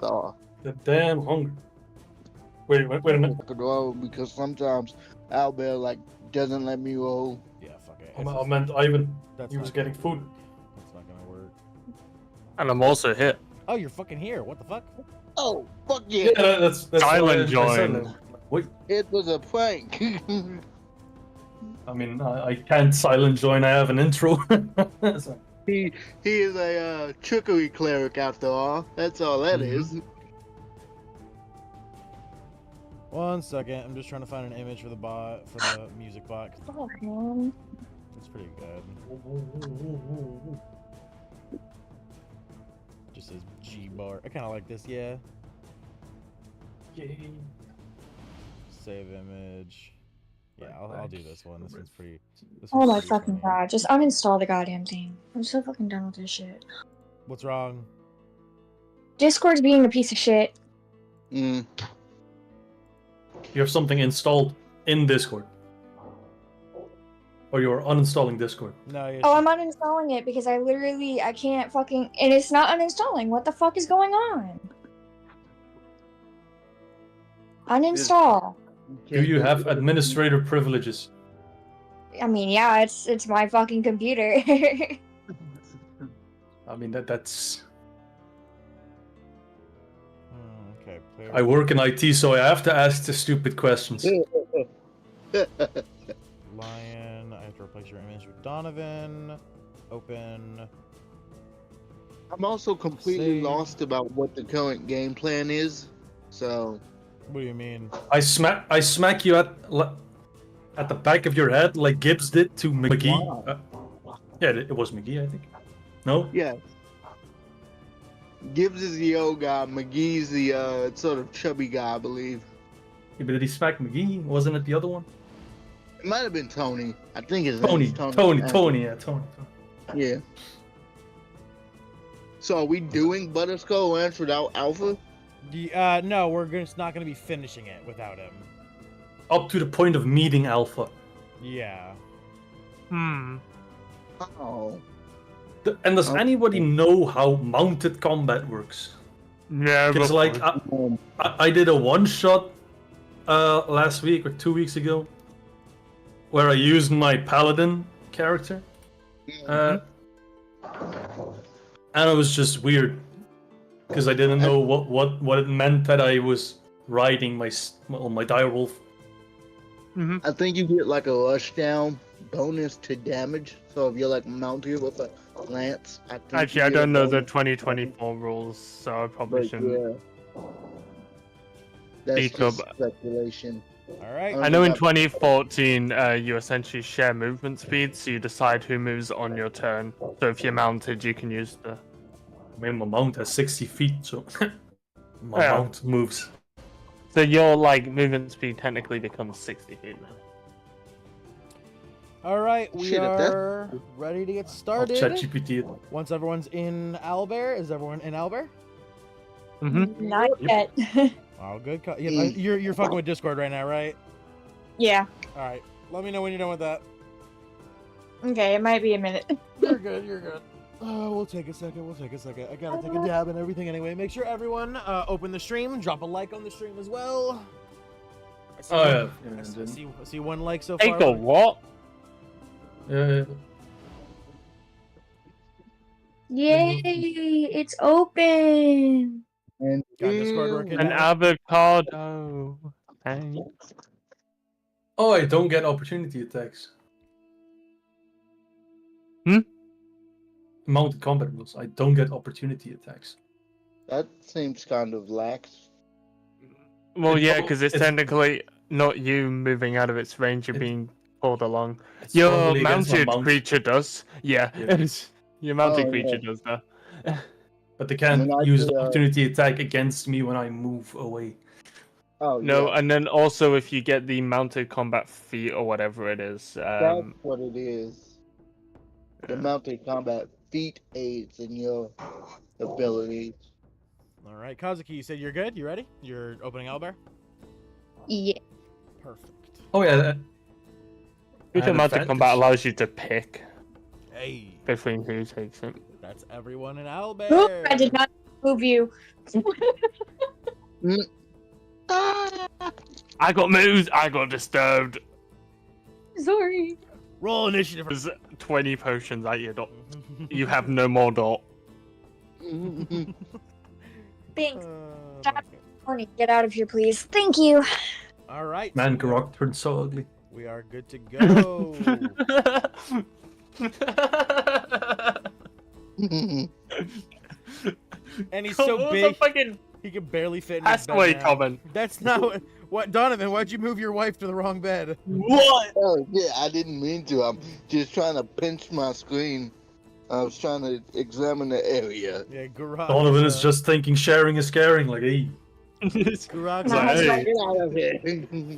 Oh. The damn hunger. Wait a minute. Because sometimes Albert like doesn't let me roll. Yeah, fuck it. I meant Ivan. That's He was not getting gonna food. work. That's not gonna work. And I'm also hit. Oh, you're fucking here. What the fuck? Oh, fuck yeah. Yeah, that's Silent why I said join. that. Wait, It was a prank. I mean, I can't silent join. I have an intro. So, he is a trickery cleric after all. That's all that is. 1 second. I'm just trying to find an image for the bot, for the music bot. 'Cause Oh, man. it's pretty good. Just says G bar. I kind of like this. Yeah. yay. Save image. Yeah, I'll do this one. This one's pretty. This Oh one's my pretty fucking funny. god. Just uninstall the goddamn thing. I'm so fucking done with this shit. What's wrong? Discord's being a piece of shit. Mm. You have something installed in Discord. Or you're uninstalling Discord. No, yeah, Oh, I'm uninstalling it because I can't fucking, and it's not uninstalling. What the fuck is going on? Uninstall. Do you have administrator privileges? I mean, yeah, it's my fucking computer. I mean, that's... Okay. Player I work in IT, so I have to ask the stupid questions. Lion. I have to replace your image with Donovan. Open. I'm also completely Save. lost about what the current game plan is. So What do you mean? I smack you at the back of your head like Gibbs did to McGee. Wow. Yeah, it was McGee, I think. No? yeah. Gibbs is the old guy. McGee's the sort of chubby guy, I believe. Yeah, but did he smack McGee? Wasn't it the other one? It might have been Tony. I think his Tony. name's Tony. Yeah, Tony. Yeah. So are we doing Butterskull Ranch without Alpha? No, we're just not gonna be finishing it without him. Up to the point of meeting Alpha. Yeah. Oh. And does anybody know how mounted combat works? Yeah, Because like I did a one shot last week or 2 weeks ago, where I used my paladin character, and it was just weird because I didn't know what it meant that I was riding my direwolf. I think you get like a rush down bonus to damage. So if you're like mounted with a lance, I think Actually, I don't know the 2024 rules, so I probably shouldn't. Yeah. That's Speak just up. speculation. All right. I know in 2014, you essentially share movement speed, so you decide who moves on your turn. So if you're mounted, you can use the. I mean, my mount has 60 feet, so my Yeah. mount moves. So your like movement speed technically becomes 60 feet now. All right, we Shit, if that- are ready to get I'll started. ChatGPT it. Once everyone's in Owlbear, is everyone in Owlbear? Mm-hmm. Not yet. Oh, good. You're fucking with Discord right now, right? Yeah. All right. Let me know when you're done with that. Okay, it might be a minute. You're good. You're good. We'll take a second. We'll take a second. I gotta take a dab and everything anyway. Make sure everyone open the stream. Drop a like on the stream as well. I see Oh one, yeah. I see one like so Take far. a what? Yeah. Yay! It's open. And Got Discord working. An avocado. Thanks. Oh, I don't get opportunity attacks. Mounted combat rules. I don't get opportunity attacks. that seems kind of lax. Well, It's yeah, prob- because it's it's- technically not you moving out of its range. You're being pulled along. It's Your probably against my mounted mount, creature does. Yeah. Yeah. Your mounted Oh, creature yeah. does that. but they can't I mean, I use did, the opportunity attack against me when I move away. Oh No, yeah. and then also if you get the mounted combat feat or whatever it is, That's what it is. The yeah. mounted combat feat aids in your abilities. All right, Kazuki, you said you're good. You ready? You're opening Owlbear. Yeah. Perfect. Oh yeah. Creature an mounted combat advantage. allows you to pick Hey, between who takes it. that's everyone in Oop, Owlbear. I did not move you. I got moved. I got disturbed. Sorry. Roll initiative. There's 20 potions at your dot. You have no more dot. Thanks. Uh, Stop. Horny, get out of here, please. Thank you. All right. Man, so we are- Garrak turned so ugly. We are good to go. And he's so What big, the fucking he can barely fit in his bed Passway now. comment. That's not what. Donovan, why'd you move your wife to the wrong bed? What? Oh yeah, I didn't mean to. I'm just trying to pinch my screen. I was trying to examine the area. Yeah, garage. Donovan is just thinking sharing is caring. Like, hey, garage. No, Hey. Get out of here.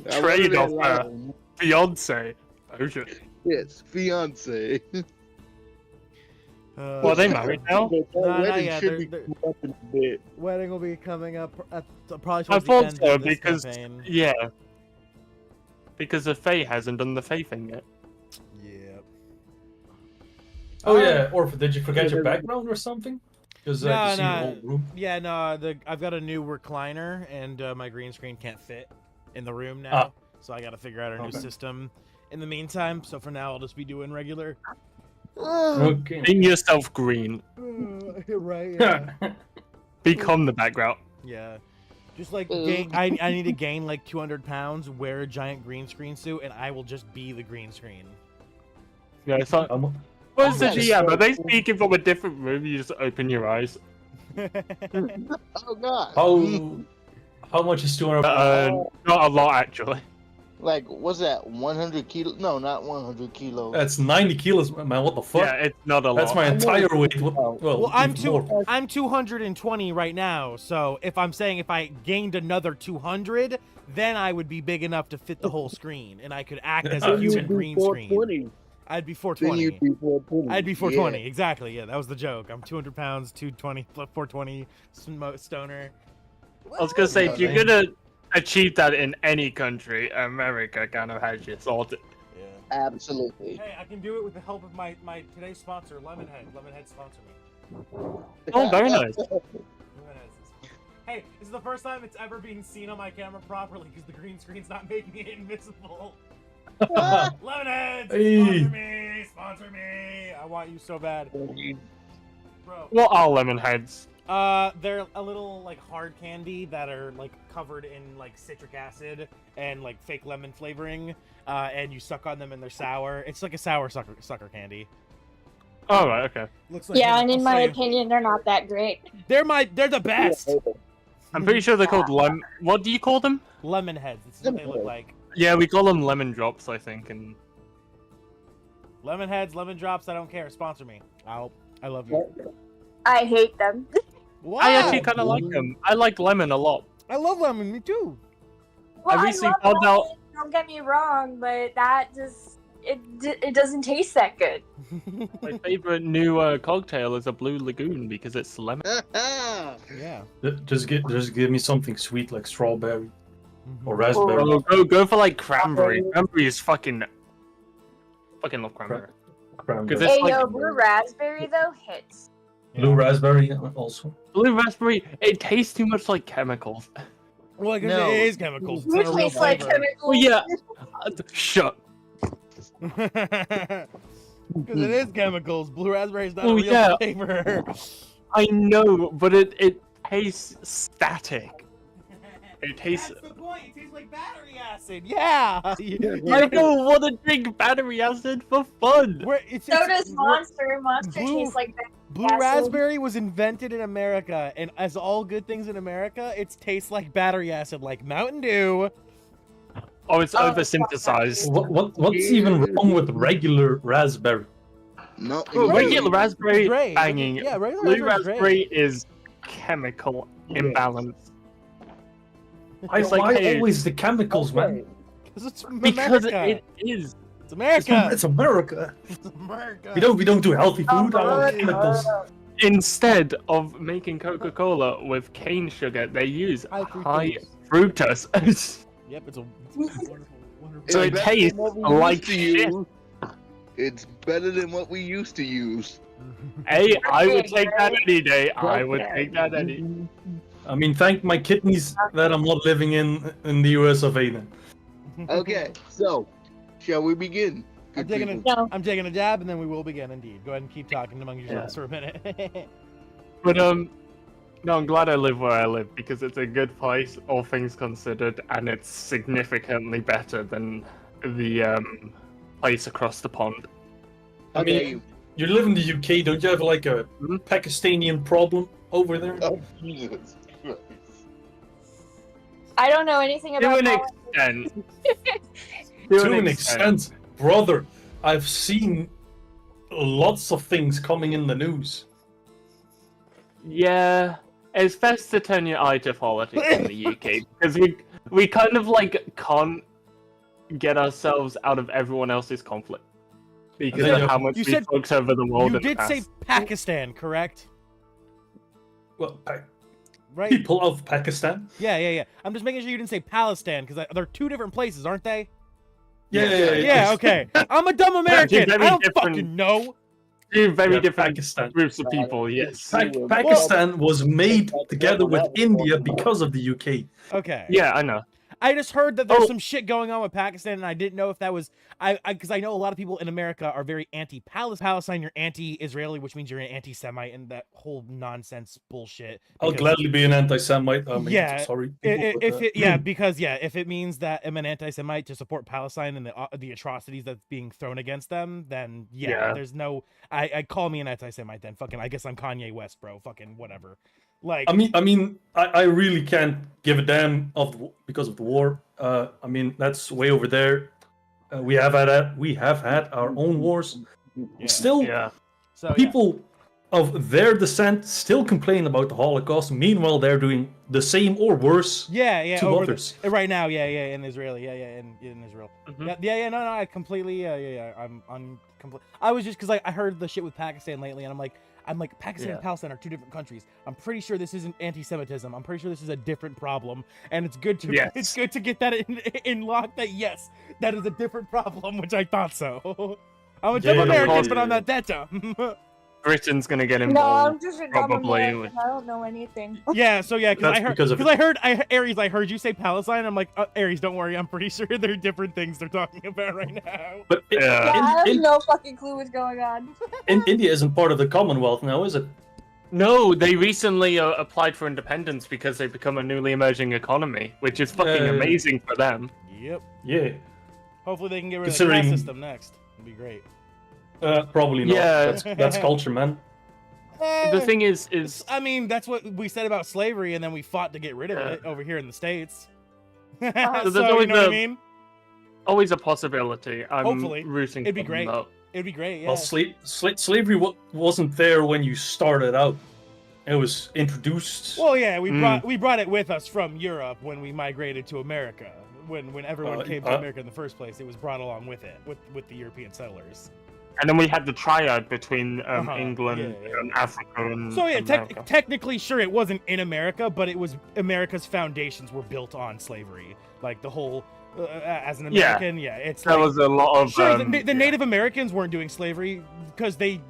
I Trade wanted off it there. alone. Fiance. Oh shit. Yes, fiance. Well, they married now? That not wedding yet. should be They're- coming up in a bit. Wedding will be coming up at probably I towards the thought end so of this because campaign. yeah, because the Fae hasn't done the Fae thing yet. Yep. oh yeah, Orphan, did you forget your background or something? Because No, I can see no. your whole room. Yeah, no, I've got a new recliner, and my green screen can't fit in the room now, Ah. so I got to figure out a new Okay. system in the meantime. So for now, I'll just be doing regular. Okay. Being yourself green. Right. Yeah. Become the background. Yeah. Just like gain, I need to gain like 200 pounds, wear a giant green screen suit, and I will just be the green screen. Yeah, it's like, I'm- where's the that is GM? so Are they speaking from a different room? You just open your eyes. Oh god. how much is 200? Not a lot actually. Like, what's that? 100 kilos? No, not 100 kilos. That's 90 kilos, man. What the fuck? Yeah, it's not a That's lot. my entire weight. Well, Well, I'm even more. I'm 220 right now, so if I'm saying if I gained another 200, then I would be big enough to fit the whole screen, and I could act as a Then human green screen. 420. I'd be Then 420. you'd be 420. I'd be 420, exactly. Yeah, that was the joke. I'm 200 pounds, 220, 420 stoner. I was gonna say, if you're Yeah. gonna achieve that in any country, America kind of has you sorted. Yeah. Absolutely. Hey, I can do it with the help of my today's sponsor, Lemonhead. Lemonhead sponsor me. Oh, very nice. Hey, this is the first time it's ever being seen on my camera properly because the green screen's not making it invisible. Lemonheads, Hey. sponsor me. I want you so bad, bro. What are lemon heads? They're a little like hard candy that are like covered in like citric acid and like fake lemon flavoring, and you suck on them and they're sour. It's like a sour sucker candy. Oh, right, okay. Looks like Yeah, and in my opinion, opinion, they're not that great. they're the best. I'm pretty sure they're called What do you call them? Lemon heads. This is what they look like. Yeah, we call them lemon drops, I think. And Lemon heads, lemon drops. I don't care. Sponsor me. I love you. I hate them. What? I actually kind of like them. I like lemon a lot. I love lemon. Me too. Well, I recently love found out. lemon, don't get me wrong, but that just it doesn't taste that good. My favorite new cocktail is a Blue Lagoon because it's lemon. Yeah. Just give me something sweet like strawberry or raspberry. Oh, go for like cranberry. Cranberry is fucking love cranberry. Cranberry. It's Hey, like- yo, blue raspberry though hits. Blue raspberry also. Blue raspberry. It tastes too much like chemicals. Well, because No. it is chemicals. It's It not a real tastes like flavor. chemicals. Well, yeah. Shut. Because it is chemicals. Blue raspberry is not a Oh, real yeah. flavor. I know, but it tastes static. It tastes. That's the point. It tastes like battery acid. Yeah. I don't want to drink battery acid for fun. So does Monster. Monster Blue- tastes like that. Blue acid. raspberry was invented in America, and as all good things in America, it tastes like battery acid, like Mountain Dew. Oh, it's Oh, oversynthesized. What's even wrong with regular raspberry? No. Oh, Right. regular raspberry Great. banging. Yeah, regular Blue raspberry's great. raspberry is chemical imbalance. Why It's like, hey, always the chemicals, man? Because it's because America. it is. It's America. It's America. It's America. We don't do healthy food. I want Oh, chemicals. Instead of making Coca-Cola with cane sugar, they use High high fructose. fructose. Yep, it's a wonderful, wonderful. So it better tastes than what we like used to shit. use. It's better than what we used to use. Hey, I would take that any day. I would take that any. I mean, thank my kidneys that I'm not living in the US of A then. Okay, so shall we begin? I'm Good taking people? No. I'm taking a jab, and then we will begin. Indeed, go ahead and keep talking among yourselves for a minute. But no, I'm glad I live where I live because it's a good place, all things considered, and it's significantly better than the place across the pond. I Okay. mean, you live in the UK, don't you have like a Pakistani problem over there? Oh, Jesus Christ. I don't know anything To about an that. extent. To an extent, brother, I've seen lots of things coming in the news. Yeah, it's best to turn your eye to politics in the UK because we kind of like can't get ourselves out of everyone else's conflict because then of you- how much You we said- fucked over the world You in the did past. say Pakistan, correct? Well, Right? people of Pakistan. Yeah. I'm just making sure you didn't say Palestine, because they're two different places, aren't they? Yeah. Yeah, okay. I'm a dumb American. very I don't different- fucking know. Two very Yeah, different Pakistan. groups of people, yes. Pakistan was made together with India because of the UK. Okay. Yeah, I know. I just heard that there's Oh. some shit going on with Pakistan, and I didn't know if that was because I know a lot of people in America are very anti-Palestine. You're anti-Israeli, which means you're an anti-Semite, and that whole nonsense bullshit. I'll because- gladly be an anti-Semite. Yeah, sorry. If it means that I'm an anti-Semite to support Palestine and the atrocities that's being thrown against them, then Yeah. there's no. I call me an anti-Semite then. Fucking, I guess I'm Kanye West, bro. Fucking whatever. Like, I really can't give a damn because of the war. I mean, that's way over there. We have had our own wars. yeah. Still, Yeah. So yeah. people of their descent still complain about the Holocaust. Meanwhile, they're doing the same or worse Yeah, to over others. right now, in Israel, in Israel. Mhm. No, I completely, I'm complete. I was just because I heard the shit with Pakistan lately, and I'm like, Pakistan Yeah. and Palestine are two different countries. I'm pretty sure this isn't anti-Semitism. I'm pretty sure this is a different problem, and it's good to Yes. it's good to get that in lock. That yes, that is a different problem, which I thought so. I'm a dumb Yeah, American, course. but I'm not that dumb. Britain's gonna get No, involved. I'm just a dumb Probably American. I don't know anything. Yeah, so yeah, That's because of Aries, I heard you say Palestine. I'm like, Aries, don't worry, I'm pretty sure they're different things they're talking about right now. But Yeah. I have no fucking clue what's going on. India isn't part of the Commonwealth now, is it? No, they recently applied for independence because they've become a newly emerging economy, which is fucking amazing for them. Yep. Yeah. Hopefully they can get rid of the Considering- caste system next. It'd be great. Probably not. Yeah. That's culture, man. The thing is I mean, that's what we said about slavery, and then we fought to get rid of it over here in the States. So so, there's you always know what I mean? always a possibility. I'm Hopefully. rooting It'd be for great. them, though. It'd be great, yeah. Well, slavery wasn't there when you started out. It was introduced. Well, yeah, we brought it with us from Europe when we migrated to America. When everyone came to America in the first place, it was brought along with it, with the European settlers. And then we had the triad between England yeah. and Africa and So yeah, America. technically, sure, it wasn't in America, but it was America's foundations were built on slavery. Like the whole, as an American, it's there like, was a lot of sure, the Native Americans weren't doing slavery because they,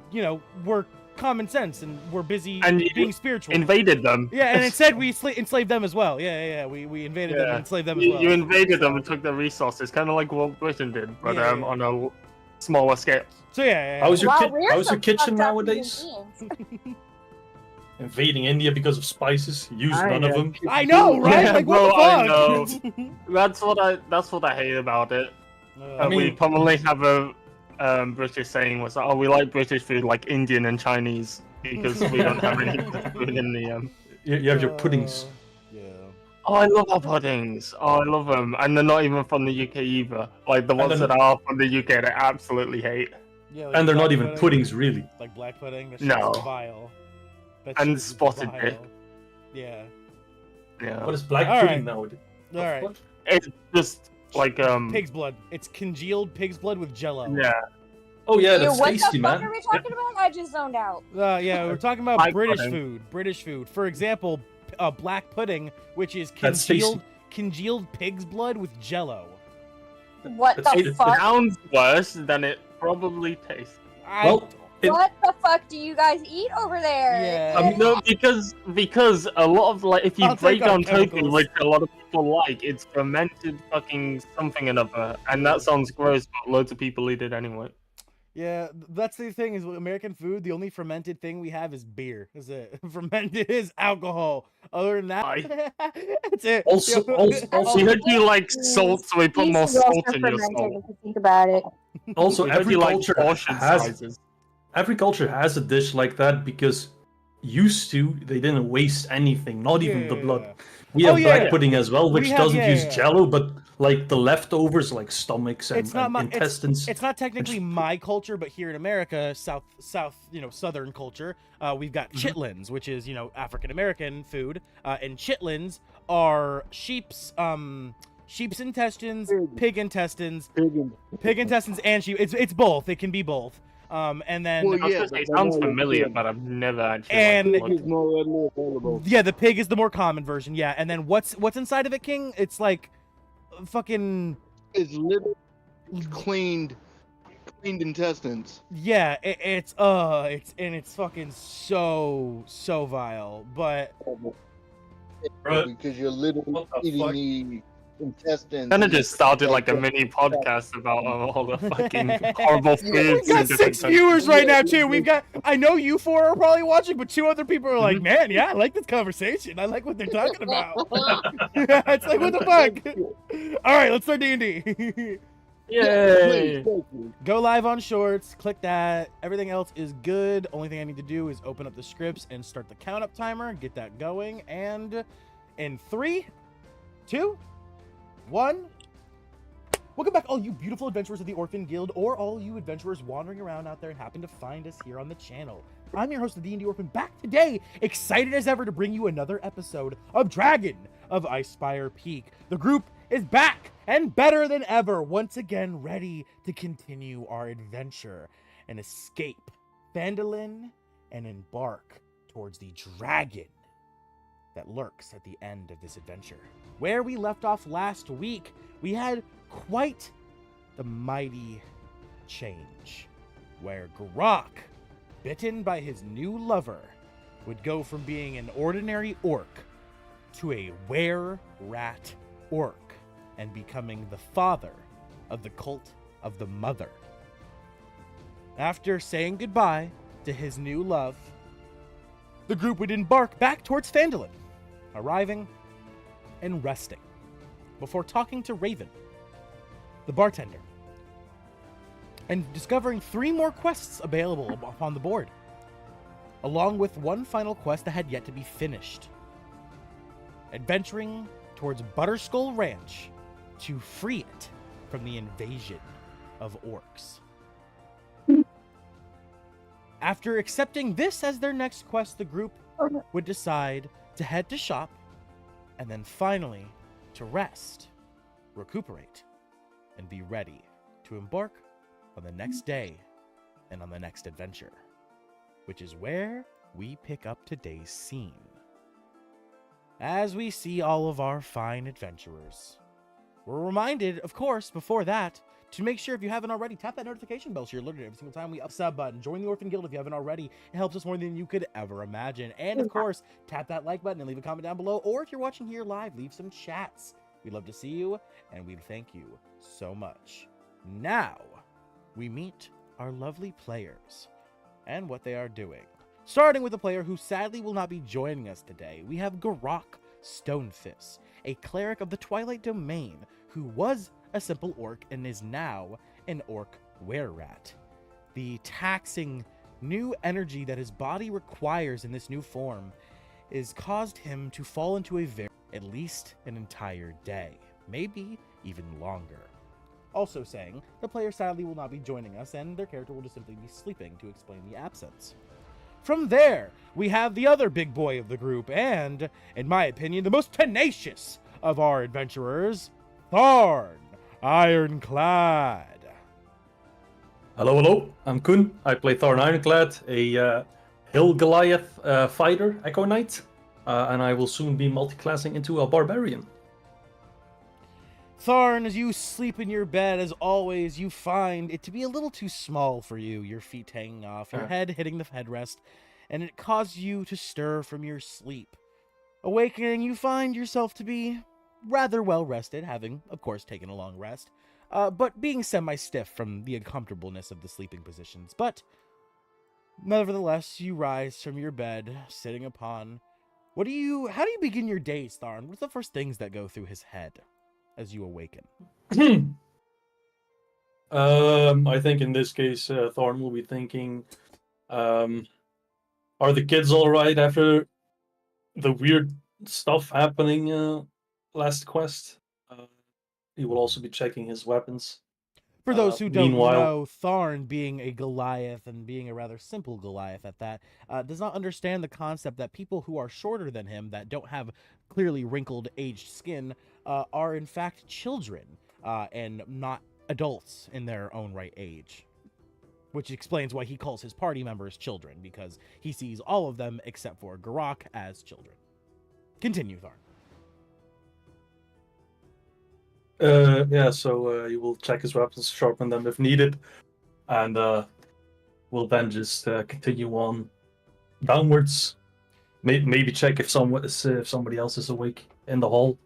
were common sense and were busy And being spiritual. invaded them. Yeah, and instead we enslaved them as well. Yeah. We invaded them and enslaved them as well. You invaded them and took their resources, kind of like what Britain did, but on a smaller scale. So yeah. How's your Wow, kit? we're How's your some kitchen fucked up nowadays? human beings. Invading India because of spices. Use none of them. I know, right? Yeah, Like bro, what I the fuck? That's what I hate about it. I mean- We commonly have a British saying was, "Oh, we like British food like Indian and Chinese because we don't have any food in the." You have your puddings. Yeah. Oh, I love our puddings. Oh, I love them, and they're not even from the UK either. Like the ones that are from the UK, I absolutely hate. Yeah, And they're black not even pudding, puddings, really. Like black pudding. That No. shit's vile. That And shit is spotted vile. dick. Yeah. Yeah, What is black All pudding right. nowadays? All right. What? it's just like Pig's blood. It's congealed pig's blood with Jello. Yeah, Oh yeah, Dude, that's what tasty, the fuck man. are we talking about? I just zoned out. Yeah, we're talking about Black British pudding. food. British food. For example, black pudding, which is That's congealed pig's blood with Jello. What That's- the it fuck? sounds worse than it probably tastes. Well, What the fuck do you guys eat over there? Yeah. No, because a lot of like if you I'll break take our down turkey, chemicals. which a lot of people like, it's fermented fucking something or another, and that sounds gross, but loads of people eat it anyway. Yeah, that's the thing is with American food, the only fermented thing we have is beer. Is it fermented is alcohol. Other than that, that's it. Also, We heard you like salt, so we put more These girls salt are in your fermented, salt. if you think about it. also We heard every you like culture portion has sizes. every culture has a dish like that because used to they didn't waste anything, not even the blood. We have black pudding as well, which doesn't use Jello, but like the leftovers, like stomachs and, intestines. It's not technically my culture, but here in America, southern culture, we've got chitlins, which is African American food, and chitlins are sheep's intestines, pig intestines, and sheep. It's both. It can be both. And then Well, yeah, It sounds familiar, but I've never actually. And- looked. yeah, the pig is the more common version. Yeah, and then what's inside of it, King? It's like fucking. It's literally cleaned intestines. Yeah, it's fucking so vile, but Because you're literally What the eating fuck? the intestines. Kind of just started like a mini podcast about all the fucking horrible foods. we got in different 6 countries. viewers right now too. We've got. I know you 4 are probably watching, but 2 other people are like, Mm-hmm. man, yeah, I like this conversation. I like what they're talking about. It's like, what the fuck? All right, let's start D&D. Yay! Go live on Shorts. Click that. Everything else is good. Only thing I need to do is open up the scripts and start the count up timer. Get that going. And in 3, 2, 1. Welcome back, all you beautiful adventurers of the Orphan Guild, or all you adventurers wandering around out there and happen to find us here on the channel. I'm your host of D&D Orphan, back today, excited as ever to bring you another episode of Dragon of Icespire Peak. The group is back and better than ever, once again ready to continue our adventure and escape Phandalin and embark towards the dragon that lurks at the end of this adventure. Where we left off last week, we had quite the mighty change, where Garrak bitten by his new lover, would go from being an ordinary orc to a were-rat orc and becoming the father of the cult of the Mother. After saying goodbye to his new love, the group would embark back towards Phandalin, arriving and resting before talking to Raven, the bartender, and discovering 3 more quests available upon the board, along with one final quest that had yet to be finished. Adventuring towards Butterskull Ranch to free it from the invasion of orcs. After accepting this as their next quest, the group would decide to head to shop and then finally to rest, recuperate, and be ready to embark on the next day and on the next adventure, which is where we pick up today's scene. As we see all of our fine adventurers, we're reminded, of course, before that, to make sure if you haven't already, tap that notification bell so you're alerted every single time we up sub button. Join the Orphan Guild if you haven't already. It helps us more than you could ever imagine. And of course, tap that like button and leave a comment down below. Or if you're watching here live, leave some chats. We'd love to see you, and we thank you so much. Now, we meet our lovely players and what they are doing. Starting with a player who sadly will not be joining us today, we have Garrak Stonefist, a cleric of the Twilight Domain who was a simple orc and is now an orc were-rat. The taxing new energy that his body requires in this new form has caused him to fall into at least an entire day, maybe even longer. Also saying, the player sadly will not be joining us and their character will just simply be sleeping to explain the absence. From there, we have the other big boy of the group and, in my opinion, the most tenacious of our adventurers, Tharn Ironclad. Hello, I'm Kun. I play Tharn Ironclad, a Hill Goliath fighter, Echo Knight, and I will soon be multi-classing into a barbarian. Tharn, as you sleep in your bed, as always, you find it to be a little too small for you, your feet hanging off, your head hitting the headrest, and it causes you to stir from your sleep. Awakening, you find yourself to be rather well rested, having, of course, taken a long rest, but being semi-stiff from the uncomfortableness of the sleeping positions. But, nevertheless, you rise from your bed, sitting upon... how do you begin your days, Tharn? What's the first things that go through his head as you awaken? I think in this case, Tharn will be thinking, are the kids alright after the weird stuff happening last quest? He will also be checking his weapons. For those who don't know, Tharn, being a Goliath and being a rather simple Goliath at that, does not understand the concept that people who are shorter than him, that don't have clearly wrinkled, aged skin, are in fact children, and not adults in their own right age. Which explains why he calls his party members children, because he sees all of them, except for Garrak, as children. Continue, Tharn. So you will check his weapons, sharpen them if needed, and will then just continue on downwards. Maybe check if somebody else is awake in the hall.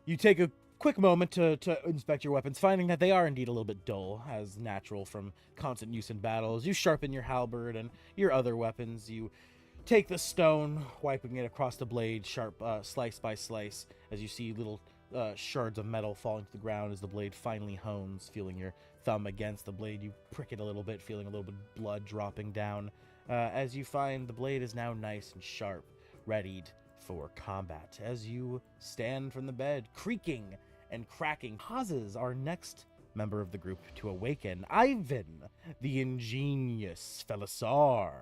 You take a quick moment to inspect your weapons, finding that they are indeed a little bit dull, as natural from constant use in battles. You sharpen your halberd and your other weapons. You take the stone, wiping it across the blade, sharp slice by slice, as you see little shards of metal falling to the ground as the blade finally hones. Feeling your thumb against the blade, you prick it a little bit, feeling a little bit of blood dropping down, as you find the blade is now nice and sharp, readied for combat. As you stand from the bed, creaking and cracking, causes our next member of the group to awaken, Ivan, the ingenious Felisar.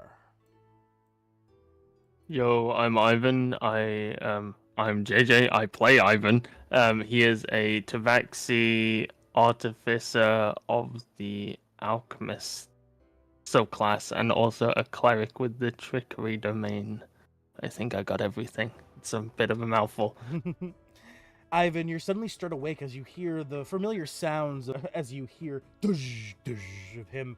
Yo, I'm Ivan. I'm JJ. I play Ivan. He is a Tabaxi artificer of the alchemist subclass, and also a cleric with the trickery domain. I think I got everything. It's a bit of a mouthful. Ivan, you're suddenly stirred awake as you hear the familiar sounds, as you hear dush, dush of him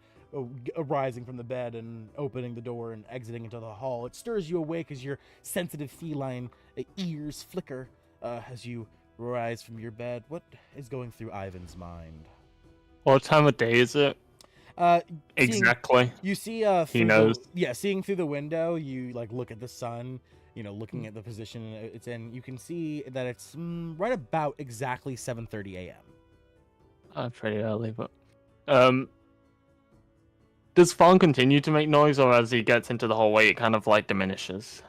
arising from the bed and opening the door and exiting into the hall. It stirs you awake as your sensitive feline ears flicker as you rise from your bed. What is going through Ivan's mind? What time of day is it? Exactly. You see, he knows. Seeing through the window, you like look at the sun. Looking at the position it's in, you can see that it's right about exactly 7:30 a.m. Pretty early, but does Fawn continue to make noise, or as he gets into the hallway, it kind of like diminishes?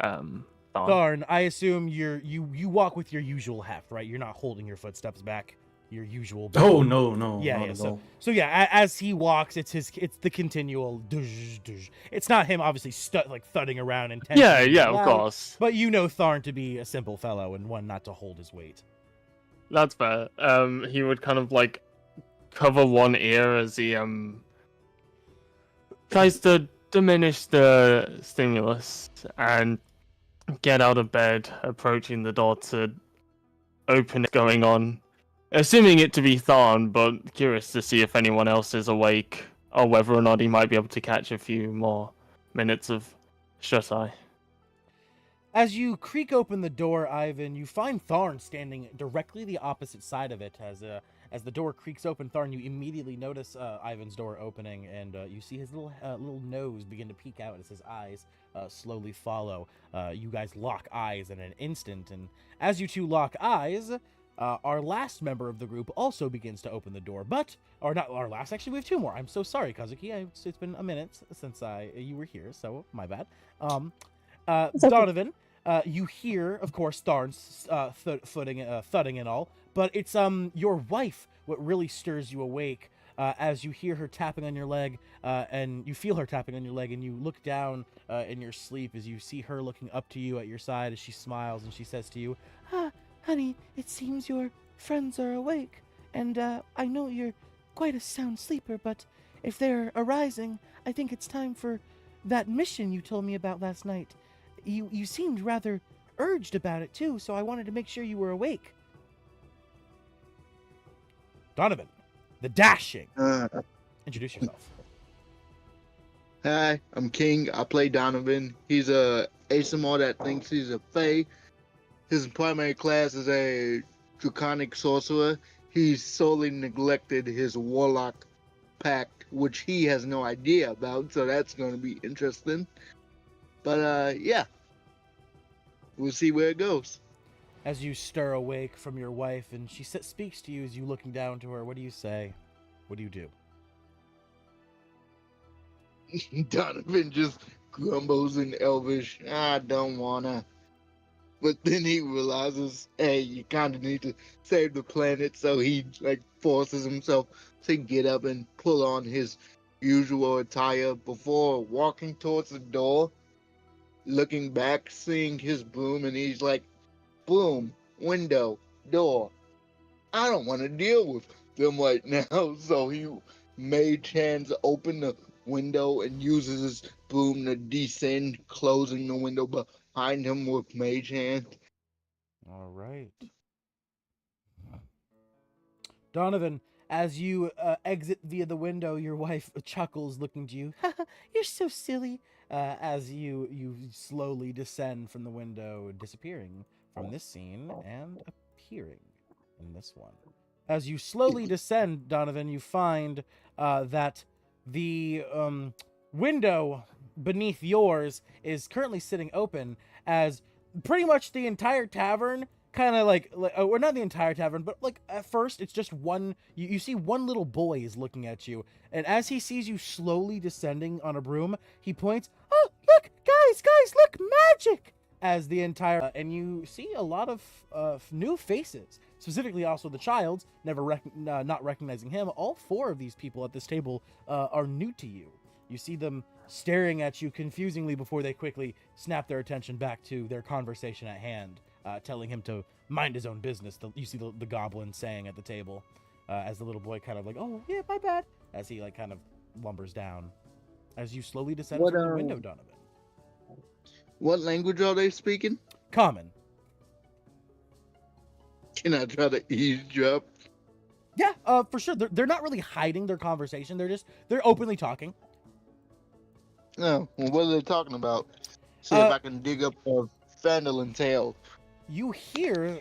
Tharn, I assume you walk with your usual heft, right? You're not holding your footsteps back. Your usual. Oh no. Yeah. So yeah, as he walks, it's the continual. Dush, dush. It's not him obviously thudding around and. Yeah, of course. But you know Tharn to be a simple fellow and one not to hold his weight. That's fair. He would kind of like cover one ear as he tries to diminish the stimulus and get out of bed, approaching the door to open it, going on. Assuming it to be Tharn, but curious to see if anyone else is awake, or whether or not he might be able to catch a few more minutes of shut-eye. As you creak open the door, Ivan, you find Tharn standing directly the opposite side of it. As the door creaks open, Tharn, you immediately notice Ivan's door opening, and you see his little nose begin to peek out as his eyes slowly follow. You guys lock eyes in an instant, and as you two lock eyes, our last member of the group also begins to open the door, or not our last, actually we have two more. I'm so sorry, Kazuki, it's been a minute since you were here, so my bad. Donovan, you hear, of course, Tharn's thudding and all, but it's your wife what really stirs you awake as you hear her tapping on your leg, and you feel her tapping on your leg, and you look down in your sleep as you see her looking up to you at your side as she smiles and she says to you, honey, it seems your friends are awake, and I know you're quite a sound sleeper, but if they're arising, I think it's time for that mission you told me about last night. You seemed rather urged about it too, so I wanted to make sure you were awake. Donovan, the dashing. Introduce yourself. Hi, I'm King. I play Donovan. He's a ASMR that thinks he's a Fae. His primary class is a draconic sorcerer. He's solely neglected his warlock pact, which he has no idea about, so that's going to be interesting. But yeah, we'll see where it goes. As you stir awake from your wife and she speaks to you as you looking down to her, what do you say? What do you do? Donovan just grumbles in Elvish. I don't wanna. But then he realizes, hey, you kind of need to save the planet, so he forces himself to get up and pull on his usual attire before walking towards the door, looking back, seeing his broom, and he's like, boom, window, door. I don't want to deal with them right now, so he mage hands open the window and uses his broom to descend, closing the window behind him with mage hand. All right. Donovan, as you exit via the window, your wife chuckles, looking to you. You're so silly. As you slowly descend from the window, disappearing from this scene and appearing in this one. As you slowly descend, Donovan, you find that the window beneath yours is currently sitting open, as pretty much the entire tavern kind of or not the entire tavern, but at first it's just one, you see one little boy is looking at you, and as he sees you slowly descending on a broom, he points, oh, look, guys, look, magic, as the entire, and you see a lot of new faces, specifically also the child's, not recognizing him. All four of these people at this table are new to you. You see them staring at you confusingly before they quickly snap their attention back to their conversation at hand, telling him to mind his own business. You see the goblin saying at the table, as the little boy kind of oh, yeah, my bad, as he kind of lumbers down. As you slowly descend from the window, Donovan. What language are they speaking? Common. Can I try to eavesdrop? Yeah, for sure. They're not really hiding their conversation. They're openly talking. No. Well, what are they talking about? See if I can dig up a Phandalin tale. You hear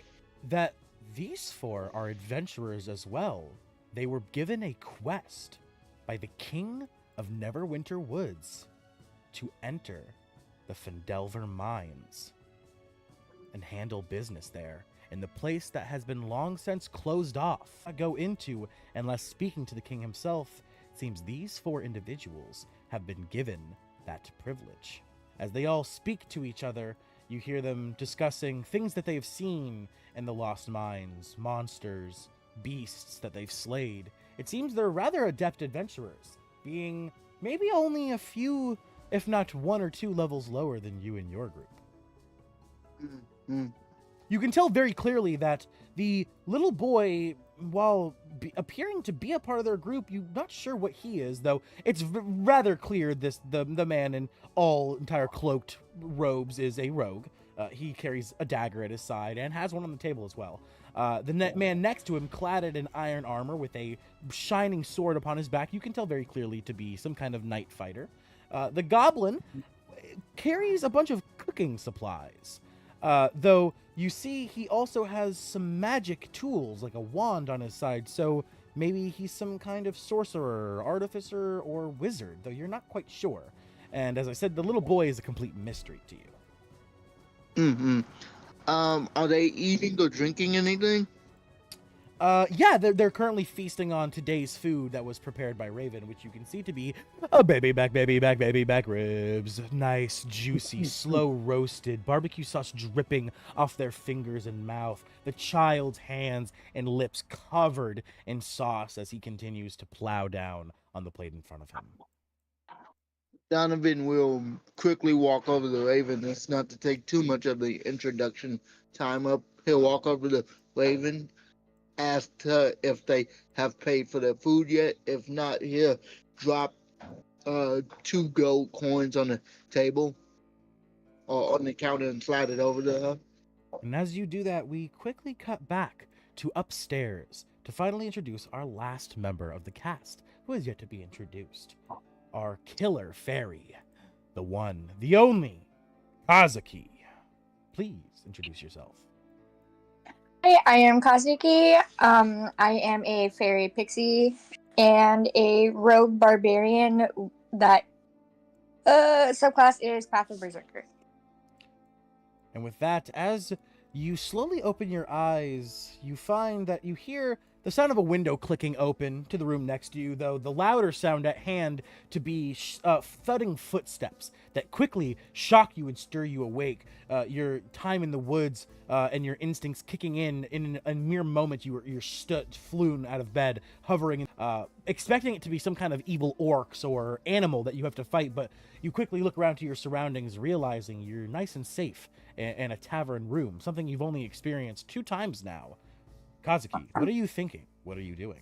that these four are adventurers as well. They were given a quest by the King of Neverwinter Woods to enter the Phandalin mines and handle business there in the place that has been long since closed off. I go into unless speaking to the king himself. It seems these four individuals have been given that privilege. As they all speak to each other, you hear them discussing things that they've seen in the lost mines, monsters, beasts that they've slayed. It seems they're rather adept adventurers, being maybe only a few, if not 1 or 2 levels lower than you and your group. Mm-hmm. You can tell very clearly that the little boy, while appearing to be a part of their group, you're not sure what he is, though it's rather clear the man in all entire cloaked robes is a rogue. He carries a dagger at his side and has one on the table as well. The man next to him, clad in iron armor with a shining sword upon his back, you can tell very clearly to be some kind of night fighter. The goblin carries a bunch of cooking supplies. Though you see he also has some magic tools like a wand on his side, so maybe he's some kind of sorcerer, artificer, or wizard, though you're not quite sure. And as I said, the little boy is a complete mystery to you. Mm-hmm. Are they eating or drinking anything? Yeah, they're currently feasting on today's food that was prepared by Raven, which you can see to be a baby back ribs. Nice, juicy, slow roasted, barbecue sauce dripping off their fingers and mouth. The child's hands and lips covered in sauce as he continues to plow down on the plate in front of him. Donovan will quickly walk over to Raven. That's not to take too much of the introduction time up. He'll walk over to Raven, ask her if they have paid for their food yet. If not, he'll drop 2 gold coins on the table or on the counter and slide it over to her. And as you do that, we quickly cut back to upstairs to finally introduce our last member of the cast, who is yet to be introduced. Our killer fairy, the one, the only, Kazuki. Please introduce yourself. Hi, I am Kazuki. I am a fairy pixie and a rogue barbarian that subclass is Path of Berserker. And with that, as you slowly open your eyes, you find that you hear the sound of a window clicking open to the room next to you, though the louder sound at hand to be thudding footsteps that quickly shock you and stir you awake. Your time in the woods and your instincts kicking in a mere moment, you're flown out of bed, hovering, expecting it to be some kind of evil orcs or animal that you have to fight, but you quickly look around to your surroundings, realizing you're nice and safe in a tavern room, something you've only experienced 2 times now. Kazuki, what are you thinking? What are you doing?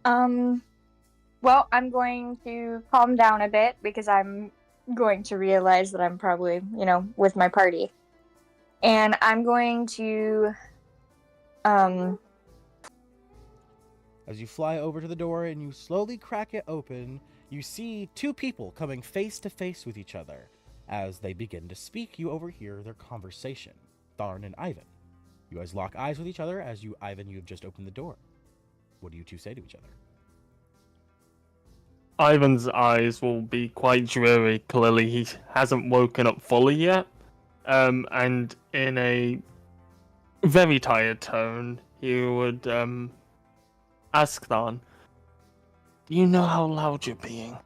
Well, I'm going to calm down a bit because I'm going to realize that I'm probably, with my party. And I'm going to, As you fly over to the door and you slowly crack it open, you see 2 people coming face to face with each other. As they begin to speak, you overhear their conversation. Tharn and Ivan. You guys lock eyes with each other as Ivan, you have just opened the door. What do you 2 say to each other? Ivan's eyes will be quite dreary. Clearly, he hasn't woken up fully yet. And in a very tired tone, he would ask Tharn, "Do you know how loud you're being?"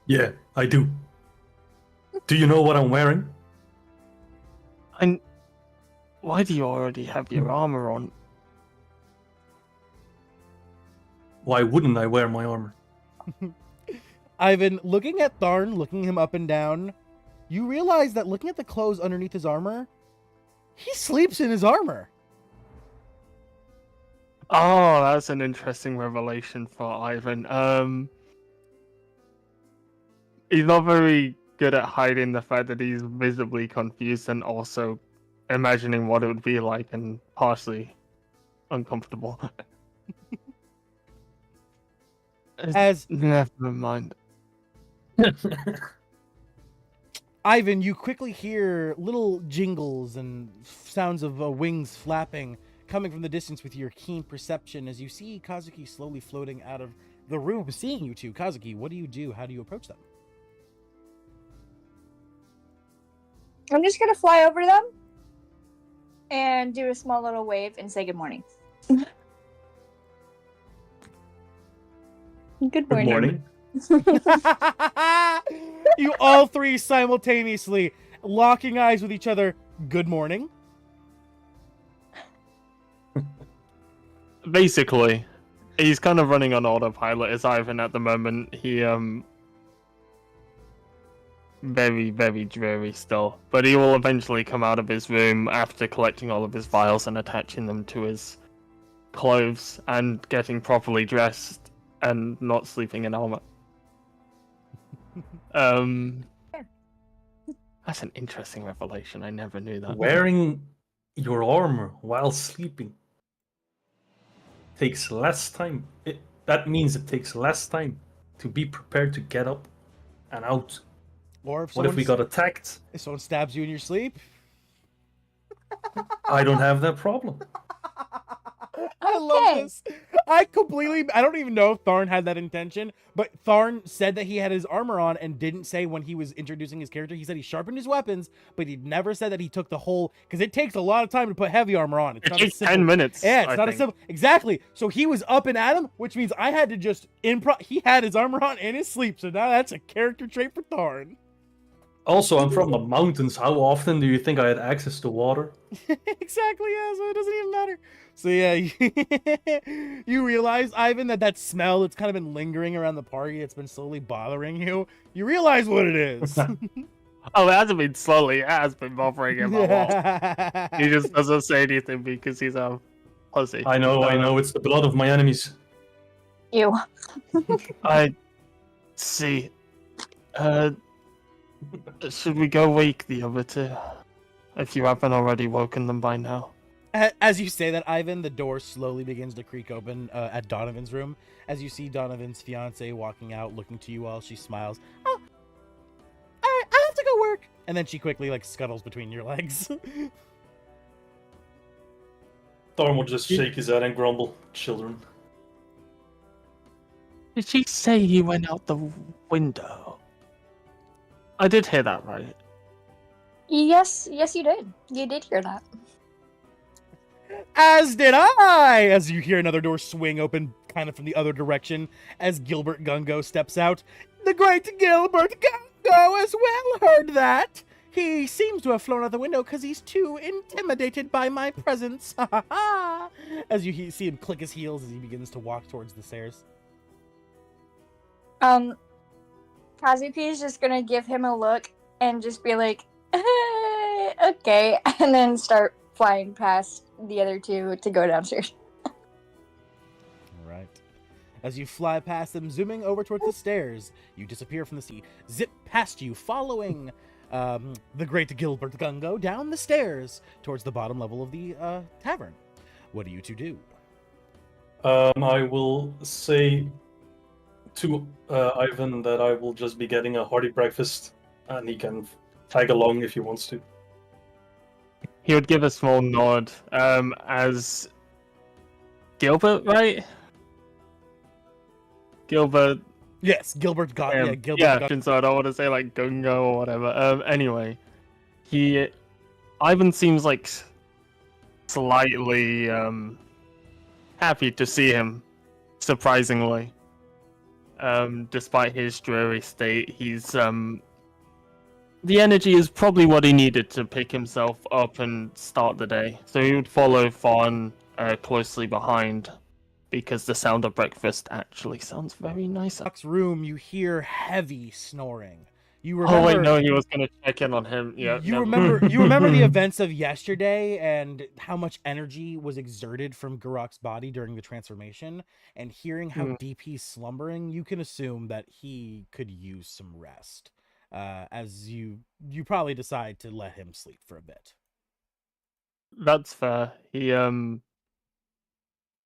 Yeah, I do. Do you know what I'm wearing? And why do you already have your armor on? Why wouldn't I wear my armor? Ivan, looking at Tharn, looking him up and down, you realize that looking at the clothes underneath his armor, he sleeps in his armor. Oh, that's an interesting revelation for Ivan. He's not very good at hiding the fact that he's visibly confused and also imagining what it would be like and partially uncomfortable. Never mind. Ivan, you quickly hear little jingles and sounds of wings flapping coming from the distance with your keen perception as you see Kazuki slowly floating out of the room, seeing you two. Kazuki, what do you do? How do you approach them? I'm just gonna fly over them and do a small little wave and say good morning. Good morning. You all three simultaneously locking eyes with each other. Good morning. Basically, he's kind of running on autopilot as Ivan at the moment. He very, very dreary still, but he will eventually come out of his room after collecting all of his vials and attaching them to his clothes and getting properly dressed and not sleeping in armor. That's an interesting revelation. I never knew that. Wearing your armor while sleeping takes less time. That means it takes less time to be prepared to get up and out. Or what if we got attacked? If someone stabs you in your sleep? I don't have that problem. I love this. I don't even know if Tharn had that intention, but Tharn said that he had his armor on and didn't say when he was introducing his character. He said he sharpened his weapons, but he never said that he took the whole, because it takes a lot of time to put heavy armor on. It takes 10 minutes. Yeah, it's not a simple. Exactly. So he was up and at him, which means I had to just he had his armor on in his sleep. So now that's a character trait for Tharn. Also, I'm from the mountains. How often do you think I had access to water? Exactly, yeah, so it doesn't even matter. So yeah, you realize, Ivan, that smell that's kind of been lingering around the party, it's been slowly bothering you. You realize what it is. Oh, it hasn't been slowly. It has been bothering him a lot. He just doesn't say anything because he's a pussy. I know. It's the blood of my enemies. Ew. I see. Should we go wake the other two? If you haven't already woken them by now. As you say that, Ivan, the door slowly begins to creak open at Donovan's room. As you see Donovan's fiance walking out, looking to you all, she smiles. Oh, I have to go work. And then she quickly scuttles between your legs. Thorn will just shake his head and grumble. Children. Did she say he went out the window? I did hear that, right? Yes, you did. You did hear that. As did I! As you hear another door swing open, kind of from the other direction, as Gilbert Gungo steps out. The great Gilbert Gungo as well heard that! He seems to have flown out the window because he's too intimidated by my presence. As you see him click his heels as he begins to walk towards the stairs. Kazuki is just gonna give him a look and just be like, okay, and then start flying past the other two to go downstairs. All right. As you fly past them, zooming over towards the stairs, you disappear from the sea, zip past you, following the great Gilbert Gungo down the stairs towards the bottom level of the tavern. What do you two do? I will say to Ivan that I will just be getting a hearty breakfast, and he can tag along if he wants to. He would give a small nod, as Gilbert, right? Gilbert. Yes, Gilbert got Gilbert. Yeah, got... so I don't want to say Gungo or whatever. Anyway, Ivan seems slightly happy to see him, surprisingly. Despite his dreary state, he's the energy is probably what he needed to pick himself up and start the day. So he would follow Fawn closely behind, because the sound of breakfast actually sounds very nice. Next room, you hear heavy snoring. You remember? Oh wait, no, he was gonna check in on him. Yeah. You remember the events of yesterday and how much energy was exerted from Garrak's body during the transformation, and hearing how deep he's slumbering, you can assume that he could use some rest. as you probably decide to let him sleep for a bit. That's fair.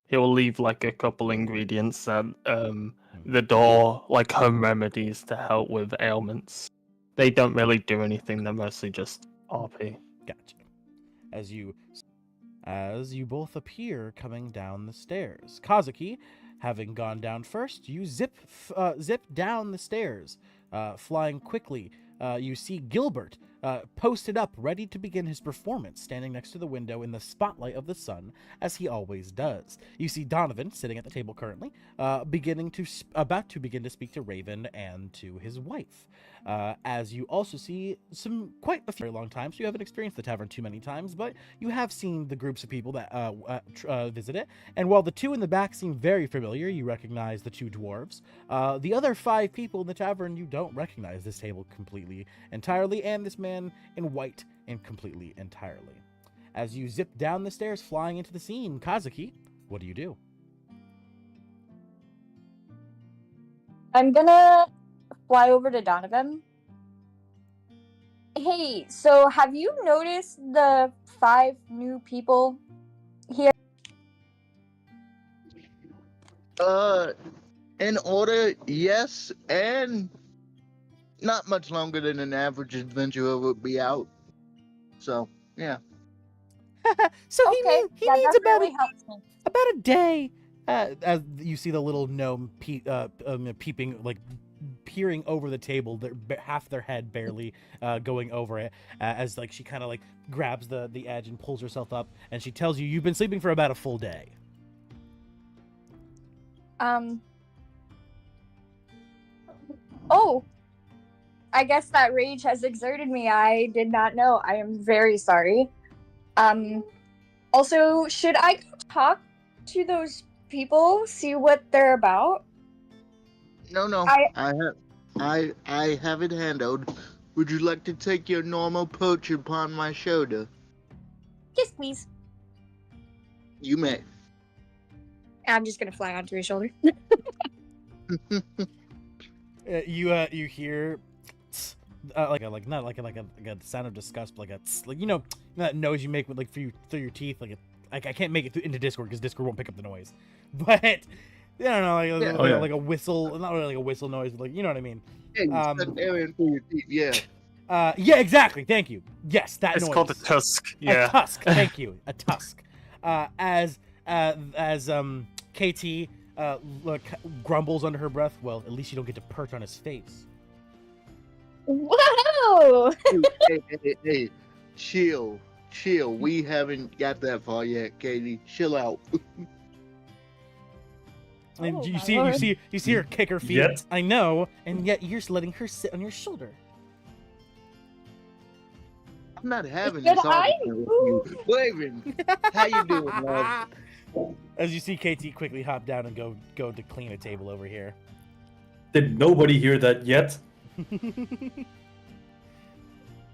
He'll leave like a couple ingredients at the door, like home remedies to help with ailments. They don't really do anything, they're mostly just RP. Gotcha. As you both appear coming down the stairs. Kazuki, having gone down first, you zip down the stairs, flying quickly. You see Gilbert posted up, ready to begin his performance, standing next to the window in the spotlight of the sun, as he always does. You see Donovan sitting at the table currently, about to begin to speak to Raven and to his wife. As you also see quite a few very long times. You haven't experienced the tavern too many times, but you have seen the groups of people that visit it. And while the two in the back seem very familiar, you recognize the two dwarves. The other 5 people in the tavern, you don't recognize this table completely, entirely, and this man in white and completely, entirely. As you zip down the stairs, flying into the scene, Kazuki, what do you do? I'm gonna fly over to Donovan. Hey, so have you noticed the 5 new people here? In order, yes, and not much longer than an average adventurer would be out. So, yeah. So Okay, he needs that about really helps me. about a day. As you see the little gnome peeping, like peering over the table, half their head barely going over it, as like she kind of like grabs the edge and pulls herself up, and she tells you, you've been sleeping for about a full day. Oh, I guess that rage has exerted me. I did not know. I am very sorry. Also, should I go talk to those people, see what they're about? No. I have it handled. Would you like to take your normal perch upon my shoulder? Yes, please. You may. I'm just gonna fly onto his shoulder. You hear like a sound of disgust, like a like, you know, that noise you make with like through your teeth, like I can't make it into Discord because Discord won't pick up the noise, but I don't know, like a whistle, not really like a whistle noise, but like, you know what I mean. Yeah, air in through your teeth. Yeah. Yeah, exactly. Thank you. Yes, that It's noise. called a tusk. Yeah. A tusk. Thank you. A tusk. As KT grumbles under her breath. Well, at least you don't get to perch on his face. Whoa! Hey, chill. We haven't got that far yet, Katie. Chill out. And you see her kick her feet. Yet? I know, and yet you're just letting her sit on your shoulder. I'm not having Good this eye. argument with you. Raven, how you doing, love? As you see KT quickly hop down and go to clean a table over here. Did nobody hear that yet?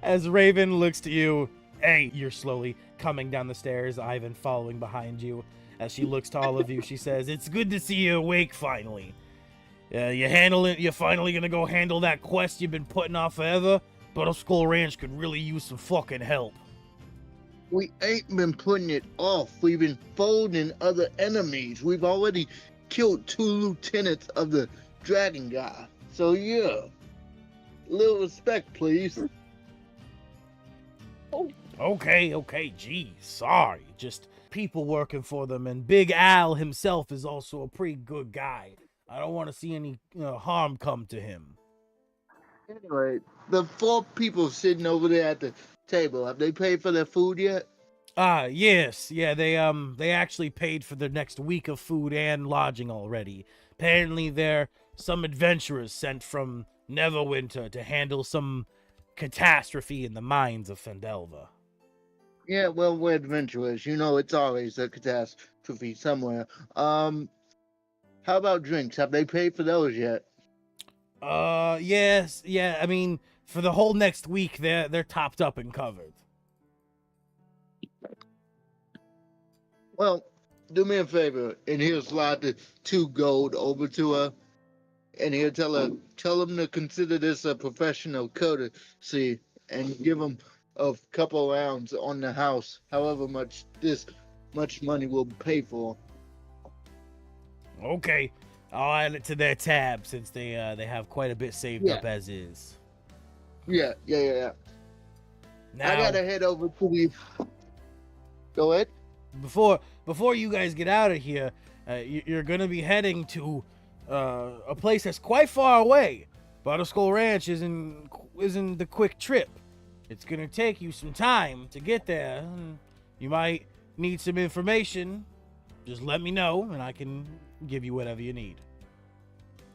As Raven looks to you, hey, you're slowly coming down the stairs, Ivan following behind you. As she looks to all of you, she says, "It's good to see you awake finally. You're finally gonna go handle that quest you've been putting off forever? Butterskull Ranch could really use some fucking help." We ain't been putting it off. We've been folding other enemies. We've already killed 2 lieutenants of the dragon guy. So yeah, little respect, please. Okay, geez, sorry. Just people working for them, and Big Al himself is also a pretty good guy. I don't want to see any harm come to him. Anyway, the 4 people sitting over there at the table, have they paid for their food yet? Yes. Yeah, they actually paid for their next week of food and lodging already. Apparently they're some adventurers sent from Neverwinter to handle some catastrophe in the mines of Phandalin. Yeah, well, we're adventurers. You know, it's always a catastrophe somewhere. How about drinks? Have they paid for those yet? Yes. Yeah, I mean, for the whole next week, they're topped up and covered. Well, do me a favor, and he'll slide the 2 gold over to her. and he'll tell him to consider this a professional courtesy and give him a couple rounds on the house, however much money will pay for. Okay, I'll add it to their tab since they have quite a bit saved up as is. Yeah. Now, I gotta head over to the. Go ahead. Before you guys get out of here, you're gonna be heading to a place that's quite far away. Butterskull Ranch isn't the quick trip. It's gonna take you some time to get there. You might need some information. Just let me know, and I can give you whatever you need.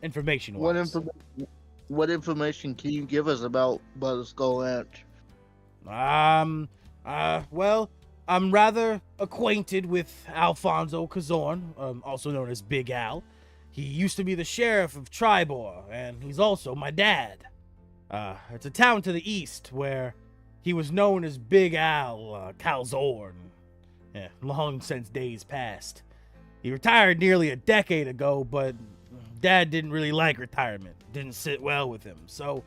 Information-wise. What information can you give us about Butterskull Ranch? Well, I'm rather acquainted with Alfonso Cazorn, also known as Big Al. He used to be the sheriff of Tribor, and he's also my dad. It's a town to the east where he was known as Big Al Calzorn. Yeah, long since days past. He retired nearly a decade ago, but Dad didn't really like retirement. Didn't sit well with him, so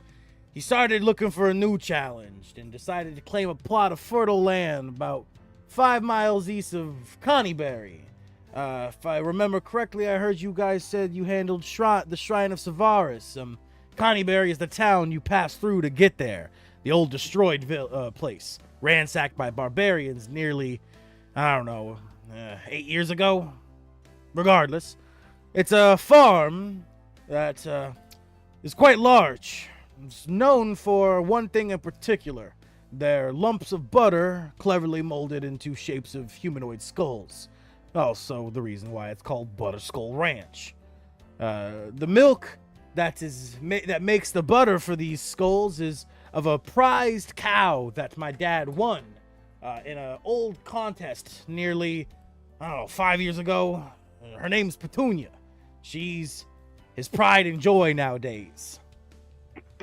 he started looking for a new challenge and decided to claim a plot of fertile land about 5 miles east of Connieberry. If I remember correctly, I heard you guys said you handled the Shrine of Savaris. Connieberry is the town you pass through to get there. The old destroyed place, ransacked by barbarians nearly, 8 years ago. Regardless, it's a farm that is quite large. It's known for one thing in particular. They're lumps of butter cleverly molded into shapes of humanoid skulls. Also, the reason why it's called Butterskull Ranch. The milk that makes the butter for these skulls is of a prized cow that my dad won in an old contest nearly, 5 years ago. Her name's Petunia. She's his pride and joy nowadays.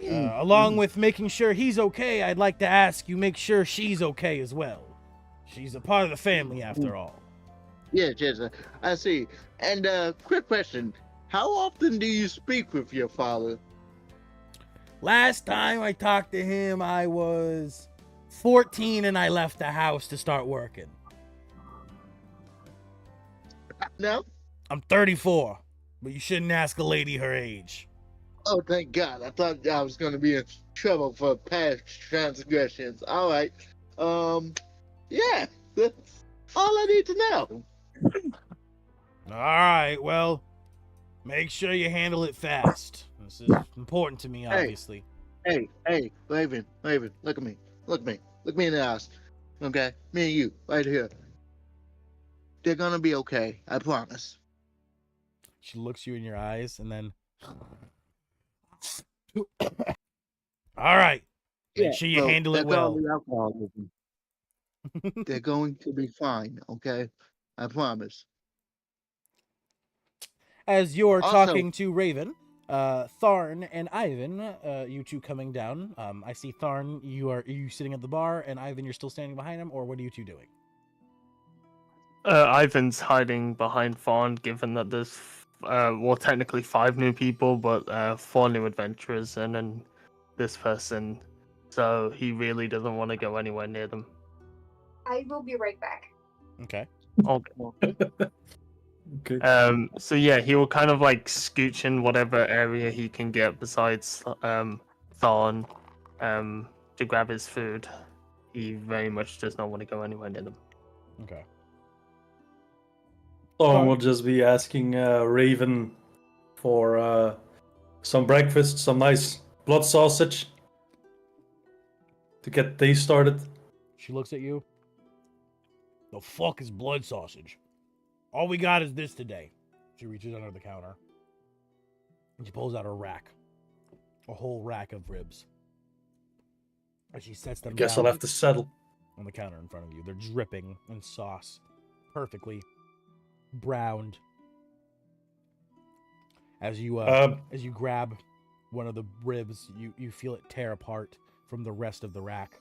Along with making sure he's okay, I'd like to ask you make sure she's okay as well. She's a part of the family after all. Yes, I see. And quick question. How often do you speak with your father? Last time I talked to him, I was 14 and I left the house to start working. No? I'm 34, but you shouldn't ask a lady her age. Oh, thank God. I thought I was going to be in trouble for past transgressions. All right. Yeah, that's all I need to know. All right, well, make sure you handle it fast. This is important to me, obviously. Hey, Raven, look at me. Look me in the eyes. Okay? Me and you, right here. They're going to be okay. I promise. She looks you in your eyes and then... All right. Make sure you handle it well. They're going to be fine, okay? I promise. As you're talking to Raven, Tharn and Ivan, you two coming down. I see Tharn, are you sitting at the bar, and Ivan, you're still standing behind him, or what are you two doing? Ivan's hiding behind Fawn, given that there's, technically 5 new people, but 4 new adventurers, and then this person. So he really doesn't want to go anywhere near them. I will be right back. Okay. Okay. Okay. So yeah, he will kind of like scooch in whatever area he can get besides Thorn to grab his food. He very much does not want to go anywhere near them. Okay. Thorn will just be asking Raven for some breakfast, some nice blood sausage to get the day started. She looks at you. The fuck is blood sausage? All we got is this today. She reaches under the counter. And she pulls out a rack. A whole rack of ribs. And she sets them Guess down I'll have to settle. on the counter in front of you. They're dripping in sauce. Perfectly browned. As you grab one of the ribs, you feel it tear apart from the rest of the rack.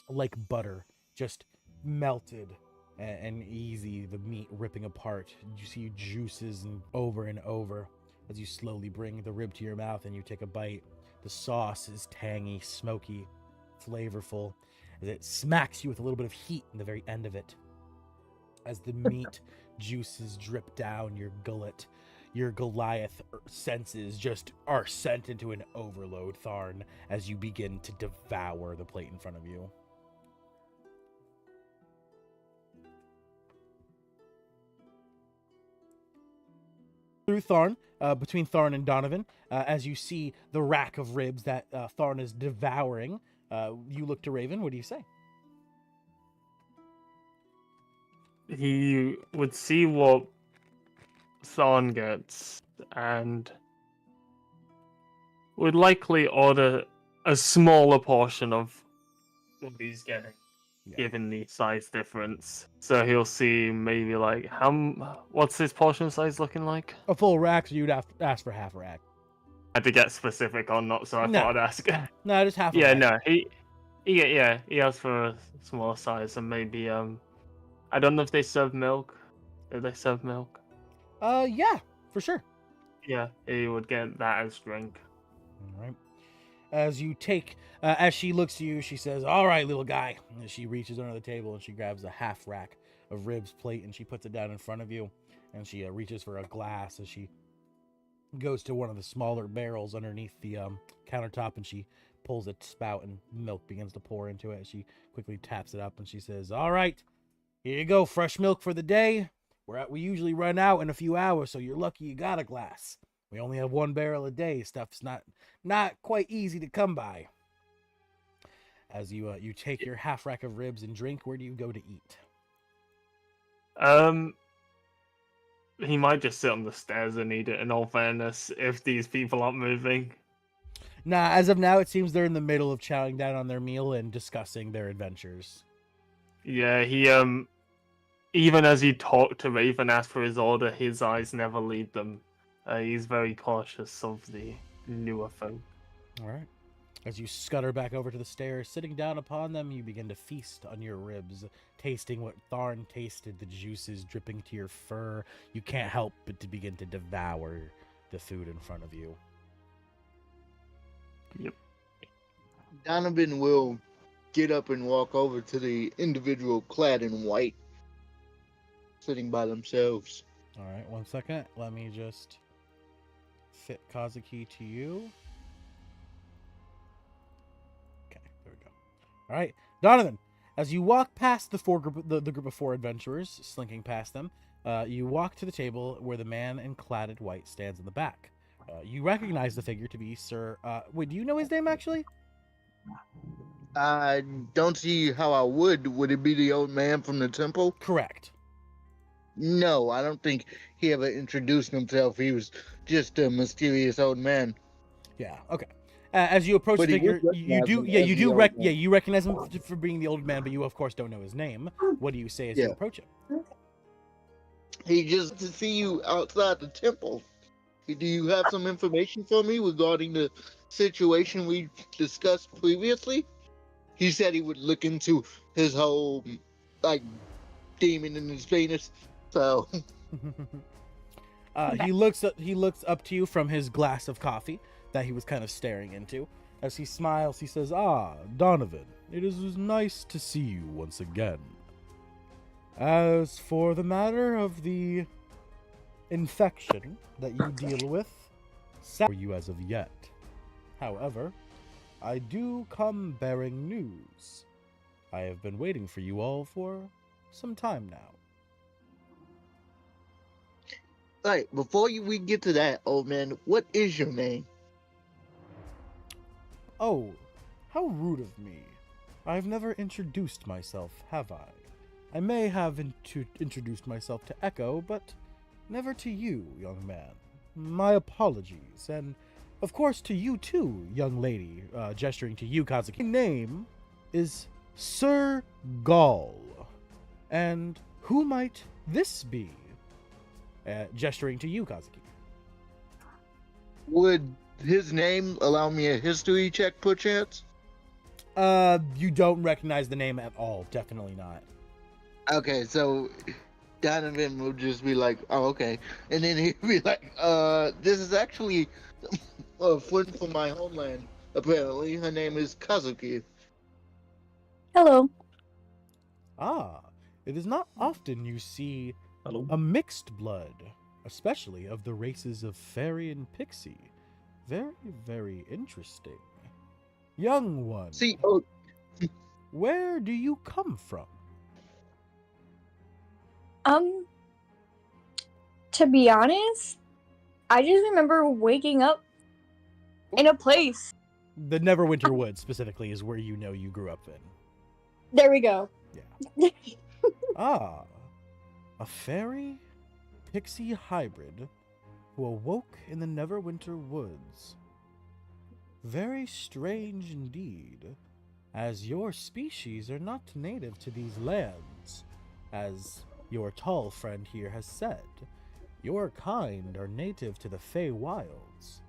Like butter, just melted and easy, the meat ripping apart. You see juices and over. As you slowly bring the rib to your mouth and you take a bite, the sauce is tangy, smoky, flavorful, as it smacks you with a little bit of heat in the very end of it. As the meat juices drip down your gullet, your Goliath senses just are sent into an overload, Tharn, as you begin to devour the plate in front of you. Through Tharn, between Tharn and Donovan, as you see the rack of ribs that Tharn is devouring, you look to Raven. What do you say? He would see what Tharn gets and would likely order a smaller portion of what he's getting, given the size difference. So he'll see maybe like what's his portion size looking like? A full rack, so you'd have to ask for half a rack. I had to get specific on not, so I thought I'd ask. No, just half a rack. Yeah, no, he asked for a small size, and maybe I don't know if they serve milk. Do they serve milk? Yeah, for sure. Yeah, he would get that as drink. All right. As you take, as she looks to you, she says, "All right, little guy." And she reaches under the table and she grabs a half rack of ribs plate and she puts it down in front of you. And she reaches for a glass as she goes to one of the smaller barrels underneath the countertop and she pulls a spout and milk begins to pour into it. She quickly taps it up and she says, "All right, here you go, fresh milk for the day. We usually run out in a few hours, so you're lucky you got a glass. We only have one barrel a day. Stuff's not quite easy to come by." As you take your half rack of ribs and drink, where do you go to eat? He might just sit on the stairs and eat it, in all fairness, if these people aren't moving. Nah, as of now, it seems they're in the middle of chowing down on their meal and discussing their adventures. Yeah, he, even as he talked to Raven, asked for his order, his eyes never leave them. He's very cautious of the newer folk. All right. As you scutter back over to the stairs, sitting down upon them, you begin to feast on your ribs, tasting what Tharn tasted, the juices dripping to your fur. You can't help but to begin to devour the food in front of you. Yep. Donovan will get up and walk over to the individual clad in white, sitting by themselves. All right, 1 second. Let me just fit Kazuki to you. Okay, there we go. All right, Donovan, as you walk past the group of four adventurers, slinking past them, you walk to the table where the man in cladded white stands in the back. You recognize the figure to be Sir... wait, do you know his name, actually? I don't see how I would. Would it be the old man from the temple? Correct. No, I don't think he ever introduced himself. He was just a mysterious old man. Yeah, okay. As you approach the figure, you recognize him for being the old man, but you of course don't know his name. What do you say as you approach him? He just to see you outside the temple. Do you have some information for me regarding the situation we discussed previously? He said he would look into his whole, demon in his penis. So he looks up to you from his glass of coffee that he was kind of staring into. As he smiles, he says, "Ah, Donovan, it is nice to see you once again. As for the matter of the infection that you deal with, sad for you as of yet. However, I do come bearing news. I have been waiting for you all for some time now." Right, before we get to that, old man, what is your name? Oh, how rude of me. I've never introduced myself, have I? I may have introduced myself to Echo, but never to you, young man. My apologies, and of course to you too, young lady, gesturing to you, Kazuki. My name is Sir Gall, and who might this be? Gesturing to you, Kazuki. Would his name allow me a history check, perchance? You don't recognize the name at all. Definitely not. Okay, so Donovan will just be like, "Oh, okay," and then he'll be like, this is actually a friend from my homeland. Apparently, her name is Kazuki." Hello. Ah, it is not often you see Hello. a mixed blood, especially of the races of fairy and pixie. Very, very interesting. Young one, See, where do you come from? To be honest, I just remember waking up in a place. The Neverwinter Woods, specifically, is where you know you grew up in. There we go. Yeah. Ah, a fairy pixie hybrid who awoke in the Neverwinter Woods. Very strange indeed, as your species are not native to these lands, as your tall friend here has said. Your kind are native to the Fey Wilds.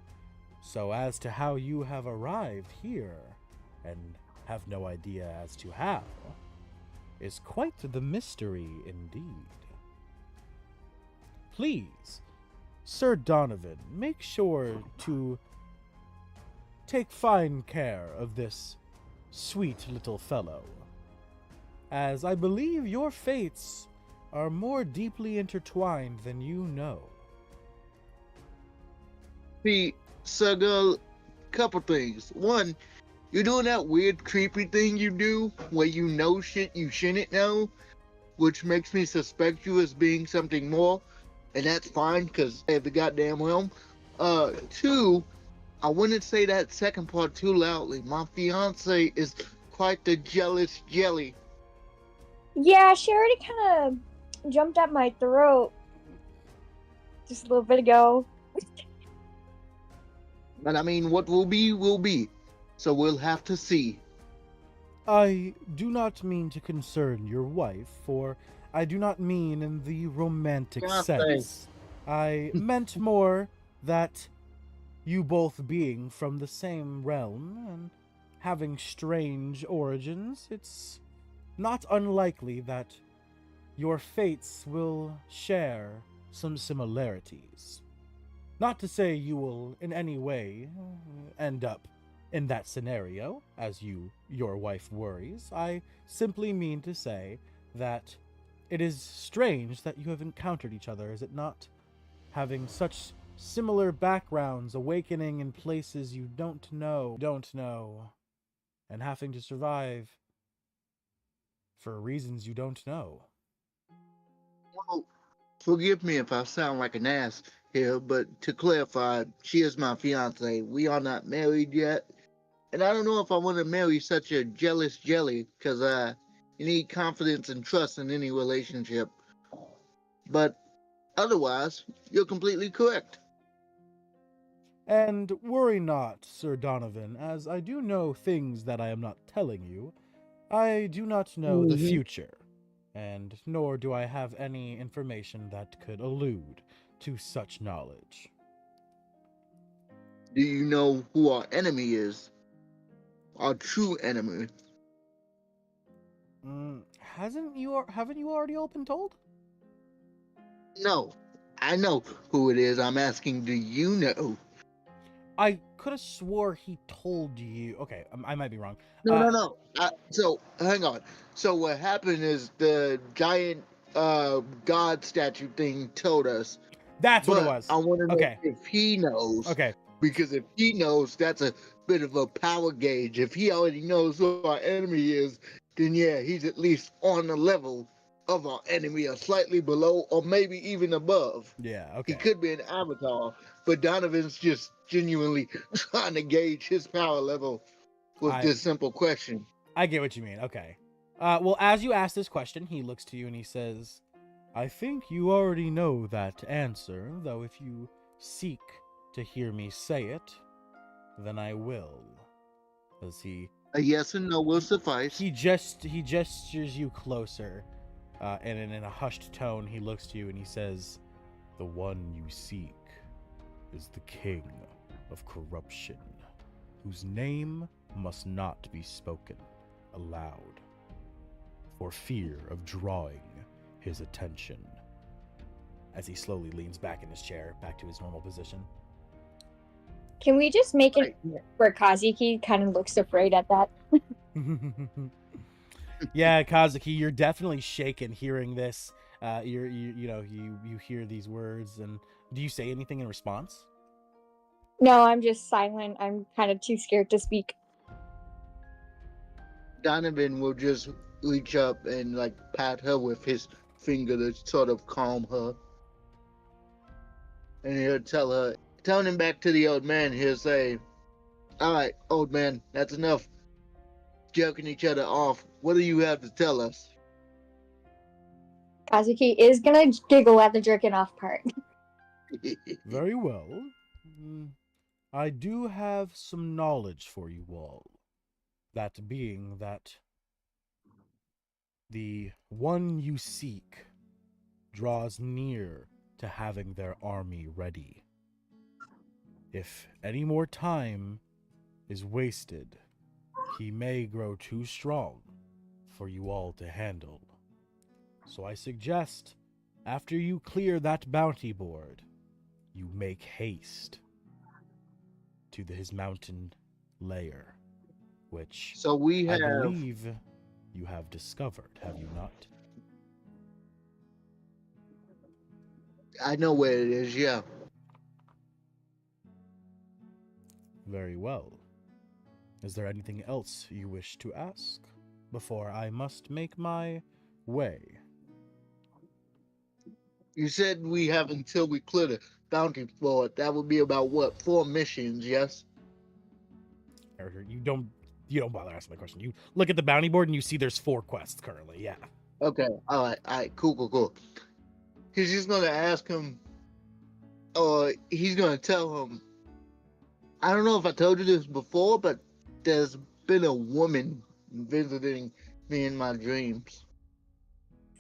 So as to how you have arrived here, and have no idea as to how, is quite the mystery indeed. Please, Sir Donovan, make sure to take fine care of this sweet little fellow, as I believe your fates are more deeply intertwined than you know. see, Suggle, couple things. One, you're doing that weird, creepy thing you do where you know shit you shouldn't know, which makes me suspect you as being something more, and that's fine because I have the goddamn realm. Two, I wouldn't say that second part too loudly. My fiance is quite the jealous jelly. Yeah, she already kind of jumped at my throat just a little bit ago. But I mean, what will be, will be. So we'll have to see. I do not mean to concern your wife, for I do not mean in the romantic Fiancé. sense. I meant more that you both being from the same realm and having strange origins, it's not unlikely that your fates will share some similarities. Not to say you will in any way end up in that scenario, as your wife worries. I simply mean to say that it is strange that you have encountered each other, is it not? Having such similar backgrounds, awakening in places you don't know, and having to survive for reasons you don't know. Well, forgive me if I sound like an ass here, but to clarify, she is my fiance. We are not married yet. And I don't know if I want to marry such a jealous jelly, because you need confidence and trust in any relationship. But otherwise, you're completely correct. And worry not, Sir Donovan, as I do know things that I am not telling you. I do not know the future, and nor do I have any information that could allude to such knowledge. Do you know who our enemy is? Our true enemy. Haven't you already all been told? No, I know who it is. I'm asking, do you know? I could have swore he told you. Okay, I might be wrong. No. So hang on. So what happened is the giant god statue thing told us. That's what it was. I want to know Okay. if he knows. Okay. Because if he knows, that's a bit of a power gauge. If he already knows who our enemy is, then yeah, he's at least on the level of our enemy, or slightly below, or maybe even above. Yeah, okay. He could be an avatar, but Donovan's just genuinely trying to gauge his power level with this simple question. I get what you mean. Okay. Well, as you ask this question, he looks to you and he says, I think you already know that answer, though if you seek to hear me say it, then I will. As he... A yes and no will suffice. He gestures you closer, and in a hushed tone, he looks to you and he says, the one you seek is the king of corruption, whose name must not be spoken aloud, for fear of drawing his attention. as he slowly leans back in his chair, back to his normal position. Can we just make it where Kazuki kind of looks afraid at that? Yeah, Kazuki, you're definitely shaken hearing this. You hear these words, and do you say anything in response? No, I'm just silent. I'm kind of too scared to speak. Donovan will just reach up and like pat her with his finger to sort of calm her. And he'll telling him back to the old man, he'll say, "All right, old man, that's enough joking each other off. What do you have to tell us?" Kazuki is gonna giggle at the jerking off part. Very well. I do have some knowledge for you all. That being that the one you seek draws near to having their army ready. If any more time is wasted, he may grow too strong for you all to handle. So I suggest, after you clear that bounty board, you make haste to his mountain lair, which So we have. I believe you have discovered, have you not? I know where it is, yeah. Very well. Is there anything else you wish to ask before I must make my way? You said we have until we clear the bounty board. That would be about what, 4 missions, yes? You don't bother asking the question. You look at the bounty board and you see there's 4 quests currently. Yeah. Okay, all right, cool. He's just gonna ask him, or he's gonna tell him, I don't know if I told you this before, but there's been a woman visiting me in my dreams.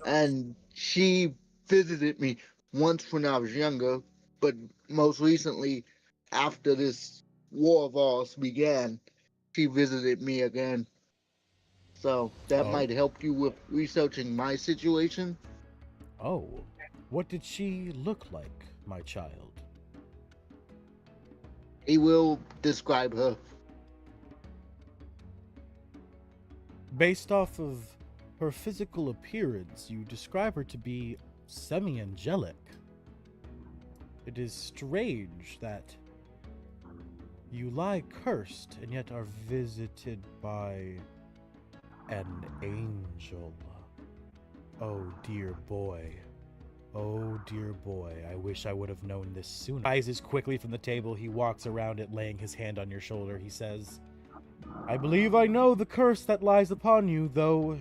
And she visited me once when I was younger, but most recently, after this war of ours began, she visited me again. So that might help you with researching my situation. Oh, what did she look like, my child? He will describe her. Based off of her physical appearance, you describe her to be semi-angelic. It is strange that you lie cursed and yet are visited by an angel. Oh dear boy. Oh dear boy, I wish I would have known this sooner. Rises quickly from the table, he walks around it, laying his hand on your shoulder. He says, I believe I know the curse that lies upon you, though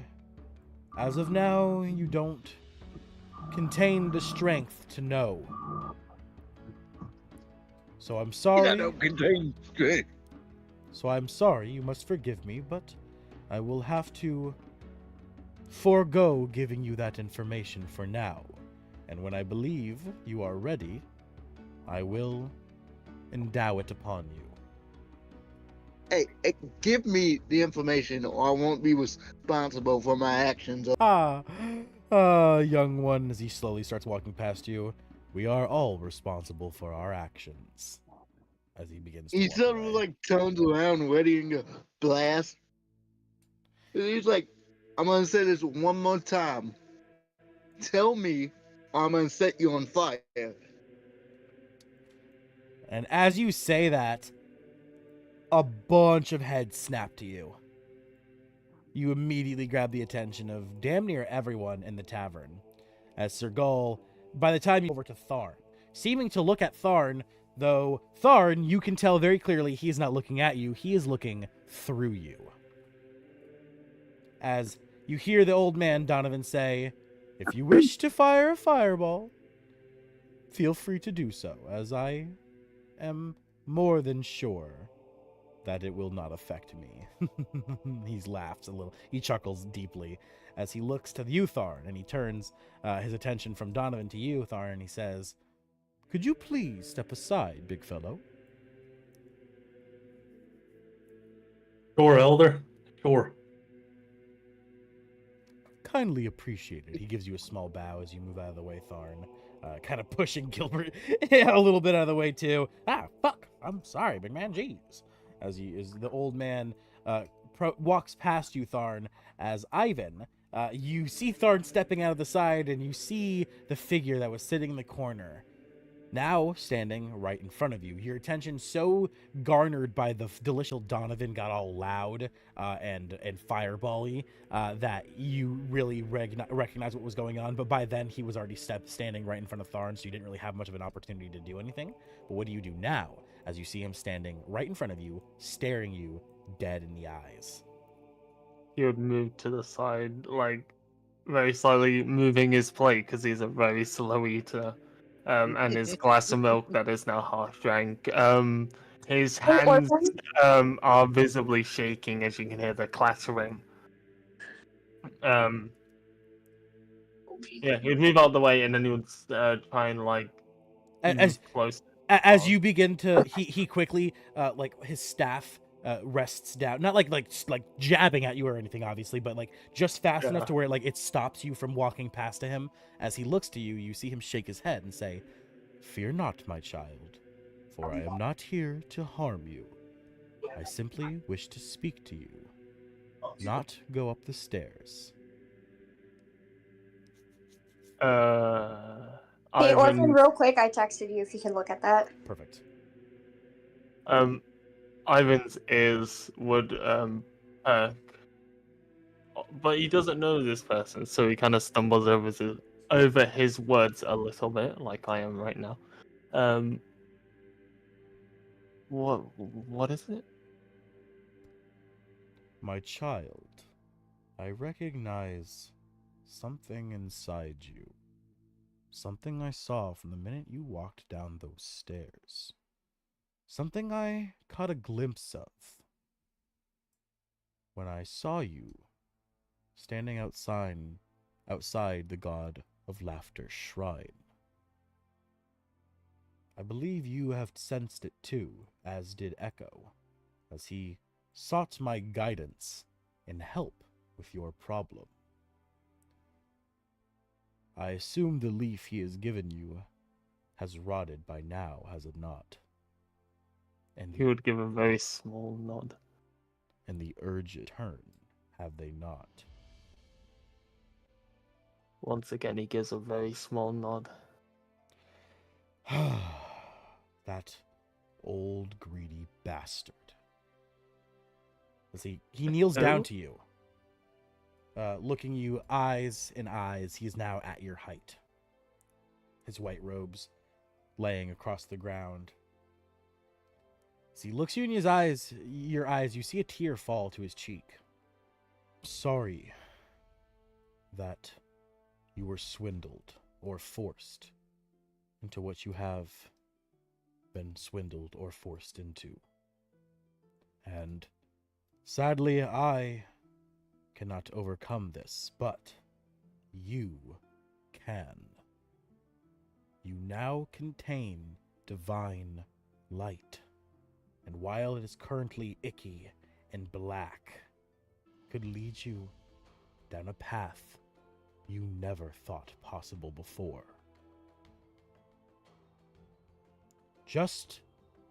as of now, you don't contain the strength to know. So I'm sorry. I don't contain strength. So I'm sorry, you must forgive me, but I will have to forego giving you that information for now. And when I believe you are ready, I will endow it upon you. Hey, give me the information or I won't be responsible for my actions. Young one, as he slowly starts walking past you, we are all responsible for our actions. As he begins to He walk sort of away. like turns around, ready to blast. He's like, I'm gonna say this one more time. Tell me, or I'm gonna set you on fire. And as you say that, a bunch of heads snap to you. You immediately grab the attention of damn near everyone in the tavern. As Sir Gull, by the time you over to Tharn, seeming to look at Tharn, though Tharn, you can tell very clearly he is not looking at you, he is looking through you. As you hear the old man Donovan say, if you wish to fire a fireball, feel free to do so, as I am more than sure that it will not affect me. He laughs a little. He chuckles deeply as he looks to you, Tharn, and he turns his attention from Donovan to you, Tharn, and he says, could you please step aside, big fellow? Sure, Elder. Sure. Kindly appreciated. He gives you a small bow as you move out of the way, Tharn. kind of pushing Gilbert a little bit out of the way too. Ah, fuck! I'm sorry, big man. Jeez. As the old man walks past you, Tharn, as Ivan, you see Tharn stepping out of the side, and you see the figure that was sitting in the corner, now standing right in front of you. Your attention so garnered by the delicious Donovan got all loud and fireball-y that you really recognize what was going on. But by then, he was already standing right in front of Tharn, so you didn't really have much of an opportunity to do anything. But what do you do now, as you see him standing right in front of you, staring you dead in the eyes? He would move to the side, like, very slowly moving his plate, because he's a very slow eater. And his glass of milk that is now half drank. His hands are visibly shaking, as you can hear the clattering. Yeah, he'd move out the way, and then he would try and like move close. As you begin to, he quickly like his staff rests down, not like jabbing at you or anything, obviously, but like just fast enough to where like it stops you from walking past to him. As he looks to you, you see him shake his head and say, "Fear not, my child, for I am not here to harm you. I simply wish to speak to you, not go up the stairs." Hey, Orphan, real quick, I texted you if you can look at that. Perfect. Ivan's ears would perk, but he doesn't know this person, so he kind of stumbles over his words a little bit, like I am right now. What is it? My child, I recognize something inside you. Something I saw from the minute you walked down those stairs. Something I caught a glimpse of when I saw you standing outside the God of Laughter's shrine. I believe you have sensed it too, as did Echo, as he sought my guidance and help with your problem. I assume the leaf he has given you has rotted by now, has it not? And he would give a very small nod. And the urge turn, have they not? Once again, he gives a very small nod. That old greedy bastard. Let's see. He kneels down to you. Looking you eyes in eyes, he is now at your height. His white robes laying across the ground. As he looks you in your eyes, you see a tear fall to his cheek. Sorry that you were swindled or forced into what you have been swindled or forced into. And sadly, I cannot overcome this, but you can. You now contain divine light, and while it is currently icky and black, could lead you down a path you never thought possible before. Just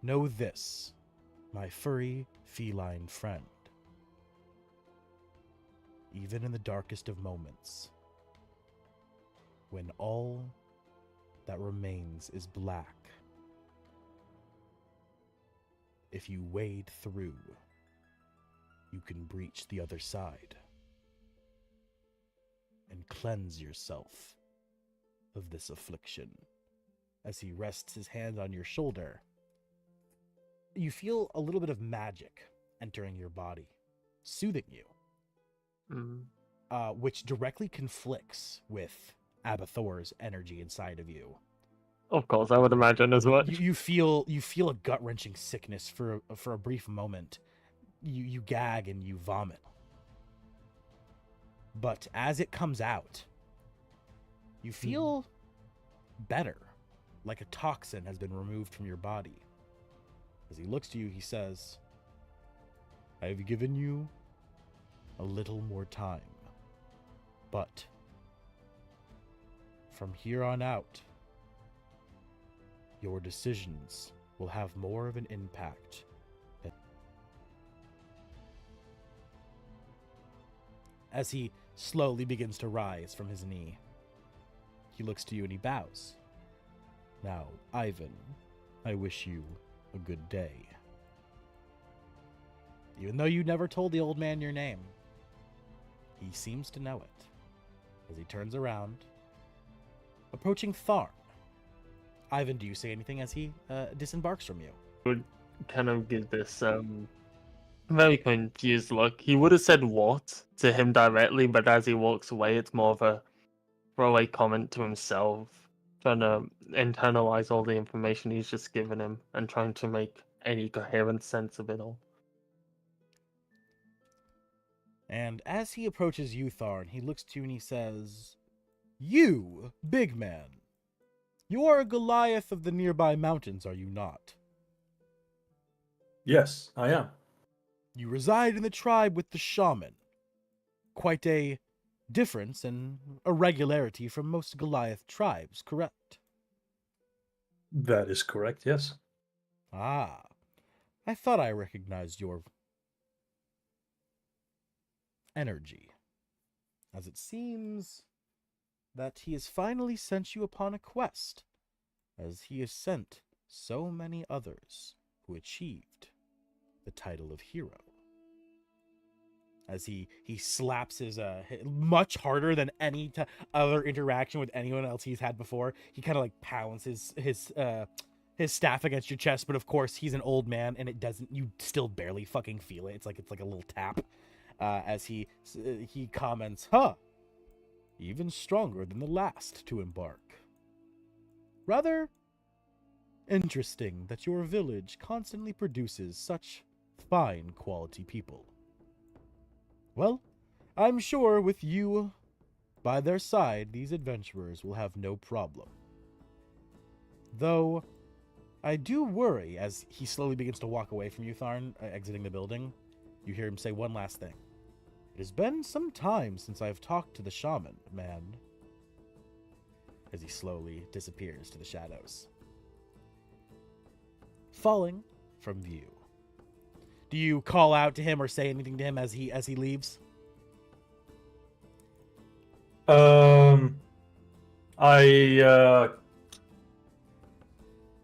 know this, my furry feline friend. Even in the darkest of moments, when all that remains is black, if you wade through, you can breach the other side and cleanse yourself of this affliction. As he rests his hand on your shoulder, you feel a little bit of magic entering your body, soothing you. Which directly conflicts with Abathor's energy inside of you. Of course, I would imagine as much. You feel a gut-wrenching sickness for a brief moment. You gag and you vomit. But as it comes out, you feel better, like a toxin has been removed from your body. As he looks to you, he says, I have given you a little more time, but from here on out, your decisions will have more of an impact than... As he slowly begins to rise from his knee, he looks to you and he bows. Now, Ivan, I wish you a good day. Even though you never told the old man your name, he seems to know it. As he turns around, approaching Tharn. Ivan, do you say anything as he disembarks from you? Would kind of give this very confused look. He would have said what to him directly, but as he walks away, it's more of a throwaway comment to himself, trying to internalize all the information he's just given him and trying to make any coherent sense of it all. And as he approaches you, Tharn, he looks to you and he says, "You, big man, you are a Goliath of the nearby mountains, are you not?" Yes, I am. You reside in the tribe with the shaman. Quite a difference and irregularity from most Goliath tribes, correct? That is correct, yes. Ah, I thought I recognized your energy, as it seems that he has finally sent you upon a quest, as he has sent so many others who achieved the title of hero. As he slaps his much harder than any other interaction with anyone else he's had before. He kind of like pounds his staff against your chest, but of course he's an old man and it doesn't. You still barely fucking feel it. It's like a little tap. As he comments, "Huh, even stronger than the last to embark. Rather interesting that your village constantly produces such fine quality people. Well, I'm sure with you by their side, these adventurers will have no problem. Though, I do worry," as he slowly begins to walk away from you, Tharn, exiting the building. You hear him say one last thing. "It has been some time since I've talked to the shaman, man." As he slowly disappears to the shadows. Falling from view. Do you call out to him or say anything to him as he leaves? I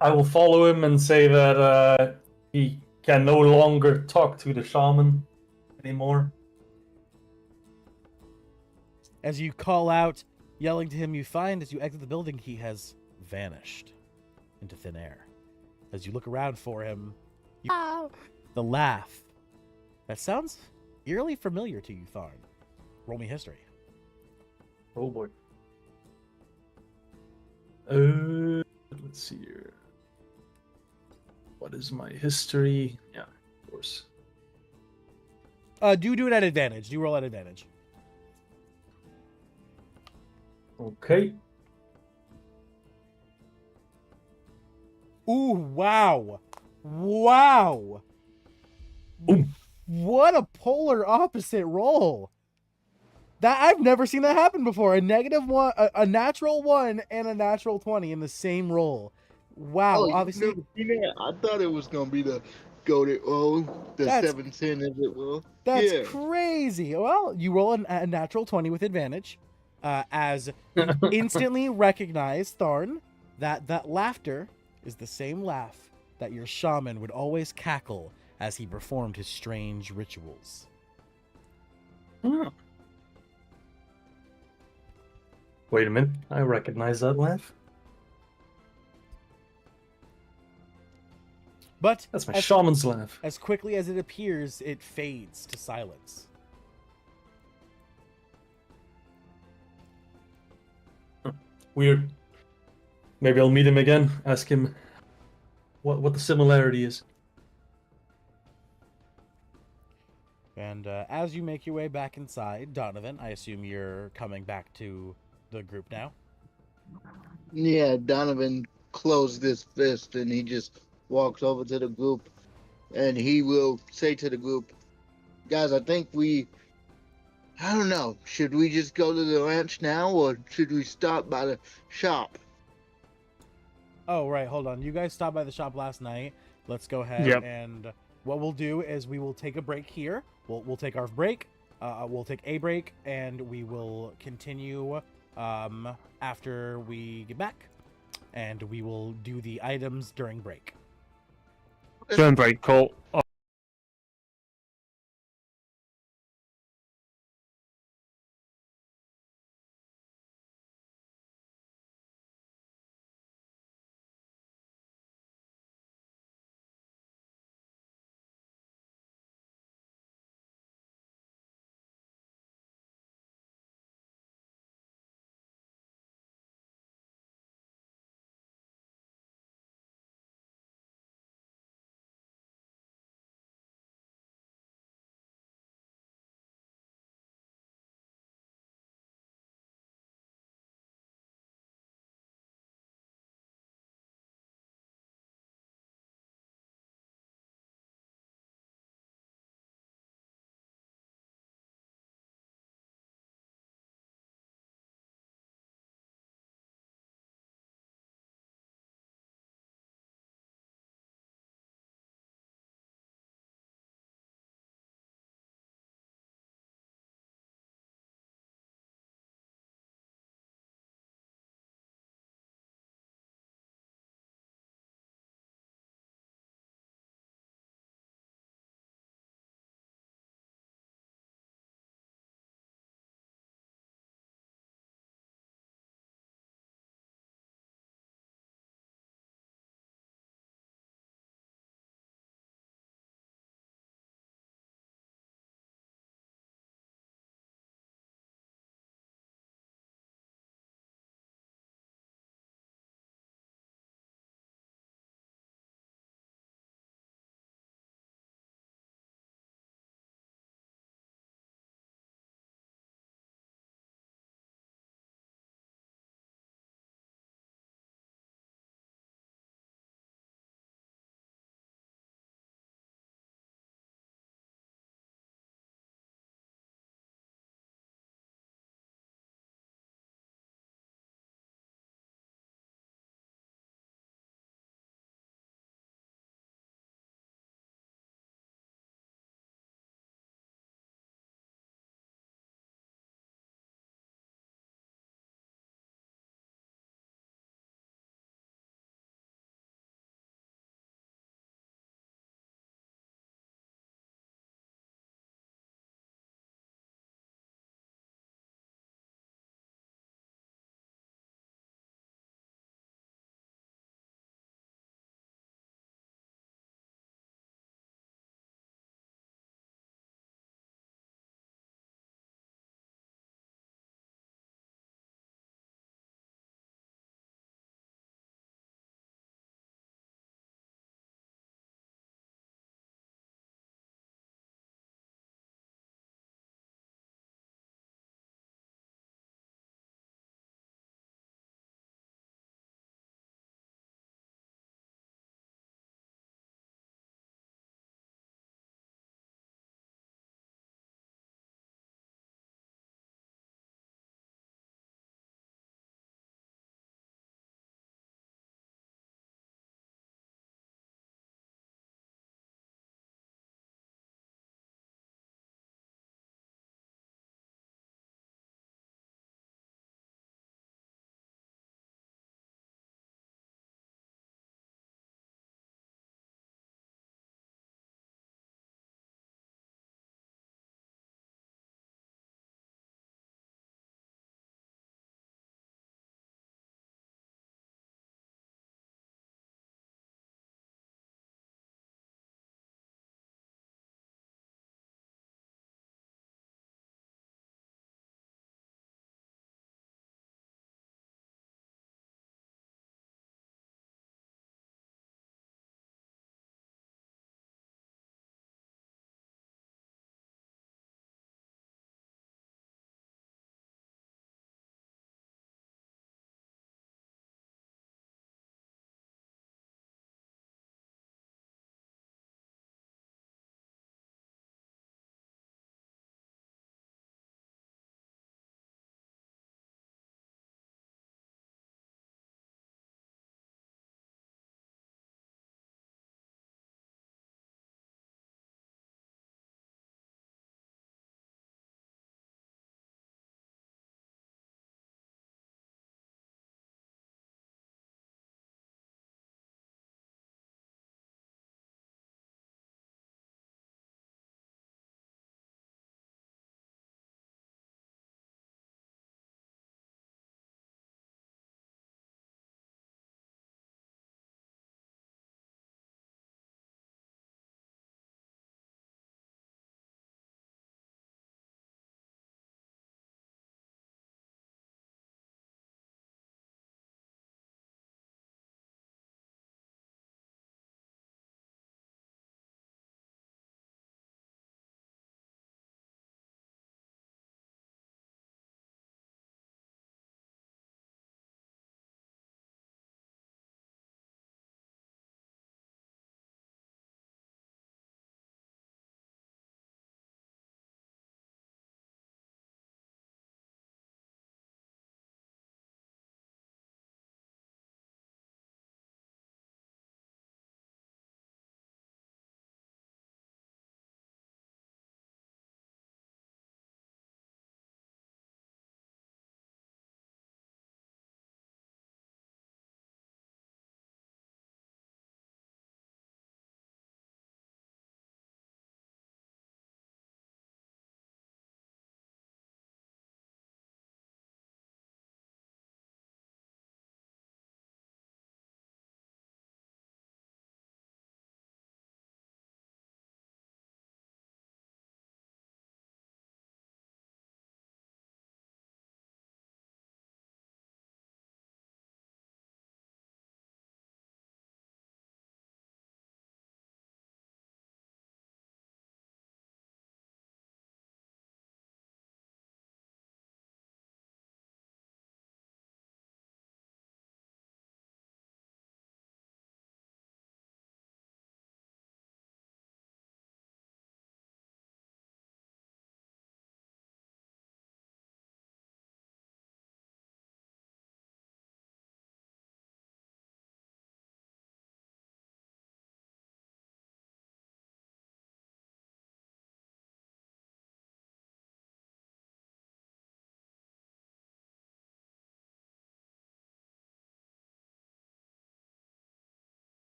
will follow him and say that he can no longer talk to the shaman anymore. As you call out, yelling to him, you find as you exit the building, he has vanished into thin air. As you look around for him, the laugh. That sounds eerily familiar to you, Tharn. Roll me history. Oh boy. Let's see here. What is my history? Yeah, of course. Do it at advantage. Do roll at advantage. Okay. Ooh, wow. Wow. Ooh. What a polar opposite roll. That I've never seen that happen before. A -1, a natural 1 and a natural 20 in the same roll. Wow, Oh, obviously. never seen that? I thought it was gonna be the goated roll, the 710 as it will. That's crazy. Well, you roll a natural 20 with advantage, as instantly recognize, Tharn, that laughter is the same laugh that your shaman would always cackle as he performed his strange rituals. Oh. Wait a minute, I recognize that laugh. But that's my shaman's laugh. As quickly as it appears, it fades to silence. Weird. Maybe I'll meet him again, ask him what the similarity is. And as you make your way back inside, Donovan, I assume you're coming back to the group now? Yeah, Donovan closed his fist and he just walks over to the group and he will say to the group, "Guys, I think I don't know, should we just go to the ranch now or should we stop by the shop?" Oh, right. Hold on. You guys stopped by the shop last night. Let's go ahead and what we'll do is we will take a break here. We'll take our break. We'll take a break and we will continue after we get back. And we will do the items during break. During break, cool.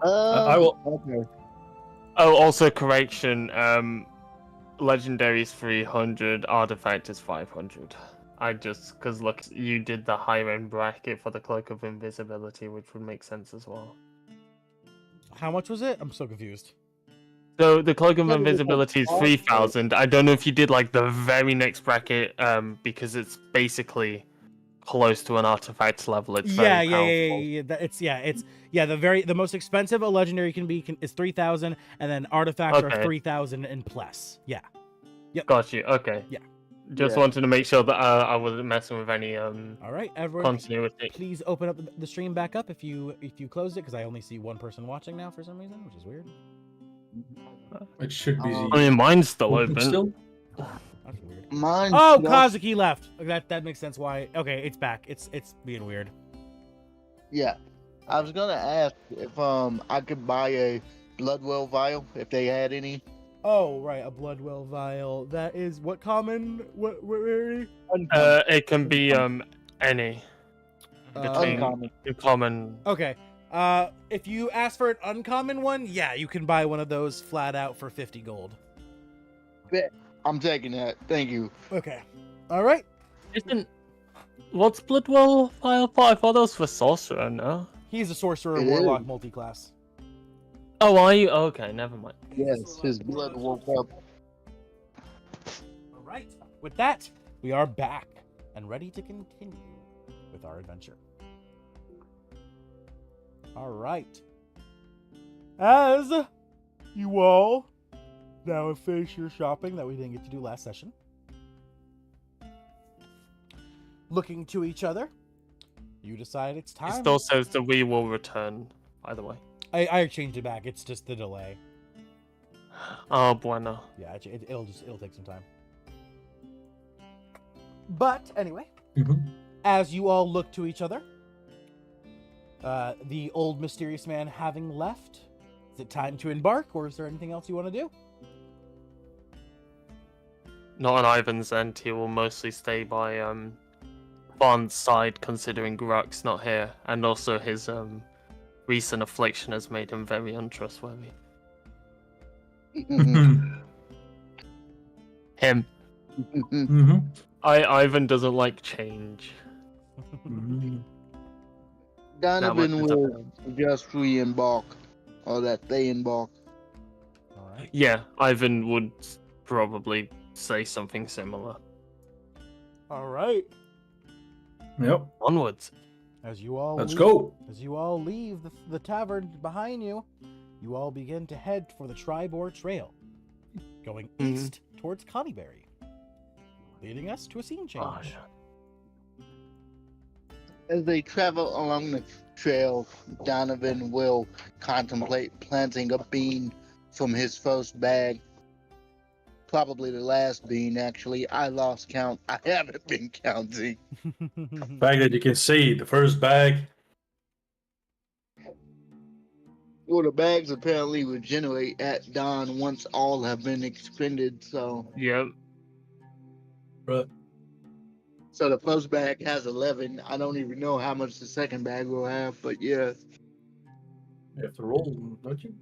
I will. Okay. Oh, also correction. Legendary is 300. Artifact is 500. Because look, you did the higher end bracket for the Cloak of Invisibility, which would make sense as well. How much was it? I'm so confused. So the Cloak of Yeah, it was like Invisibility is 3,000. I don't know if you did like the very next bracket, because it's basically close to an artifact level. It's very powerful. The most expensive a legendary can be is 3,000, and then artifacts are 3,000 and plus. Yeah. Yep. Got you. Okay. Yeah. Just wanted to make sure that I wasn't messing with any All right, everyone. continuity. Please open up the stream back up if you closed it, because I only see one person watching now for some reason, which is weird. It should be. I mean, mine's still open. Still? That's weird. Mine. Oh, Kazuki left. That makes sense. Why? Okay, it's back. It's being weird. Yeah, I was gonna ask if I could buy a Bloodwell vial if they had any. Oh, right, a Bloodwell vial. That is what common? What rarity? It can be any between common. Okay. If you ask for an uncommon one, yeah, you can buy one of those flat out for 50 gold. I'm taking that. Thank you. Okay. All right. What's Bloodwell file for? I thought that was for sorcerer. No. He's a sorcerer It warlock is. multi-class. Oh, are you? Okay, never mind. Yes, his blood woke up. All right. With that, we are back and ready to continue with our adventure. All right. As you all now have finished your shopping that we didn't get to do last session, looking to each other, you decide it's time. It still says that we will return, by the way. I changed it back. It's just the delay. Oh, bueno. Yeah, it'll take some time. But anyway, as you all look to each other, the old mysterious man having left, is it time to embark, or is there anything else you want to do? Not on Ivan's end. He will mostly stay by Bond's side, considering Garrak's not here, and also his recent affliction has made him very untrustworthy. Him. Ivan doesn't like change. Donovan will just re-embark, or that they embark. All right. Yeah, Ivan would probably say something similar. All right. Yep. Onwards. As you all Let's go. As you all leave the tavern behind you, you all begin to head for the Tribor Trail, going east towards Connieberry, leading us to a scene change. Gosh. As they travel along the trail, Donovan will contemplate planting a bean from his first bag. Probably the last bean, actually. I lost count. I haven't been counting. The fact that you can see the first bag. Well, the bags apparently regenerate at dawn once all have been expended, so... Yep. Right. So the first bag has 11. I don't even know how much the second bag will have, but yeah. You have to roll, don't you?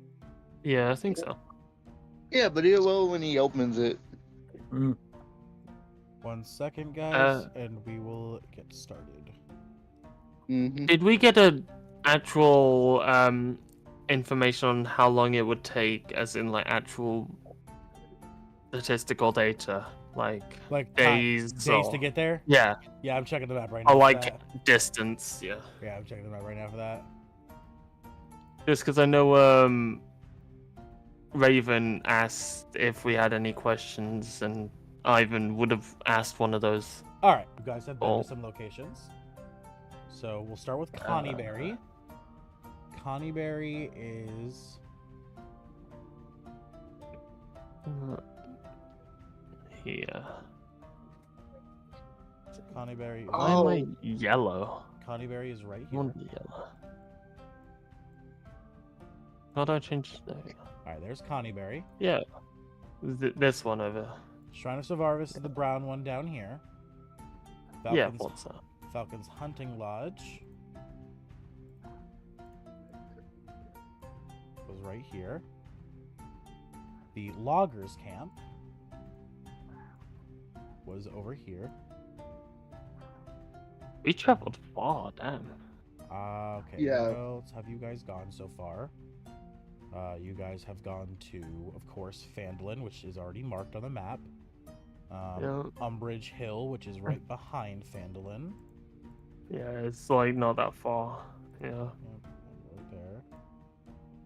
Yeah, I think so. Yeah, but he'll roll when he opens it. 1 second, guys, and we will get started. Did we get an actual information on how long it would take, as in like actual statistical data, like days to get there? Yeah. Yeah, I'm checking the map right now. Or like distance, yeah. Yeah, I'm checking the map right now for that. Just because I know Raven asked if we had any questions, and Ivan would have asked one of those. All right, you guys have been to some locations. So we'll start with Connieberry. Connieberry is... here. Connieberry is... Why am I yellow? Connieberry is right I here. want to be yellow. How do I change that? Alright, there's Connieberry. Yeah. This one over. Shrine of Savarvis is the brown one down here. Yeah, what's that? Falcon's Hunting Lodge. right here. The loggers camp was over here. We traveled far, damn. Okay, Yeah. where else have you guys gone so far? You guys have gone to, of course, Phandalin, which is already marked on the map. Umbridge Hill, which is right behind Phandalin. Yeah, it's like not that far. Yeah. Yep, right there.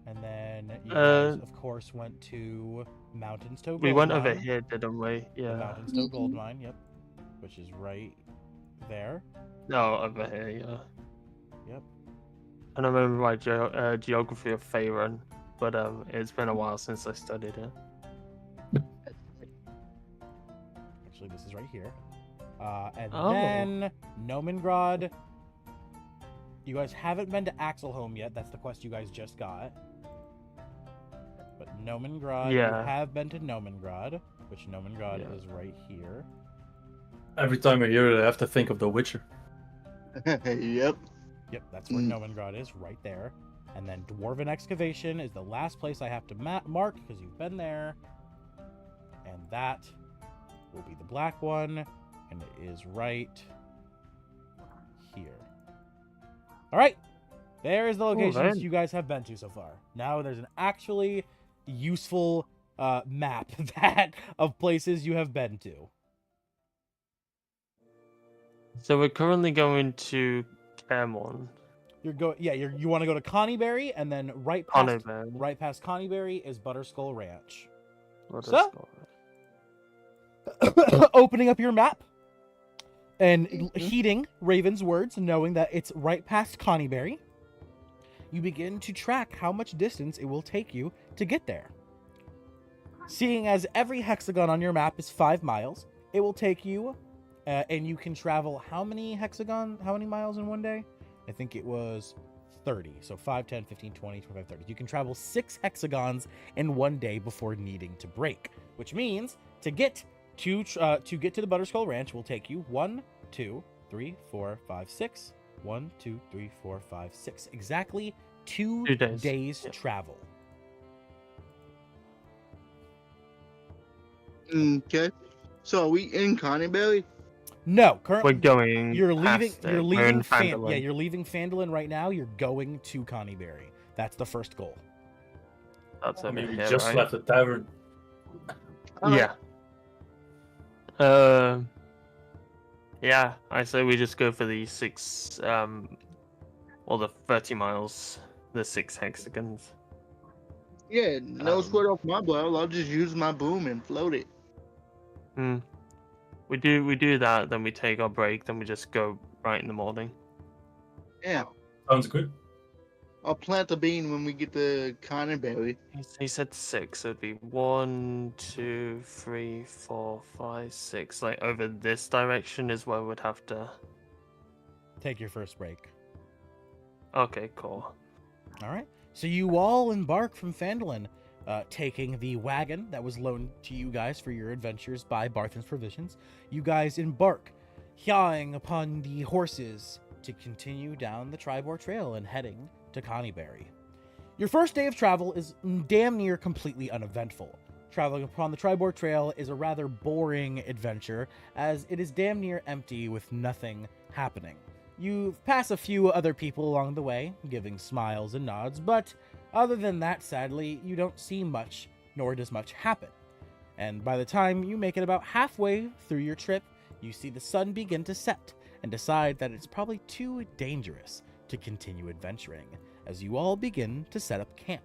And then you guys, of course, went to Mountainstow Gold We went Mine. over here, didn't we? Yeah. The Mountainstow Gold Mine, yep. Which is right there. No, over here, yeah. Yep. And I remember my geography of Faerun, but it's been a while since I studied it. Actually, this is right here. And then Nomengrad. You guys haven't been to Axelholm yet. That's the quest you guys just got. But Nomengrad, you have been to Nomengrad, which Nomengrad is right here. Every time I hear it, I have to think of The Witcher. Yep. Yep, that's where Nomengrad is, right there. And then Dwarven Excavation is the last place I have to mark, because you've been there. And that will be the black one, and it is right here. All right, there is the locations you guys have been to so far. Now there's an actually useful map of places you have been to. So we're currently going to Cairmont. You want to go to Connieberry, and then right past Connieberry is Butterskull Ranch. Opening up your map and heeding Raven's words, knowing that it's right past Connieberry, you begin to track how much distance it will take you to get there. Seeing as every hexagon on your map is 5 miles, it will take you, and you can travel how many miles in one day? I think it was 30. So 5, 10, 15, 20, 25, 30. You can travel 6 hexagons in one day before needing to break, which means to get to the Butterskull Ranch will take you 1, 2, 3, 4, 5, 6. 1, 2, 3, 4, 5, 6. Exactly 2 days travel. Okay. So are we in Connieberry? No, currently we're going. You're leaving Phandalin. You're leaving Phandalin right now. You're going to Connieberry. That's the first goal. That's I mean, we just left the tavern. Yeah. Yeah, I say we just go for the 6, or the 30 miles, the 6 hexagons. Yeah, no sweat off my blow. I'll just use my boom and float it. We do that, then we take our break, then we just go right in the morning. Yeah. Sounds good. I'll plant the bean when we get to Connieberry. He said 6, so it'd be 1, 2, 3, 4, 5, 6. Like over this direction is where we'd have to take your first break. Okay, cool. All right. So you all embark from Phandalin, taking the wagon that was loaned to you guys for your adventures by Barthen's Provisions. You guys embark, yawing upon the horses to continue down the Tribor Trail and heading to Connieberry. Your first day of travel is damn near completely uneventful. Traveling upon the Tribor Trail is a rather boring adventure, as it is damn near empty with nothing happening. You pass a few other people along the way, giving smiles and nods, but other than that, sadly, you don't see much, nor does much happen. And by the time you make it about halfway through your trip, you see the sun begin to set, and decide that it's probably too dangerous to continue adventuring, as you all begin to set up camp.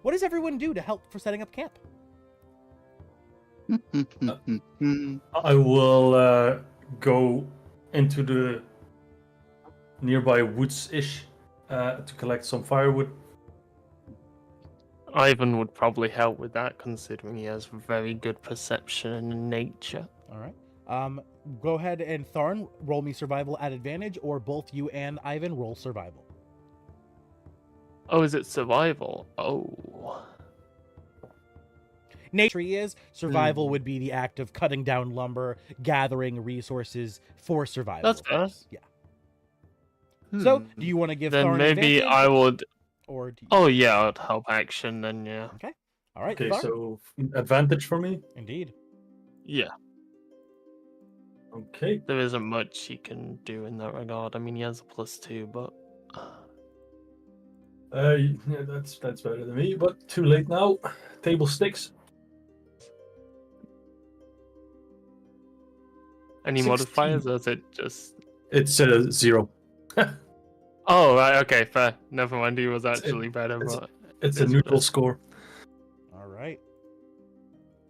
What does everyone do to help for setting up camp? I will go into the nearby woods-ish to collect some firewood. Ivan would probably help with that, considering he has very good perception in nature. All right. Go ahead and Tharn, roll me survival at advantage, or both you and Ivan roll survival. Oh, is it survival? Oh. Nature is survival would be the act of cutting down lumber, gathering resources for survival. That's fair. Yeah. So, do you want to give then Tharn maybe advantage? I would. Or do you... Oh yeah, I'd help action then. Yeah. Okay. All right. Okay, Thar? so advantage for me. Indeed. Yeah. Okay. There isn't much he can do in that regard. I mean, he has a +2, but Yeah, that's better than me, but too late now. Table sticks. any 16. modifiers, or is it just? It's 0. Oh right, okay, fair. Never mind. He was actually better, it's- but It's it a is neutral what it is. score. All right.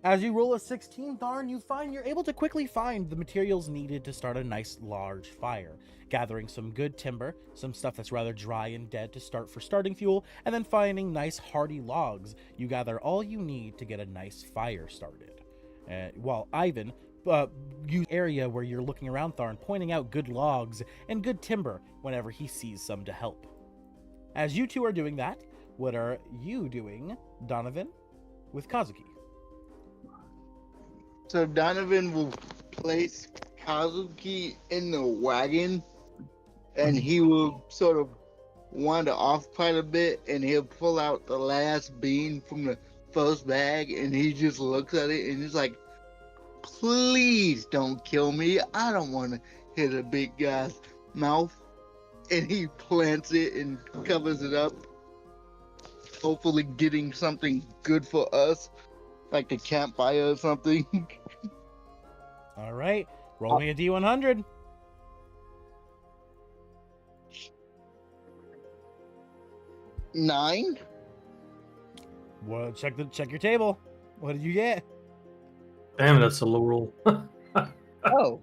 As you roll a 16, Tharn, you're able to quickly find the materials needed to start a nice large fire. Gathering some good timber, some stuff that's rather dry and dead to start for starting fuel, and then finding nice hardy logs. You gather all you need to get a nice fire started. While Ivan, use area where you're looking around Tharn, pointing out good logs and good timber whenever he sees some to help. As you two are doing that, what are you doing, Donovan, with Kazuki? So Donovan will place Kazuki in the wagon, and he will sort of wander off quite a bit, and he'll pull out the last bean from the first bag, and he just looks at it, and he's like, please don't kill me. I don't want to hit a big guy's mouth. And he plants it and covers it up, hopefully getting something good for us, like a campfire or something. All right, roll me a D100. Nine? Well, check your table. What did you get? Damn, that's a low roll. Oh.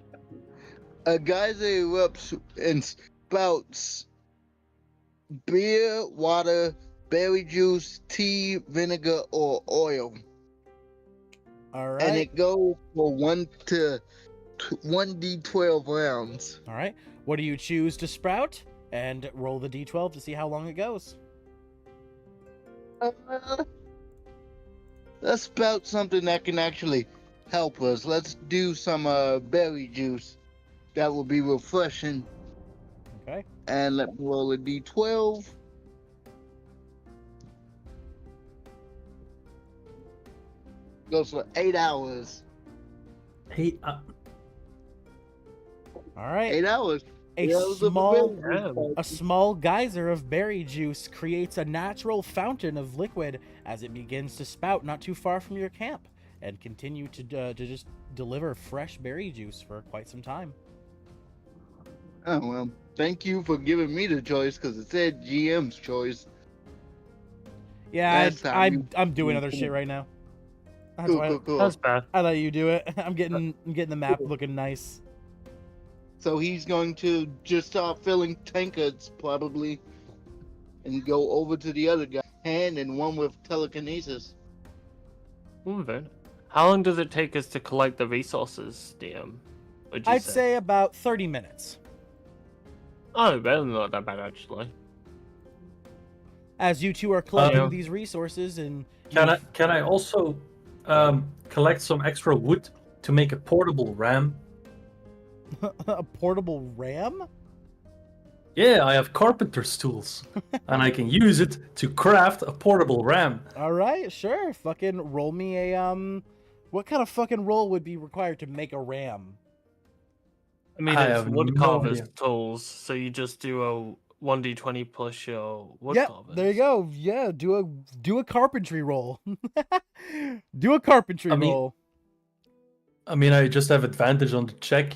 A geyser erupts and spouts beer, water, berry juice, tea, vinegar, or oil. All right. And it goes for 1d12 rounds. All right. What do you choose to sprout? And roll the D12 to see how long it goes. Let's spout something that can actually help us. Let's do some berry juice. That will be refreshing. Okay. And let me roll a d12. Goes for 8 hours. Hey, All right. 8 hours. A 8 hours of small berry juice. A small geyser of berry juice creates a natural fountain of liquid as it begins to spout not too far from your camp and continue to just deliver fresh berry juice for quite some time. Oh, well, thank you for giving me the choice, because it said GM's choice. Yeah, That's how I'm doing other shit right now. That's why Cool. That's bad. I let you do it. I'm getting the map looking nice. So he's going to just start filling tankards, probably, and go over to the other guy, hand and one with telekinesis. Then. How long does it take us to collect the resources, DM? Would you I'd say about 30 minutes. Oh, that's not that bad actually. As you two are collecting Yeah. these resources and can I also collect some extra wood to make a portable ram? a portable ram? Yeah, I have carpenter's tools, and I can use it to craft a portable ram. All right, sure. Fucking roll me a what kind of fucking roll would be required to make a ram? I mean, I it's have wood no carver's idea. tools, so you just do a 1d20 plus your wood Yep, carvers. there you go. Yeah, do a carpentry roll. Do a carpentry I mean- roll. I mean, I just have advantage on the check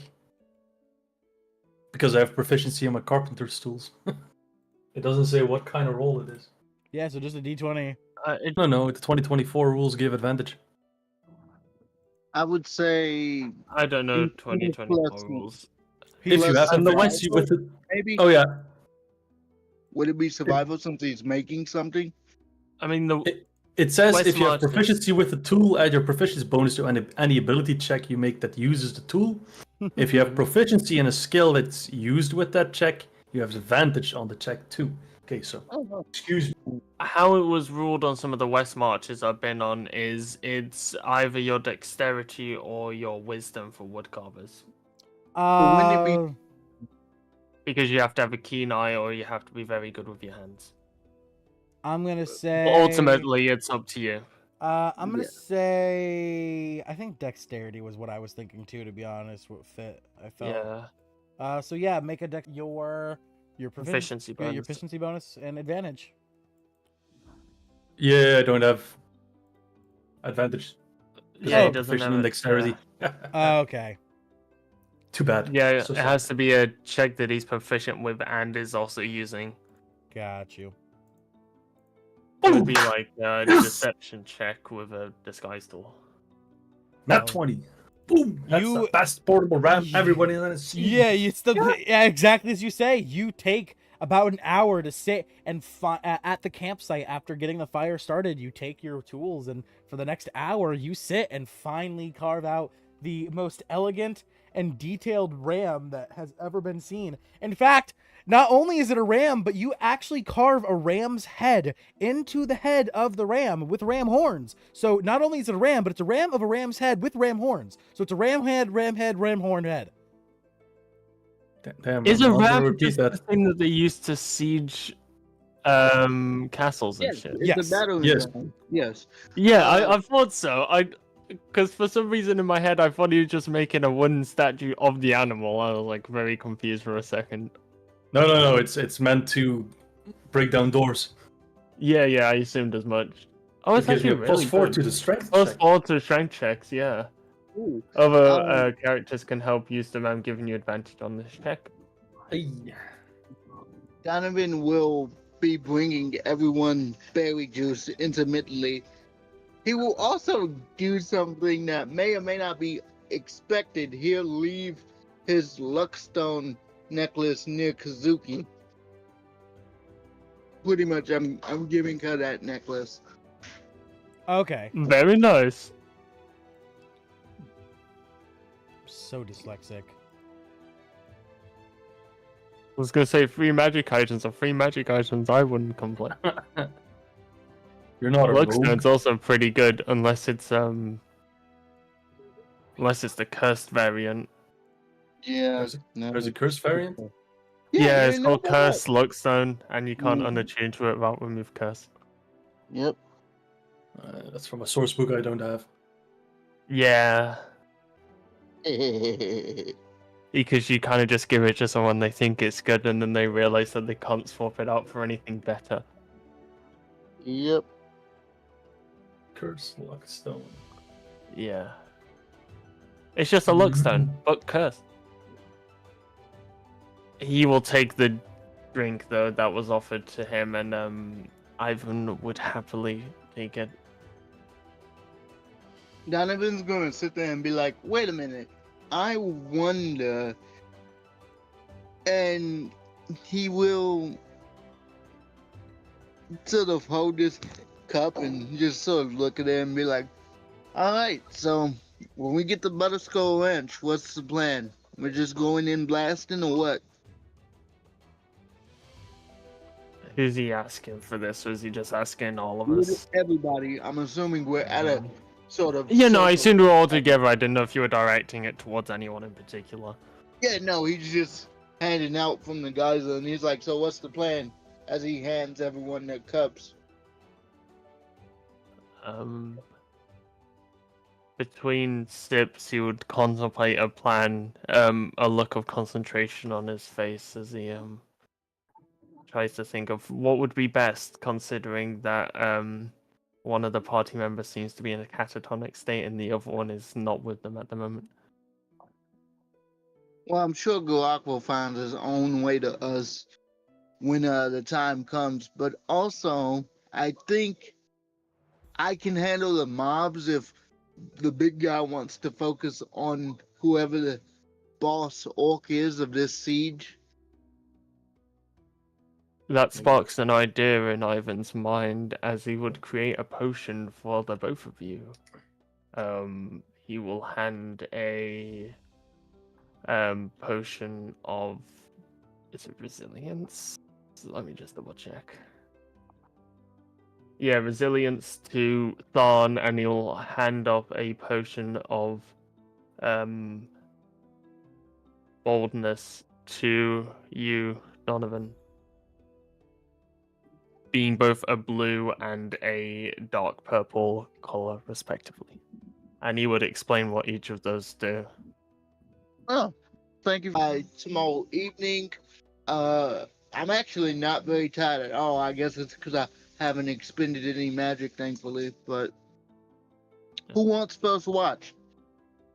because I have proficiency in my carpenter's tools. It doesn't say what kind of roll it is. Yeah, so just a d20. No, the 2024 rules give advantage. I would say I don't know 18 2024 plus- rules. If you have and the proficiency with it. maybe. Oh, yeah. Would it be survival since he's making something? I mean, the It says Quite if you have smart. proficiency with the tool, add your proficiency bonus to any ability check you make that uses the tool. If you have proficiency in a skill that's used with that check, you have advantage on the check too. Okay, so excuse me. how it was ruled on some of the West Marches I've been on is it's either your dexterity or your wisdom for wood carvers. wouldn't it be- Because you have to have a keen eye or you have to be very good with your hands. I'm gonna say. But ultimately, it's up to you. I'm gonna say. I think dexterity was what I was thinking too. To be honest, what fit I felt. Yeah. So yeah, make a your Proficiency bonus. Your proficiency bonus and advantage. Yeah, I don't have advantage. Yeah, he doesn't proficient have in it. dexterity. Okay. Too bad. Yeah, So it has to be a check that he's proficient with and is also using. Got you. It would be like a deception check with a disguise tool. Nat 20. Boom! That's the best portable ram everybody has seen. Yeah, yeah, exactly as you say. You take about an hour to sit and at the campsite after getting the fire started. You take your tools, and for the next hour, you sit and finally carve out the most elegant and detailed ram that has ever been seen. In fact, not only is it a ram, but you actually carve a ram's head into the head of the ram with ram horns. So not only is it a ram, but it's a ram of a ram's head with ram horns. So it's a ram head, ram horn head. Damn, is a ram just the thing that they used to siege castles and shit? It's a battle ram. Yes. Yeah, I thought so. Because for some reason in my head I thought he was just making a wooden statue of the animal. I was like very confused for a second. No. It's meant to break down doors. Yeah, I assumed as much. Oh, it's actually really +4 to the strength. +4 to strength checks. Yeah. Ooh. Other characters can help use them. I'm giving you advantage on this check. Hey. Donovan will be bringing everyone berry juice intermittently. He will also do something that may or may not be expected. He'll leave his luckstone necklace near Kazuki. Pretty much, I'm giving her that necklace. Okay. Very nice. So dyslexic. I was gonna say free magic items are free magic items. I wouldn't complain. You're not a rogue. Luckstone's also pretty good, unless it's the cursed variant. Yeah. There's a cursed variant? Yeah, it's called Cursed Luckstone, and you can't unattune to it without remove curse. Yep. That's from a source book I don't have. Yeah. Because you kind of just give it to someone, they think it's good, and then they realize that they can't swap it out for anything better. Yep. Cursed Luckstone. Yeah. It's just a Luckstone, but cursed. He will take the drink, though, that was offered to him, and Ivan would happily take it. Donovan's gonna sit there and be like, wait a minute, I wonder. And he will sort of hold this cup and just sort of look at it and be like, alright, so when we get to Butterskull Ranch, what's the plan? We're just going in blasting or what? Who's he asking for this, or is he just asking all of us? Everybody. I'm assuming we're at a sort of... Yeah, no, I assumed we're all together. I didn't know if you were directing it towards anyone in particular. Yeah, no, he's just handing out from the guys, and he's like, so what's the plan? As he hands everyone their cups. Between sips, he would contemplate a plan, a look of concentration on his face as he tries to think of what would be best, considering that one of the party members seems to be in a catatonic state and the other one is not with them at the moment. Well, I'm sure Garrak will find his own way to us when the time comes, but also I think I can handle the mobs if the big guy wants to focus on whoever the boss orc is of this siege. That sparks an idea in Ivan's mind, as he would create a potion for the both of you. He will hand a potion of, is it resilience? Let me just double check. Yeah, resilience to Tharn, and he'll hand off a potion of boldness to you, Donovan. being both a blue and a dark purple color, respectively. And he would explain what each of those do. Oh, thank you for my small evening. I'm actually not very tired at all. I guess it's because I haven't expended any magic, thankfully. But who wants first watch?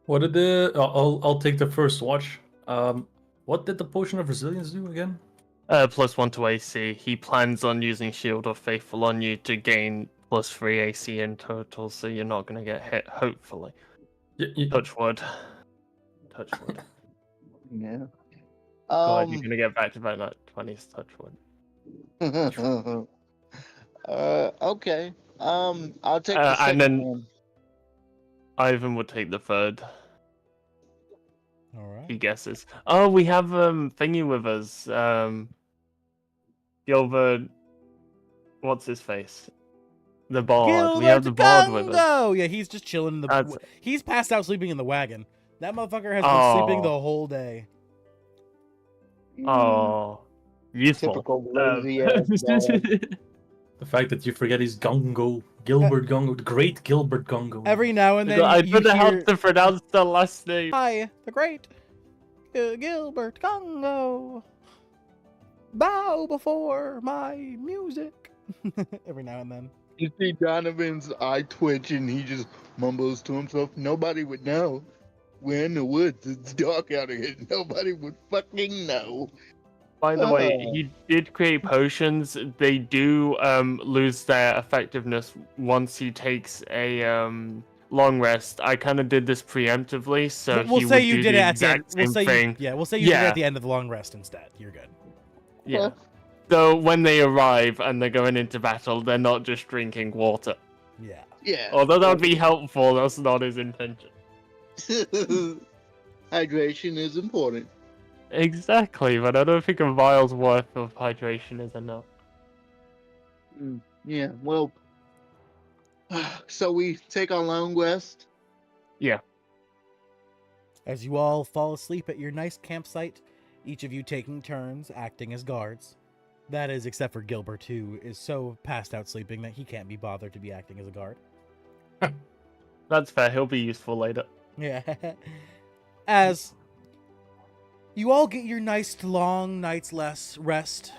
What did I'll take the first watch. What did the potion of resilience do again? +1 to AC. He plans on using Shield of Faithful on you to gain +3 AC in total, so you're not going to get hit, hopefully. Touch wood. Touch wood. Yeah. God, you're going to get back-to-back 20s, touch wood. Okay. I'll take the second and then one. Ivan would take the third. All right. He guesses. Oh, we have thingy with us. Gilbert. What's his face? The bard. We have the bard with us. Oh yeah, he's just chilling in the. He's passed out sleeping in the wagon. That motherfucker has been sleeping the whole day. Oh, useful. Typical lazy ass The fact that you forget his Gongo, Gilbert Gongo, the great Gilbert Gongo. Every now and then I don't know how hear... to pronounce the last name. Hi, the great Gilbert Gongo. Bow before my music. Every now and then. You see Donovan's eye twitch and he just mumbles to himself, nobody would know. We're in the woods. It's dark out here. Nobody would fucking know. By the way, he did create potions. They do lose their effectiveness once he takes a long rest. I kind of did this preemptively, so we'll he say would you do did the it at exact the end. same thing. We'll say you did it at the end of the long rest instead. You're good. Yeah. So when they arrive and they're going into battle, they're not just drinking water. Yeah. Yeah. Although that would be helpful, that's not his intention. Hydration is important. Exactly, but I don't think a vial's worth of hydration is enough. Yeah, well, so we take our long rest? Yeah. As you all fall asleep at your nice campsite, each of you taking turns acting as guards. That is, except for Gilbert, who is so passed out sleeping that he can't be bothered to be acting as a guard. That's fair, he'll be useful later. Yeah. As you all get your nice long night's rest,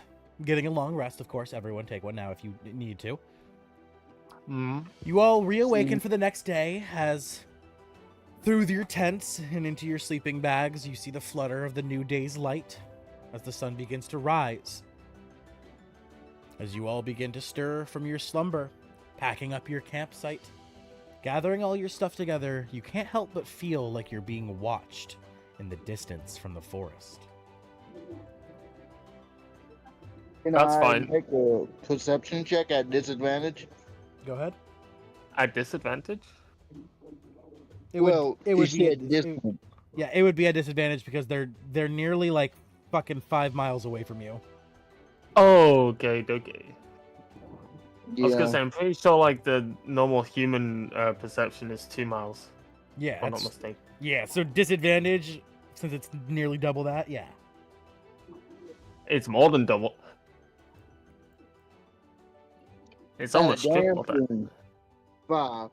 getting a long rest, of course, everyone take one now if you need to. You all reawaken for the next day as through your tents and into your sleeping bags, you see the flutter of the new day's light as the sun begins to rise. As you all begin to stir from your slumber, packing up your campsite, gathering all your stuff together, you can't help but feel like you're being watched in the distance from the forest. That's fine. Make a perception check at disadvantage. Go ahead. At disadvantage? It would be a disadvantage because they're nearly like fucking 5 miles away from you. Oh, okay. Yeah. I was gonna say, I'm pretty sure like the normal human perception is 2 miles. Yeah. If I'm not mistaken. Yeah, so disadvantage, since it's nearly double that, yeah. It's more than double. It's almost triple that. 5.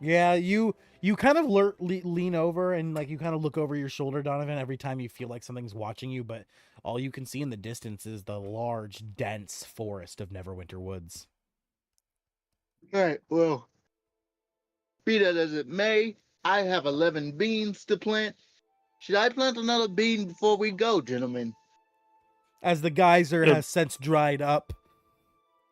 Yeah, you kind of lean over and like you kind of look over your shoulder, Donovan, every time you feel like something's watching you, but all you can see in the distance is the large, dense forest of Neverwinter Woods. Alright, well, be that as it may, I have 11 beans to plant. Should I plant another bean before we go, gentlemen? As the geyser has since dried up,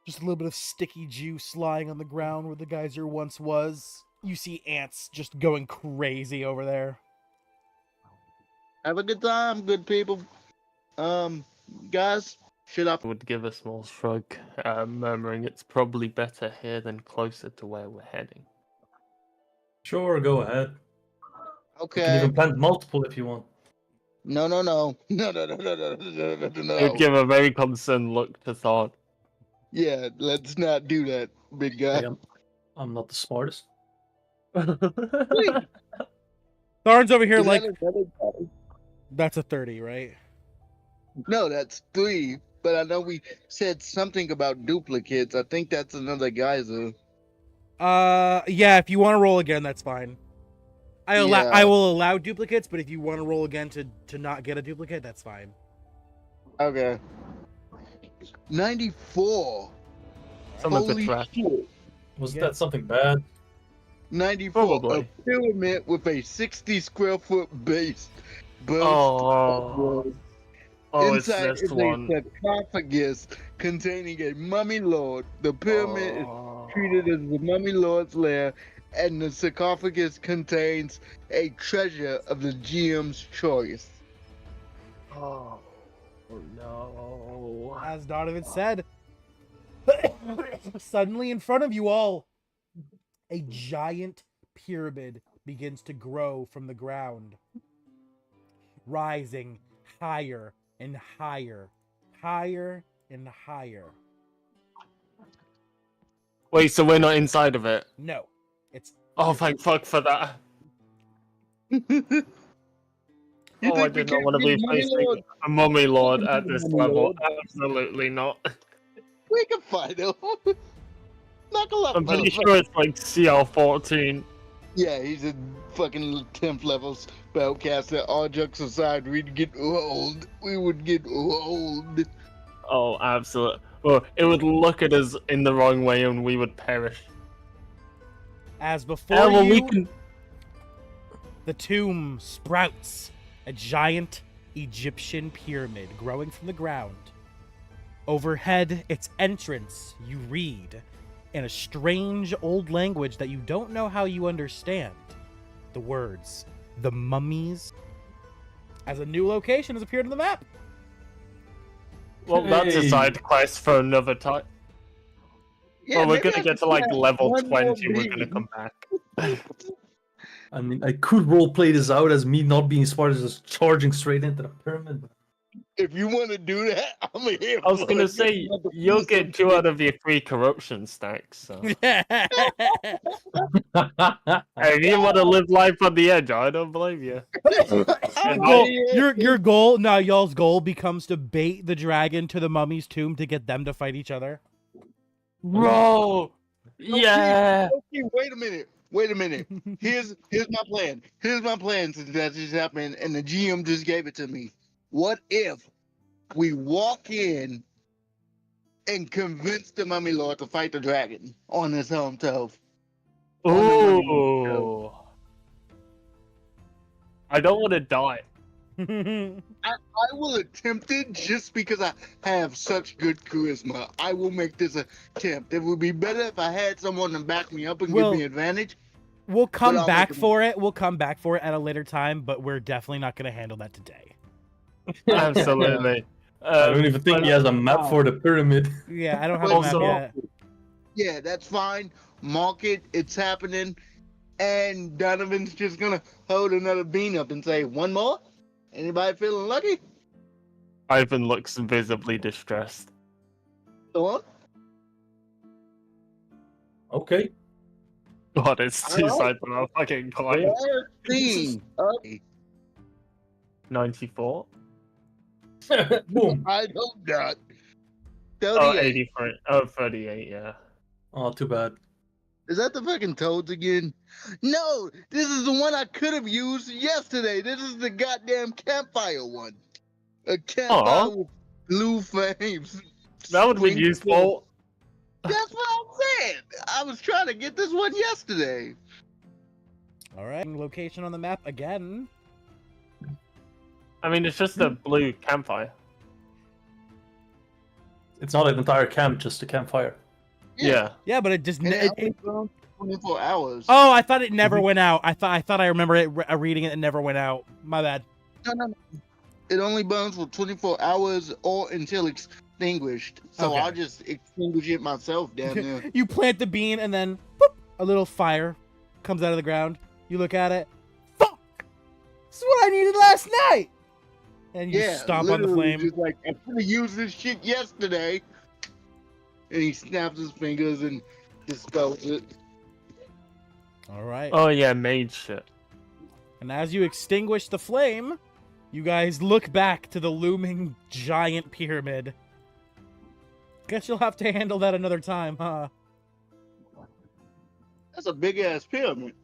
just a little bit of sticky juice lying on the ground where the geyser once was. You see ants just going crazy over there. Have a good time, good people. Guys, should I... Would give a small shrug, murmuring it's probably better here than closer to where we're heading. Sure, go ahead. Okay. You can even plant multiple if you want. No. He'd give a very concerned look to Thorn. Yeah, let's not do that, big guy. Hey, I'm not the smartest. Thorn's over here Is like, that another guy? that's a 30, right? No, that's 3. but I know we said something about duplicates. I think that's another geyser. Yeah, if you want to roll again, that's fine. I Yeah. will allow duplicates, but if you want to roll again to not get a duplicate, that's fine. Okay. 94. Some of the Holy trash. shit. Was Yeah. that something bad? 94. Probably. A pyramid with a 60 square foot base. Oh, it's Inside this is one. a sarcophagus containing a mummy lord. The pyramid is treated as the mummy lord's lair, and the sarcophagus contains a treasure of the GM's choice. Oh no. As Donovan said, suddenly in front of you all, a giant pyramid begins to grow from the ground, rising higher and higher, higher and higher. Wait, so we're not inside of it? No, it's Oh, thank fuck for that. You Oh, I think we did not can't want to be be mummy facing lord? a mummy lord at this Mummy level. lord. Absolutely not. We can fight him. Knuckle up, I'm pretty motherfucker. sure it's like CL14. Yeah, he's a fucking 10th level spellcaster. All jokes aside, we'd get old. We would get old. Oh, absolutely. Well, it would look at us in the wrong way and we would perish. as before well, you, we can. the tomb sprouts, a giant Egyptian pyramid growing from the ground. Overhead, its entrance, you read, in a strange old language that you don't know how you understand, the words, "The Mummies," as a new location has appeared on the map. Well, that's a Hey. side quest for another time. Yeah, Well, we're maybe gonna I get to should like have level one more 20. We're gonna beam. come back. I mean, I could roleplay this out as me not being smart, as just charging straight into the pyramid. If you want to do that, I'm here. I was for gonna it. say you'll get 2 out of your 3 corruption stacks. So. Hey, if you want to live life on the edge, I don't blame you. Your goal now, y'all's goal becomes to bait the dragon to the mummy's tomb to get them to fight each other. Bro, yeah. Okay, wait a minute. Here's my plan. Here's my plan since that just happened and the GM just gave it to me. What if we walk in and convince the mummy lord to fight the dragon on his home turf? Ooh. I don't want to die. I will attempt it just because I have such good charisma. I will make this attempt. It would be better if I had someone to back me up and Well, give me advantage. We'll come I'll back make it- for it. We'll come back for it at a later time, but we're definitely not going to handle that today. Absolutely. I don't even think he has a map for the pyramid. Yeah, I don't have Also- a map yet. Yeah, that's fine. Mark it. It's happening. And Donovan's just gonna hold another bean up and say, "One more? Anybody feeling lucky?" Ivan looks visibly distressed. Go on. Okay. God, it's 2 Alright. sides of a fucking coin. Last scene. 94? Boom. I hope not. Oh, 38. 83. Oh, 38, yeah. Oh, too bad. Is that the fucking toads again? No, this is the one I could have used yesterday. This is the goddamn campfire one. A campfire with blue flames. That would be useful. That's what I'm saying. I was trying to get this one yesterday. All right, location on the map again. I mean, it's just a blue campfire. It's not an entire camp, just a campfire. Yeah. Yeah, but it just. And It, it only burned 24 hours. oh, I thought it never went out. I thought I remember it reading it and never went out. My bad. No. It only burns for 24 hours or until extinguished. So Okay. I'll just extinguish it myself down there. You plant the bean and then boop, a little fire comes out of the ground. You look at it. Fuck! This is what I needed last night. And you stomp on the literally flame. Just like, I could have used this shit yesterday. And he snaps his fingers and dispels it. All right. Oh, yeah, mage shit. And as you extinguish the flame, you guys look back to the looming giant pyramid Guess you'll have to handle that another time, huh? That's a big ass pyramid.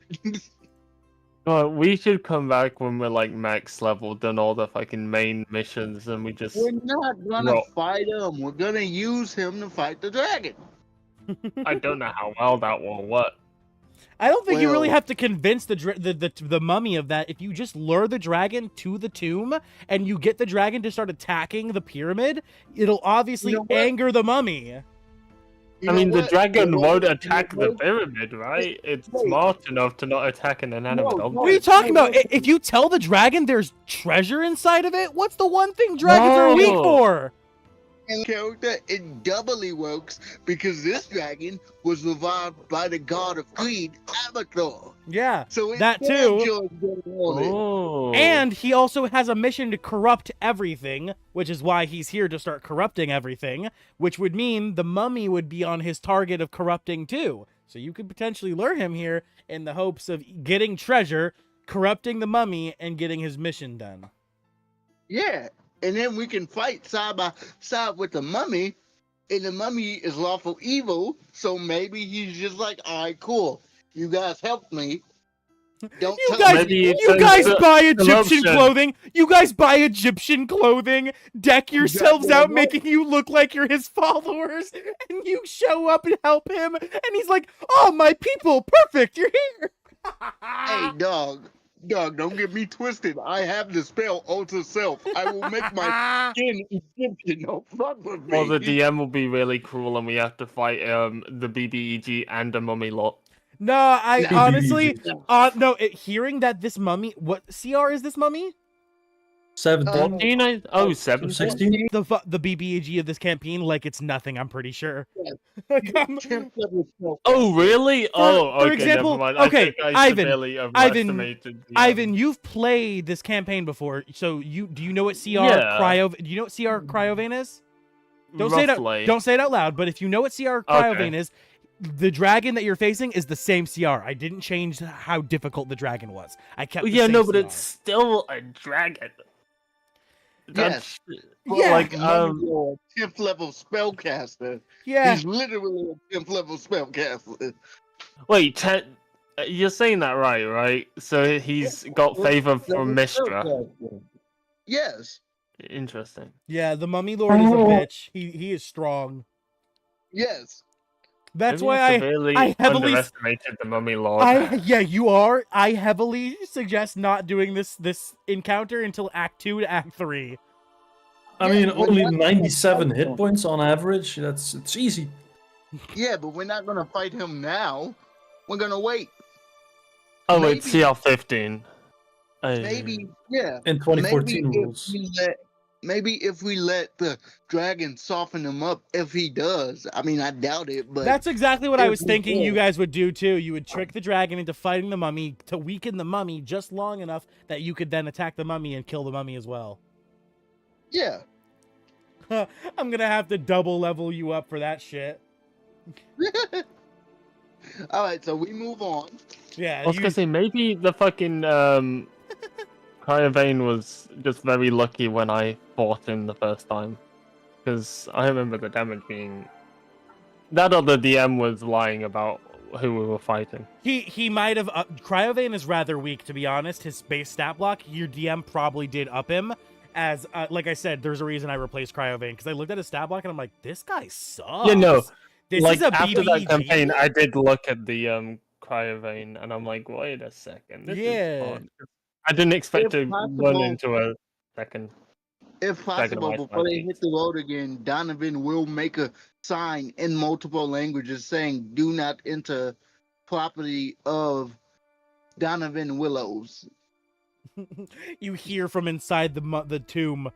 We should come back when we're like max level, done all the fucking main missions, and we just. We're not gonna fight him. We're gonna use him to fight the dragon. I don't know how well that will work. I don't think you really have to convince the mummy of that. If you just lure the dragon to the tomb and you get the dragon to start attacking the pyramid, it'll obviously anger the mummy. I mean, the dragon won't attack the pyramid, right? It's smart enough to not attack an inanimate object. What are you talking about? If you tell the dragon there's treasure inside of it, what's the one thing dragons are weak for? And character, it doubly works because this dragon was revived by the god of greed, Avatar. Yeah, so that too. Oh. And he also has a mission to corrupt everything, which is why he's here to start corrupting everything, which would mean the mummy would be on his target of corrupting too. So you could potentially lure him here in the hopes of getting treasure, corrupting the mummy, and getting his mission done. Yeah. And then we can fight side by side with the mummy, and the mummy is lawful evil, so maybe he's just like, all right, cool. You guys help me. Don't you guys buy Egyptian clothing. You guys buy Egyptian clothing. Deck yourselves out, making you look like you're his followers, and you show up and help him, and he's like, oh, my people, perfect, you're here. Hey, dog, don't get me twisted. I have the spell Alter Self. I will make my skin Egyptian. Don't fuck with me. Well, the DM will be really cruel, and we have to fight the BBEG and the mummy lot. No, I honestly, hearing that this mummy, what CR is this mummy? 17. 16. The BBAG of this campaign, like it's nothing. I'm pretty sure. Oh really? For example, never mind. Okay, Ivan, you've played this campaign before, so do you know what CR Do you know what CR Cryovein is? Don't say it out loud. But if you know what CR Cryovein is, the dragon that you're facing is the same CR. I didn't change how difficult the dragon was. I kept. But it's still a dragon. Yes. Like 10th level spellcaster. Yeah. He's literally a 10th level spellcaster. Wait, you're saying that right? So he's got favor from Mistra. Yes. Interesting. Yeah, the mummy lord is a bitch. He is strong. Yes. That's why I heavily underestimated the mummy lord. You are. I heavily suggest not doing this encounter until Act 2 to Act 3. I mean, only 97 hit points on average. It's easy. Yeah, but we're not gonna fight him now. We're gonna wait. Oh, wait, CR 15. Maybe, yeah. In 2014 rules. Maybe if we let the dragon soften him up, if he does. I mean, I doubt it, but... That's exactly what I was thinking you guys would do, too. You would trick the dragon into fighting the mummy to weaken the mummy just long enough that you could then attack the mummy and kill the mummy as well. Yeah. I'm gonna have to double level you up for that shit. Alright, so we move on. Yeah. I was gonna say, maybe the fucking... Cryovein was just very lucky when I fought him the first time. Because I remember the damage being... That other DM was lying about who we were fighting. He might have... Cryovein is rather weak, to be honest. His base stat block, your DM probably did up him. As, like I said, there's a reason I replaced Cryovein. Because I looked at his stat block and I'm like, this guy sucks. Yeah, no. This like, is a after BBG. that campaign, I did look at the Cryovein and I'm like, wait a second. This is odd. I didn't expect to run into a second. If possible, before they hit the road again, Donovan will make a sign in multiple languages saying, do not enter property of Donovan Willows. You hear from inside the tomb,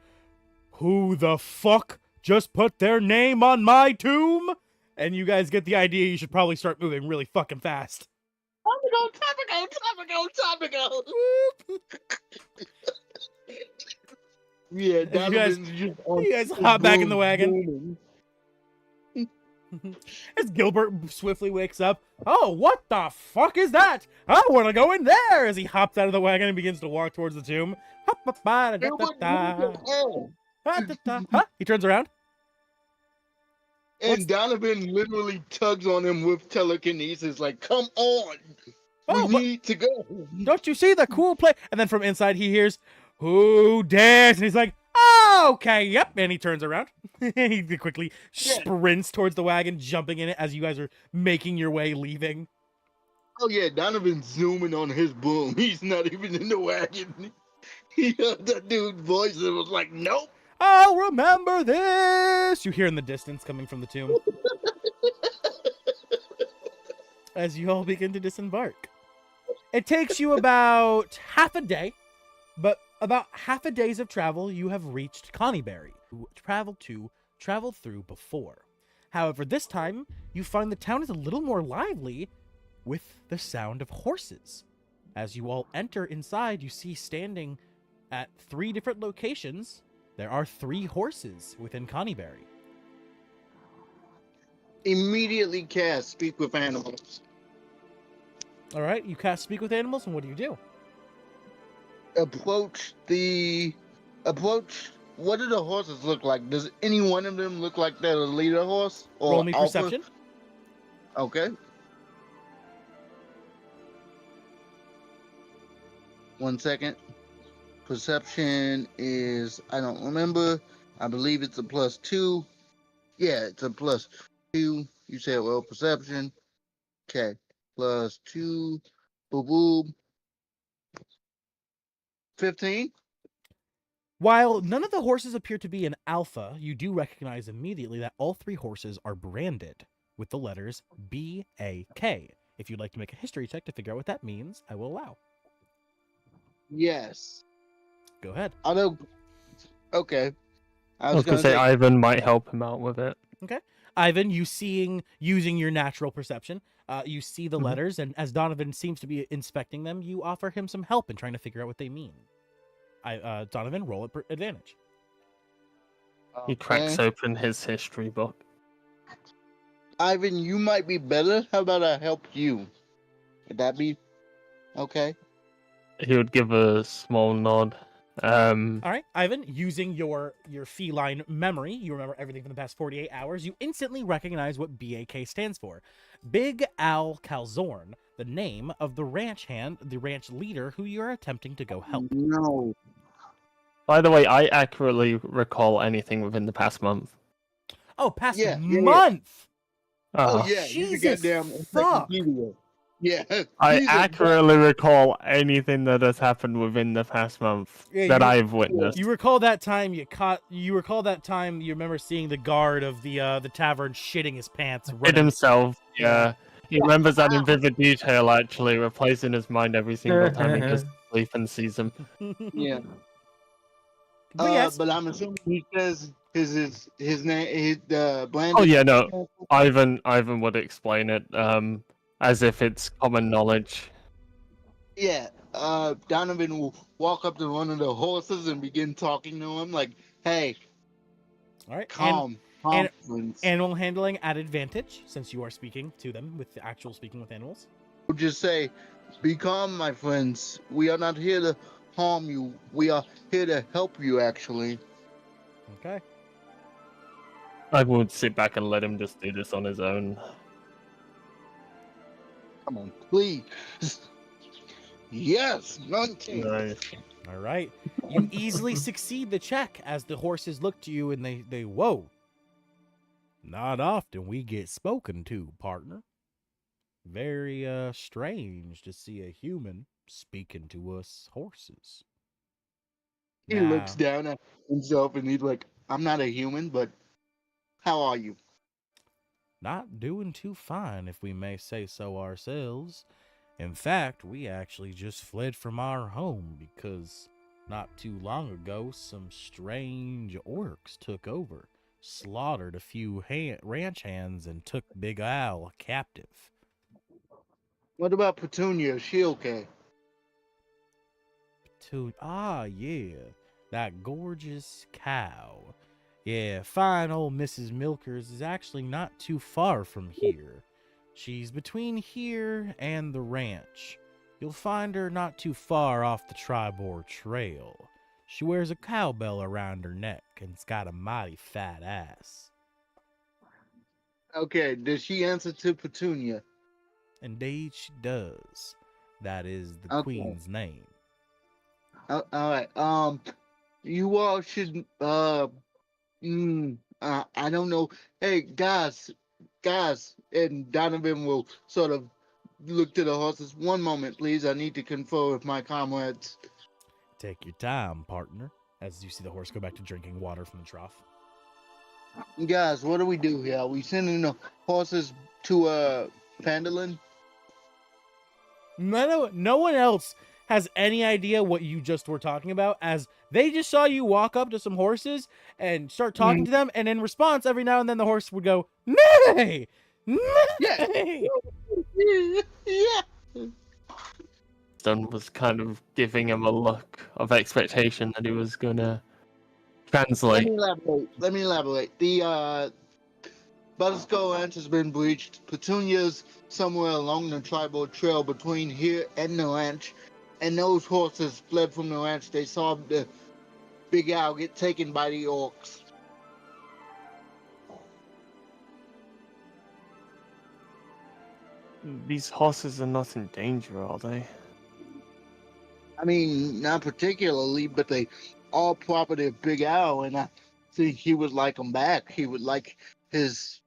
who the fuck just put their name on my tomb? And you guys get the idea you should probably start moving really fucking fast. Topical. Yeah, you guys hop back in the wagon. As Gilbert swiftly wakes up, oh, what the fuck is that? I want to go in there! As he hops out of the wagon and begins to walk towards the tomb. He turns around. And Donovan literally tugs on him with telekinesis, like, come on. We need to go. Don't you see the cool play? And then from inside he hears, who dares? And he's like, oh, okay, yep. And he turns around. He quickly sprints towards the wagon, jumping in it as you guys are making your way, leaving. Oh, yeah, Donovan's zooming on his boom. He's not even in the wagon. He heard that dude's voice and was like, nope. I'll remember this. You hear in the distance coming from the tomb. As you all begin to disembark. It takes you about half a day, but about half a day's of travel, you have reached Connieberry, you traveled through before. However, this time, you find the town is a little more lively with the sound of horses. As you all enter inside, you see standing at 3 different locations, there are 3 horses within Connieberry. Immediately cast Speak with Animals. All right, you cast Speak with Animals, and what do? Approach. What do the horses look like? Does any one of them look like they're a leader horse? Or Roll me alpha? perception. Okay. 1 second. Perception is, I don't remember. I believe it's a +2. Yeah, it's a +2. You said, well, perception. Okay. +2. Boom, boom. 15. While none of the horses appear to be an alpha, you do recognize immediately that all 3 horses are branded with the letters B-A-K. If you'd like to make a history check to figure out what that means, I will allow. Yes. Go ahead. Okay. I was going to say Ivan might help him out with it. Okay. Ivan, using your natural perception, you see the letters, and as Donovan seems to be inspecting them, you offer him some help in trying to figure out what they mean. Donovan, roll at advantage. He cracks open his history book. Ivan, you might be better. How about I help you? Would that be okay? He would give a small nod. All right, Ivan, using your feline memory, you remember everything from the past 48 hours, you instantly recognize what BAK stands for. Big Al Calzorn, the name of the ranch leader who you're attempting to go help. No. By the way, I accurately recall anything within the past month. Oh, month? Oh, yeah. Jesus, fuck. Yeah. I accurately recall anything that has happened within the past month that I've witnessed. You recall that time you remember seeing the guard of the tavern shitting his pants. Hit himself, yeah. He remembers that in vivid detail, actually, replays in his mind every single time he goes to sleep and sees him. Yeah. Yes. But I'm assuming he says his name, Brandon. Oh, yeah, no. Ivan would explain it, as if it's common knowledge. Yeah, Donovan will walk up to one of the horses and begin talking to him like, hey, all right, calm. Animal handling at advantage, since you are speaking to them with the actual speaking with animals. We'll just say, be calm, my friends. We are not here to harm you. We are here to help you, actually. Okay. I would sit back and let him just do this on his own. Come on, please. Yes, Nice. All right. You easily succeed the check as the horses look to you and they whoa. Not often we get spoken to, partner. Very strange to see a human speaking to us horses. He looks down at himself and he's like, I'm not a human, but how are you? Not doing too fine, if we may say so ourselves. In fact, we actually just fled from our home because not too long ago, some strange orcs took over, slaughtered a few ranch hands, and took Big Al captive. What about Petunia? Is she okay? Yeah, that gorgeous cow. Yeah, fine old Mrs. Milkers is actually not too far from here. She's between here and the ranch. You'll find her not too far off the Tribor Trail. She wears a cowbell around her neck and's got a mighty fat ass. Okay, does she answer to Petunia? Indeed, she does. That is the Okay. queen's name. All right. You all should. I don't know. Hey, guys, and Donovan will sort of look to the horses. One moment, please. I need to confer with my comrades. Take your time, partner. As you see the horse go back to drinking water from the trough. Guys, what do we do here? Are we sending the horses to Phandalin? No one else has any idea what you just were talking about, as they just saw you walk up to some horses and start talking to them, and in response, every now and then the horse would go, "Nay! Nay!" Yeah. Stun was kind of giving him a look of expectation that he was gonna translate. Let me elaborate. The Butterskull Ranch has been breached. Petunia's somewhere along the tribal trail between here and the ranch, and those horses fled from the ranch. They saw the big owl get taken by the orcs. These horses are not in danger, are they? I mean, not particularly, but they all property of Big Owl, and I think he would like them back. He would like his,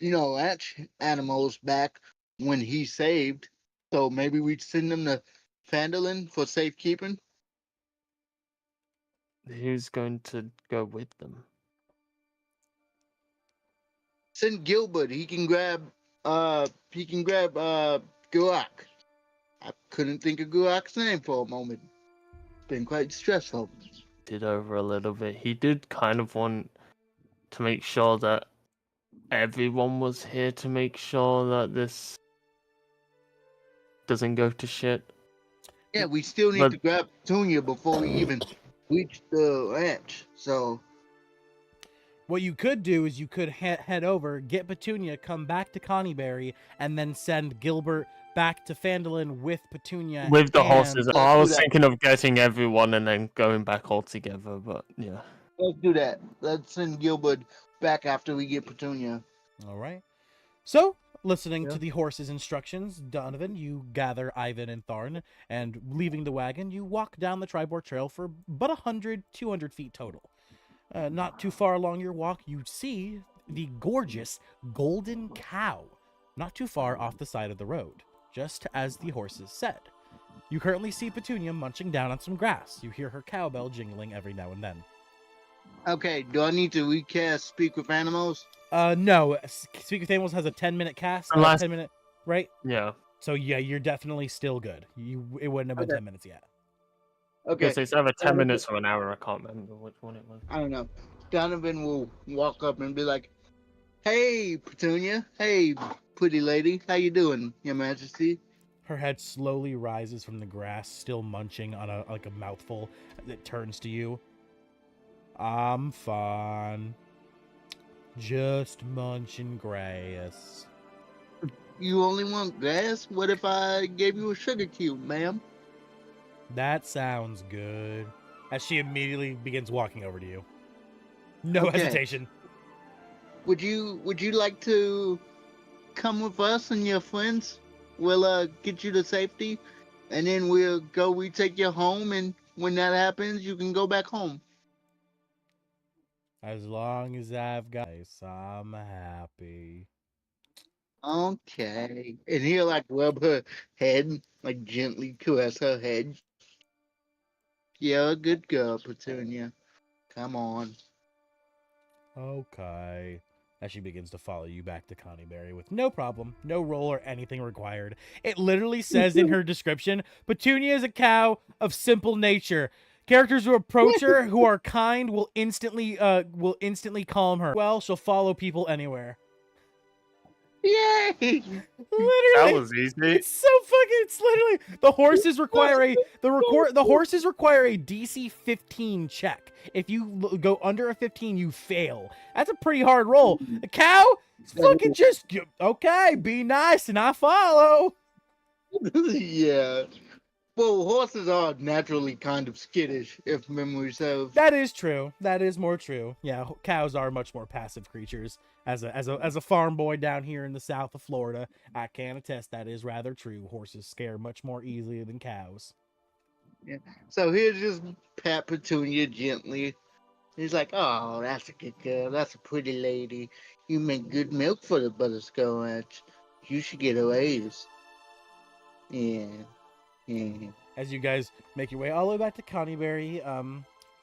ranch animals back when he saved. So maybe we'd send them to Phandalin for safekeeping. Who's going to go with them? Send Gilbert. He can grab Garrak. I couldn't think of Garak's name for a moment. It's been quite stressful. Did over a little bit. He did kind of want to make sure that everyone was here to make sure that this doesn't go to shit. Yeah, we still need to grab Petunia before we even reach the ranch. So what you could do is you could head over, get Petunia, come back to Connieberry, and then send Gilbert back to Phandalin with Petunia. With the horses. I was thinking of getting everyone and then going back all together, but yeah. Let's do that. Let's send Gilbert back after we get Petunia. All right. So, listening to the horse's instructions, Donovan, you gather Ivan and Tharn, and leaving the wagon, you walk down the Tribord Trail for about 100, 200 feet total. Not too far along your walk, you see the gorgeous golden cow, not too far off the side of the road, just as the horses said. You currently see Petunia munching down on some grass. You hear her cowbell jingling every now and then. Okay, do I need to recast Speak with Animals? No. Speak with Animals has a 10-minute cast. 10-minute, right? Yeah. So yeah, you're definitely still good. It wouldn't have been 10 minutes yet. Okay. So it's either 10 minutes or an hour. I can't remember which one it was. I don't know. Donovan will walk up and be like, "Hey, Petunia. Hey, pretty lady. How you doing, Your Majesty?" Her head slowly rises from the grass, still munching on a mouthful that turns to you. "I'm fine. Just munching grass." "You only want grass? What if I gave you a sugar cube, ma'am?" "That sounds good." As she immediately begins walking over to you. No hesitation. Would you like to come with us and your friends? We'll get you to safety, and then we take you home, and when that happens, you can go back home. As long as I've got this, I'm happy. Okay. And he'll rub her head, gently caress her head. "You're a good girl, Petunia. Come on." Okay. As she begins to follow you back to Connieberry with no problem, no roll or anything required. It literally says in her description, Petunia is a cow of simple nature. Characters who approach her who are kind will instantly calm her. Well, she'll follow people anywhere. Yay! Literally, That was easy. It's so fucking. It's literally the horses require a DC 15 check. If you go under a 15, you fail. That's a pretty hard roll. The cow, fucking just okay. Be nice and I follow. Yeah. Well, horses are naturally kind of skittish, if memory serves. That is true. That is more true. Yeah, cows are much more passive creatures. As a farm boy down here in the south of Florida, I can attest that is rather true. Horses scare much more easily than cows. Yeah. So he'll just pat Petunia gently. He's like, "Oh, that's a good girl. That's a pretty lady. You make good milk for the Butterskull Ranch. You should get a raise." Yeah. As you guys make your way all the way back to Connieberry,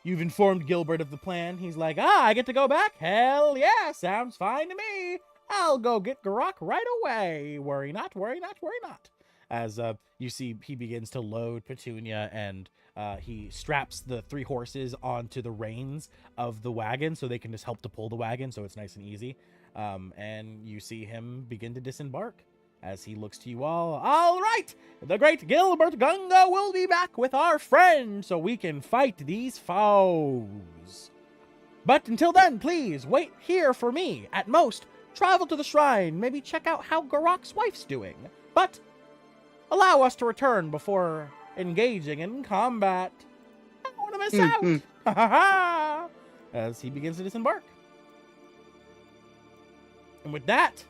you've informed Gilbert of the plan. He's like, I get to go back? Hell yeah, sounds fine to me. I'll go get Garrak right away. Worry not, worry not, worry not. As you see, he begins to load Petunia, and he straps the 3 horses onto the reins of the wagon so they can just help to pull the wagon so it's nice and easy. And you see him begin to disembark. As he looks to you all right, the great Gilbert Gunga will be back with our friend so we can fight these foes. But until then, please wait here for me. At most, travel to the shrine, maybe check out how Garrak's wife's doing. But allow us to return before engaging in combat. I don't want to miss out. Ha ha ha! As he begins to disembark. And with that,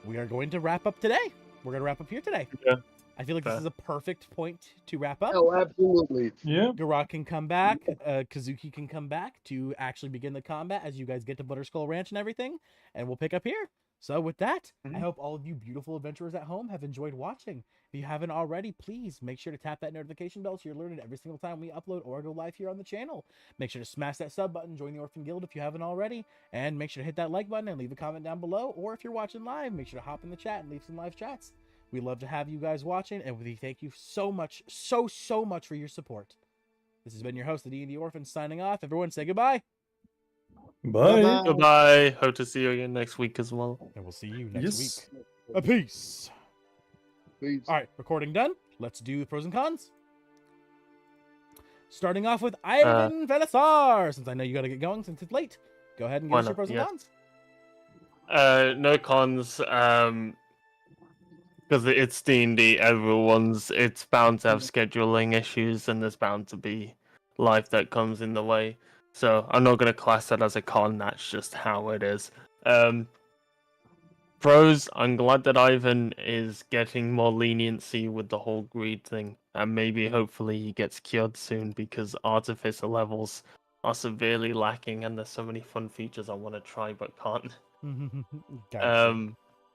we are going to wrap up today. We're going to wrap up here today. Yeah. I feel like this is a perfect point to wrap up. Oh, absolutely. Yeah. Garrak can come back. Kazuki can come back to actually begin the combat as you guys get to Butterskull Ranch and everything. And we'll pick up here. So with that, I hope all of you beautiful adventurers at home have enjoyed watching. If you haven't already, please make sure to tap that notification bell so you're alerted every single time we upload or go live here on the channel. Make sure to smash that sub button, join the Orphan Guild if you haven't already, and make sure to hit that like button and leave a comment down below. Or if you're watching live, make sure to hop in the chat and leave some live chats. We love to have you guys watching, and we thank you so much, so much for your support. This has been your host, the D&D Orphan, signing off. Everyone say goodbye. Bye. Bye-bye. Goodbye. Hope to see you again next week as well. And we'll see you next week. Yes. Peace. Please. All right, recording done. Let's do the pros and cons. Starting off with Ivan Velasar. Since I know you got to get going since it's late, go ahead and give us your pros and cons. No cons. Because it's D&D, it's bound to have scheduling issues, and there's bound to be life that comes in the way. So I'm not going to class that as a con, that's just how it is. Pros, I'm glad that Ivan is getting more leniency with the whole greed thing, and maybe hopefully he gets cured soon, because artificer levels are severely lacking, and there's so many fun features I want to try but can't. Gotcha.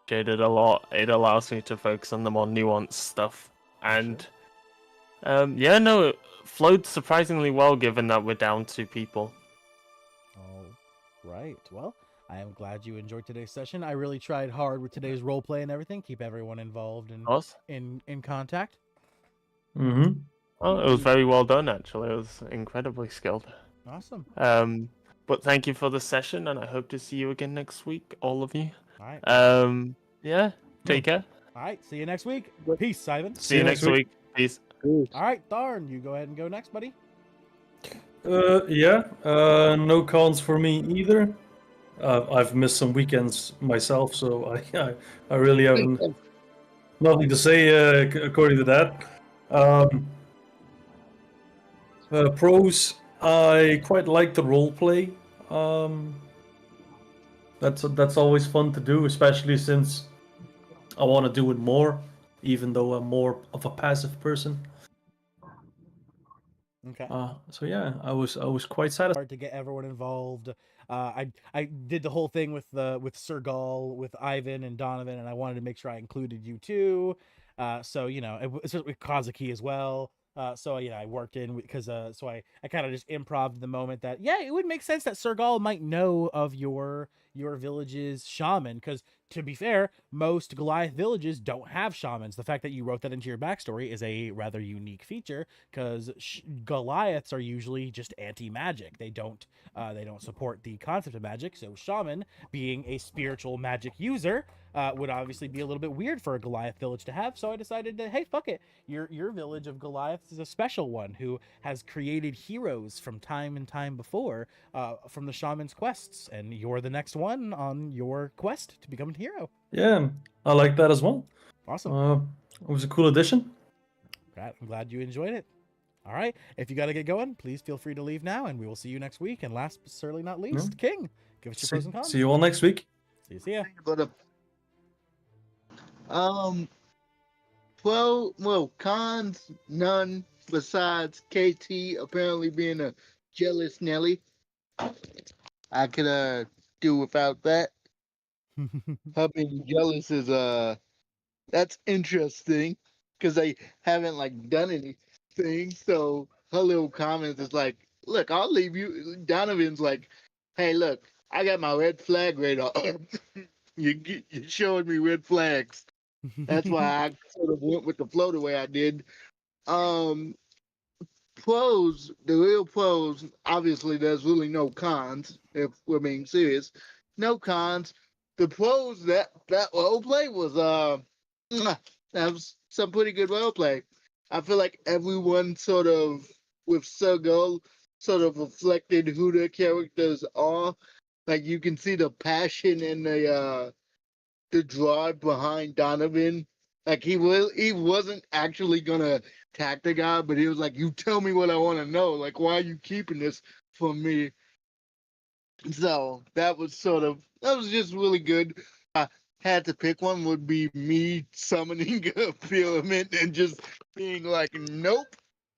Jaded a lot. It allows me to focus on the more nuanced stuff, and it flowed surprisingly well given that we're down 2 people. All right. Well, I am glad you enjoyed today's session. I really tried hard with today's role play and everything. Keep everyone involved and in contact. Mm-hmm. Well, it was very well done, actually. It was incredibly skilled. Awesome. But thank you for the session, and I hope to see you again next week, all of you. All right. Take care. All right. See you next week. Peace, Ivan. See you next week. Peace. All right, Tharn, you go ahead and go next, buddy. No cons for me either. I've missed some weekends myself, so I really have nothing to say according to that. Pros, I quite like the roleplay. That's always fun to do, especially since I want to do it more, even though I'm more of a passive person. Okay. So yeah, I was quite satisfied. Hard to get everyone involved. I did the whole thing with Sir Gaul, with Ivan and Donovan, and I wanted to make sure I included you too. So with Kazuki as well. So I worked in because so I kind of just improv the moment that it would make sense that Sir Gaul might know of your village's shaman, because to be fair, most Goliath villages don't have shamans. The fact that you wrote that into your backstory is a rather unique feature, because Goliaths are usually just anti-magic. They don't support the concept of magic. So shaman, being a spiritual magic user, would obviously be a little bit weird for a Goliath village to have. So I decided that, hey, fuck it, your village of Goliaths is a special one who has created heroes from time and time before, from the shaman's quests, and you're the next one on your quest to become a hero. Yeah, I like that as well. Awesome. It was a cool addition. I'm glad you enjoyed it. All right. If you got to get going, please feel free to leave now, and we will see you next week. And last but certainly not least, King, give us your pros and cons. See you all next week. See ya. But well, cons none besides KT apparently being a jealous Nelly. I could do without that. Her being jealous is that's interesting because they haven't like done anything. So her little comments is like, look, I'll leave you. Donovan's like, hey, look, I got my red flag radar. You're showing me red flags. That's why I sort of went with the flow the way I did. Pros, the real pros, obviously there's really no cons, if we're being serious. No cons. The pros, that roleplay was that was some pretty good roleplay. I feel like everyone sort of with Sergo sort of reflected who their characters are. Like you can see the passion and the drive behind Donovan. Like he wasn't actually gonna attack the guy, but he was like, "You tell me what I want to know. Like, why are you keeping this from me?" So that was just really good. I had to pick one. Would be me summoning a pyramid and just being like, "Nope,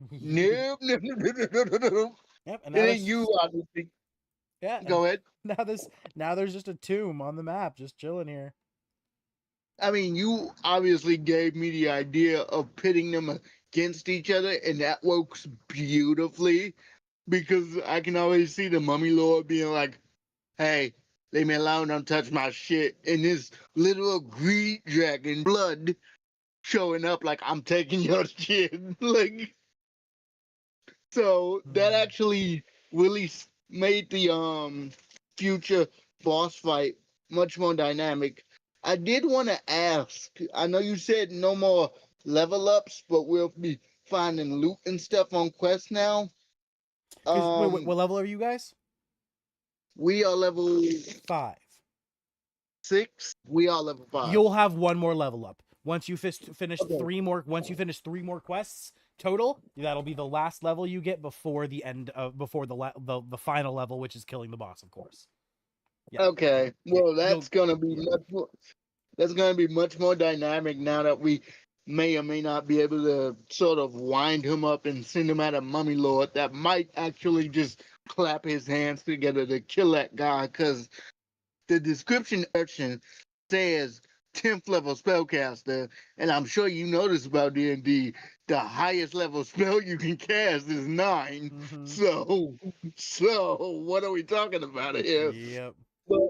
nope, nope, nope, nope, nope." Yep, and then you obviously. Yeah. Go ahead. Now there's just a tomb on the map, just chilling here. I mean, you obviously gave me the idea of pitting them against each other, and that works beautifully because I can always see the Mummy Lord being like, hey, leave me alone, don't touch my shit. And this literal greed dragon blood showing up like, I'm taking your shit. Like, so that actually really made the future boss fight much more dynamic. I did want to ask, I know you said no more level ups, but we'll be finding loot and stuff on quests now. Wait, what level are you guys? We are level 5. 6. We are level 5. You'll have one more level up. Once you finish 3 more, once you finish 3 more quests total, that'll be the last level you get before the end of the final level, which is killing the boss, of course. Yeah. Okay. Well, that's gonna be much more dynamic now that we may or may not be able to sort of wind him up and send him at a Mummy Lord that might actually just clap his hands together to kill that guy, because the description says 10th level spellcaster, and I'm sure you noticed about D&D, the highest level spell you can cast is 9. Mm-hmm. So what are we talking about here? Yep. But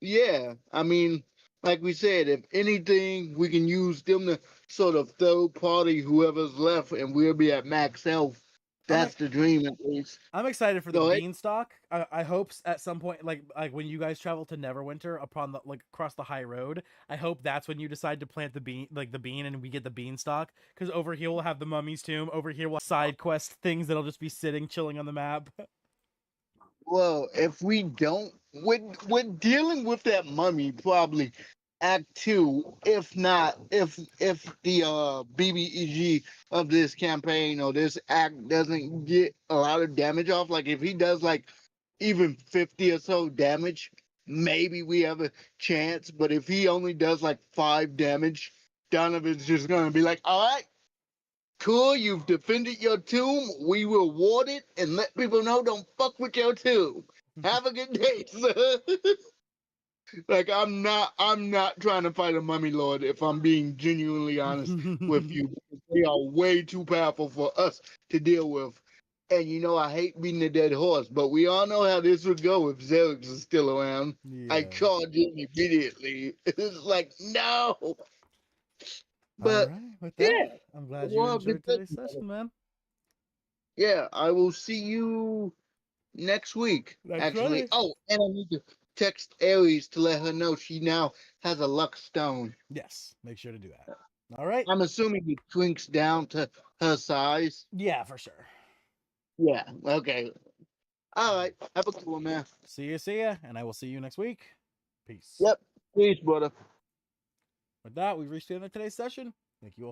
yeah, I mean, like we said, if anything, we can use them to sort of third party whoever's left, and we'll be at max health. That's the dream, at least. I'm excited for the beanstalk. I hope at some point, like when you guys travel to Neverwinter upon the across the high road, I hope that's when you decide to plant the bean, and we get the beanstalk. Because over here we'll have the mummy's tomb. Over here we'll have side quest things that'll just be chilling on the map. Well, if we don't, we're dealing with that mummy probably Act 2, if not, if the BBEG of this campaign or this act doesn't get a lot of damage off, like if he does like even 50 or so damage, maybe we have a chance. But if he only does like 5 damage, Donovan's just gonna be like, all right, cool, you've defended your tomb, we will ward it and let people know don't fuck with your tomb. Have a good day, sir. Like, I'm not trying to fight a Mummy Lord, if I'm being genuinely honest with you. They are way too powerful for us to deal with. And you know, I hate beating a dead horse, but we all know how this would go if Xerix is still around. Yeah. I called him immediately. It's like, no. But all right, with that, yeah, I'm glad you enjoyed today's session, man. Yeah, I will see you next week. Actually. Oh, and I need to text Aries to let her know she now has a luck stone. Yes, make sure to do that. All right. I'm assuming it shrinks down to her size. Yeah, for sure. Yeah, okay. All right. Have a good one, man. See ya, and I will see you next week. Peace. Yep. Peace, brother. With that, we've reached the end of today's session. Thank you all